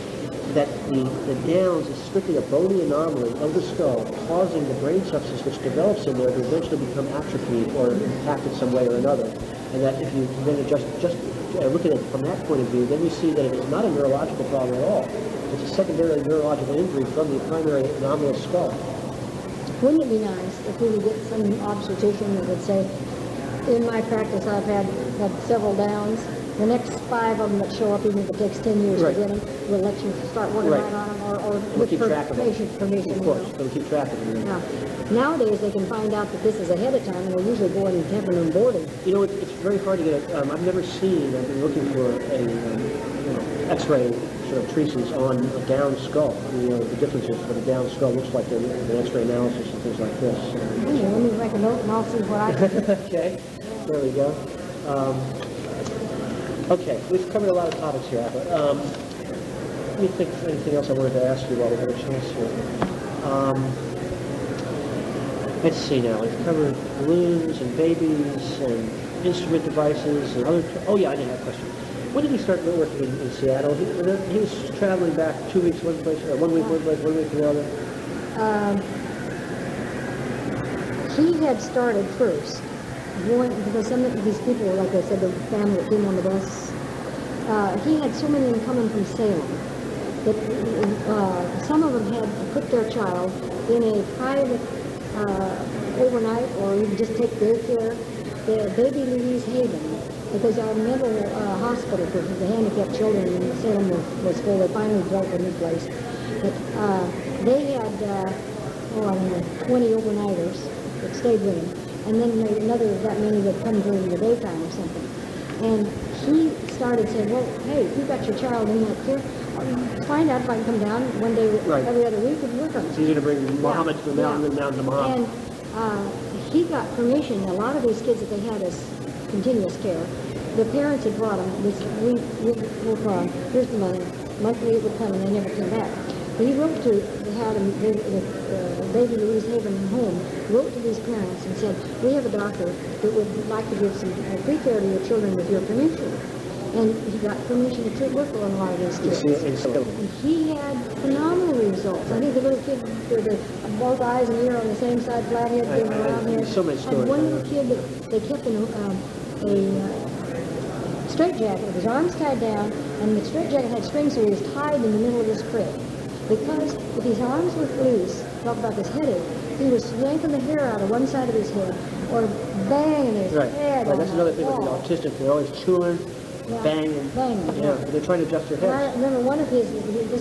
that the Downs is strictly a bony anomaly of the skull, causing the brain substance which develops in there to eventually become atrophied or impacted some way or another. And that if you then just look at it from that point of view, then we see that it is not a neurological problem at all. It's a secondary neurological injury from the primary anomalous skull. Wouldn't it be nice if we would get some obstetrician that would say, in my practice I've had several Downs, the next 5 of them that show up, even if it takes 10 years to get them, we'll let you start working right on them, or We'll keep with track of them. patient permission. Of course, we'll keep track of them. Now, nowadays they can find out that this is ahead of time, and they're usually going and having them boarded. You know, it's very hard to get I've never seen, I've been looking for a X-ray sort of traces on a Down skull. You know, the differences what a Down skull looks like in an X-ray analysis and things like this. Okay, let me make a note and I'll see what I can do. Okay, there we go. Okay, we've covered a lot of topics here, Appa. Let me think of anything else I wanted to ask you while we have a chance here. Let's see now. We've covered balloons and babies and instrument devices and other... Oh, yeah, I did have a question. When did he start working in Seattle? He was traveling back 2 weeks one place, or 1 week one place, 1 week the other? He had started first, going, because some of these people, like I said, the family that came on the bus, he had so many of them coming from Salem that some of them had put their child in a private overnight, or you just take daycare, the Baby Louise Haven, because our mental hospital for the handicapped children in Salem was full. They finally built a new place. But they had, I don't know, 20 overnighters that stayed with him. And then another that many that come during the daytime or something. And he started saying, well, hey, if you've got your child in that care, find out if I can come down one day every other week and work on it. It's easy to bring Muhammad to the mountain and the mountain to Muhammad. And he got permission. A lot of these kids that they had as continuous care, the parents had brought them. We'll call, here's the money. Monthly it would come, and they never came back. But he wrote to the Baby Louise Haven home, wrote to these parents and said, we have a doctor that would like to give some free care to your children with your permission. And he got permission to work on a lot of these kids. And he had phenomenal results. I think the little kid with both eyes and ear on the same side, flat head, being around here. So many stories. And one little kid that they kept in a straitjacket with his arms tied down, and the straitjacket had strings, so he was tied in the middle of his crib. Because if his arms were loose, talk about this headache, he was yanking the hair out of one side of his head, or banging his head. Right, that's another thing with the autistic. They're always chewing, banging. Yeah. They're trying to adjust their And I heads. remember one of this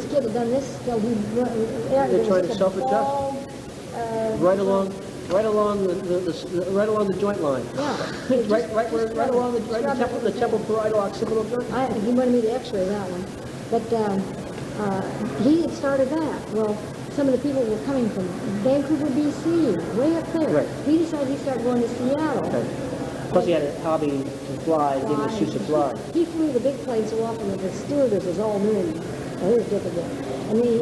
kid had done this till he... They're trying to self-adjust. Right along the joint line. Yeah. right along the temple parietal occipital joint. He wanted me to x-ray that one. But he had started that. Well, some of the people were coming from Vancouver, BC, way up there. Right. He decided he'd start going to Seattle. Okay. Plus he had a hobby to fly, give him a suit to fly. He flew the big plane so often that the stewardesses all knew him. Well, he was difficult. And he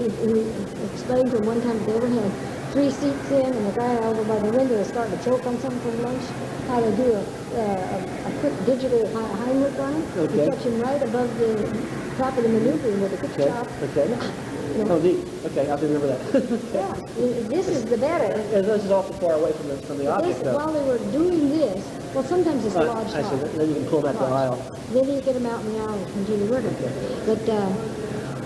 explained to him one time that they ever had 3 seats in, and the guy over by the window was starting to choke on something for lunch, how to do a quick digital Heimlich on him. Okay. You catch him right above the top of the maneuvering with a quick chop. Okay. You know. Oh, neat. Okay, I have to remember that. Yeah, this is the better. And this is awful far away from the object, though. While they were doing this, well, sometimes it's a large I see. top. Then you can pull back the aisle. Then you get him out in the aisle and continue working.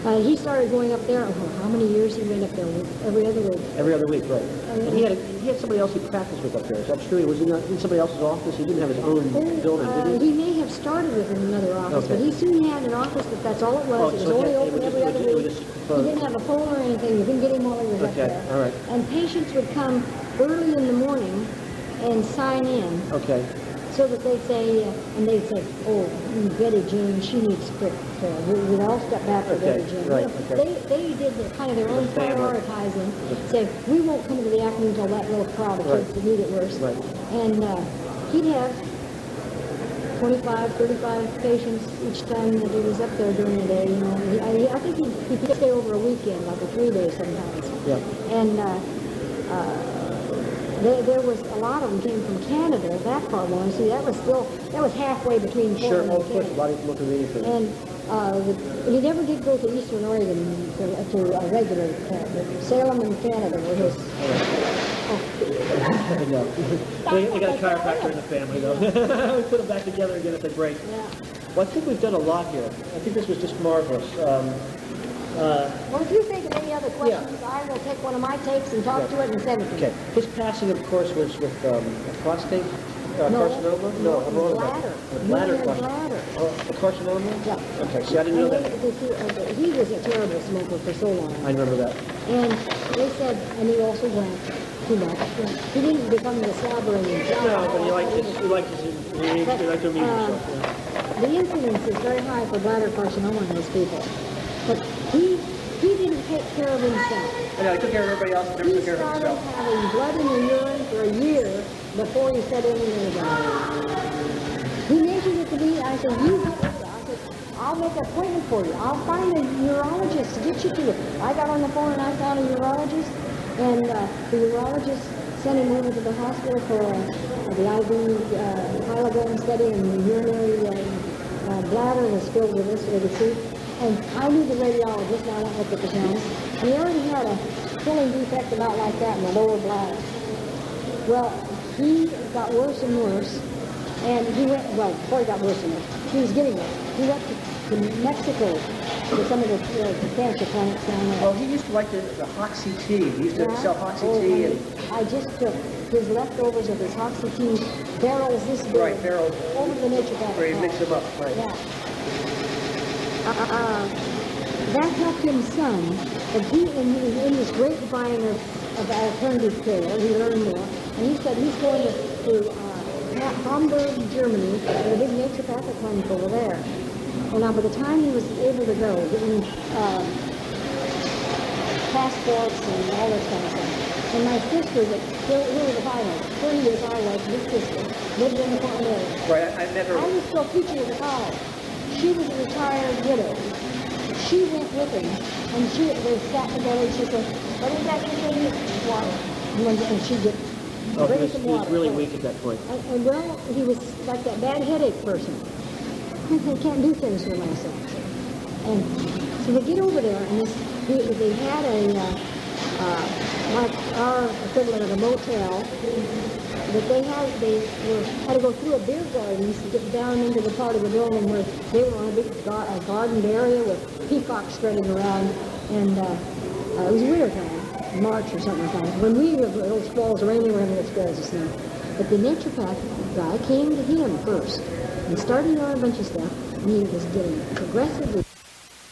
But he started going up there. Oh, how many years he went up there? Every other week. Every other week, right. And he had somebody else he practiced with up there. Is that true? Was he not in somebody else's office? He didn't have his own building, did he? He may have started with another office, but Okay. he soon had an office, but that's all it was. Oh, It was so only it open was every just- other it was week. just He closed. didn't have a phone or anything. You couldn't get him while he was up Okay, there. all right. And patients would come early in the morning and sign in Okay. so that they'd say, and they'd say, oh, Betty Jean, she needs quick care. We'd all step back for Okay, Betty Jean. right, You okay. know, they did kind of their own The family. prioritizing. Say, we won't come to the afternoon until that little crowd of Right. kids that need it worse. Right. And he'd have 25, 35 patients each time that he was up there during the day. You know, I think he could stay over a weekend, like a 3 day sometimes. Yeah. And there was a lot of them came from Canada. That part one, see, that was halfway between Sure. Portland Oh, and of course. A Canada. lot of people from anything. And he never did go to Eastern Oregon to a regular but Salem and Canada were his. No. They got a chiropractor in the family, though. We put them back together again if they break. Yeah. Well, I think we've done a lot here. I think this was just marvelous. Well, if you think of any other questions, I will take one of my takes and talk to it and send it to you. Okay. His passing, of course, was with prostate No. carcinoma? No, I'm wrong about Bladder. that. Bladder Uterine carcinoma. bladder. Oh, a carcinoma? Yeah. Okay, see, I didn't know And that. he was a terrible smoker for so long. I remember that. And they said, and he also drank too much. He didn't become the slobbering. No, but he liked to amuse himself. Yeah. The incidence is very high for bladder carcinoma in those people. But he didn't take care of himself. I know, he took care of everybody else, never He took care of started himself. having blood in the urine for a year before he said anything about it. He mentioned it to me. I said, you get with it. I said, I'll make an appointment for you. I'll find a urologist to get you to it. I got on the phone and I found a urologist, and the urologist sent him over to the hospital for the IV hyaluron study, and the urinary bladder was filled with this, so they could see. And I knew the radiologist, and I went look at the counts, and he already had a filling defect about like that in the lower bladder. Well, he got worse and worse, and he went, well, before he got worse and worse, he was getting worse. He went to Mexico to some of the cancer clinics down there. Well, he used to like the Hoxie tea. He used to sell Hoxie Oh, tea. honey, And, I just took his leftovers of his Hoxie tea barrels this big right, barrels, over to the naturopath. where he mixed them up. Right. Yeah. That helped him some, but he, in this grapevine of alternative care, he learned more, and he said he's going to Hamburg, Germany, to a big naturopathic clinic over there. And now by the time he was able to go, getting passports and all this kind of stuff, and my sister, here was the final, 30 years I was, his sister, lived in the Portland area. Right, I met her. I was still teaching at the college. She was a retired widow. She went with him, and they sat together, and she said, what is that you need? Water. And she'd get, Oh, bring he was some water. really weak at that point. And well, he was like that bad headache person. I can't do things for myself. And so they get over there, and they had like our equivalent of a motel, but they had to go through a beer garden to get down into the part of the building where they were on a big gardened area with peacocks strutting around, and it was winter time, March or something like that. When we were little squalls of rain, they were having little squalls of snow. But the naturopath guy came to him first and started on a bunch of stuff, and he was getting progressively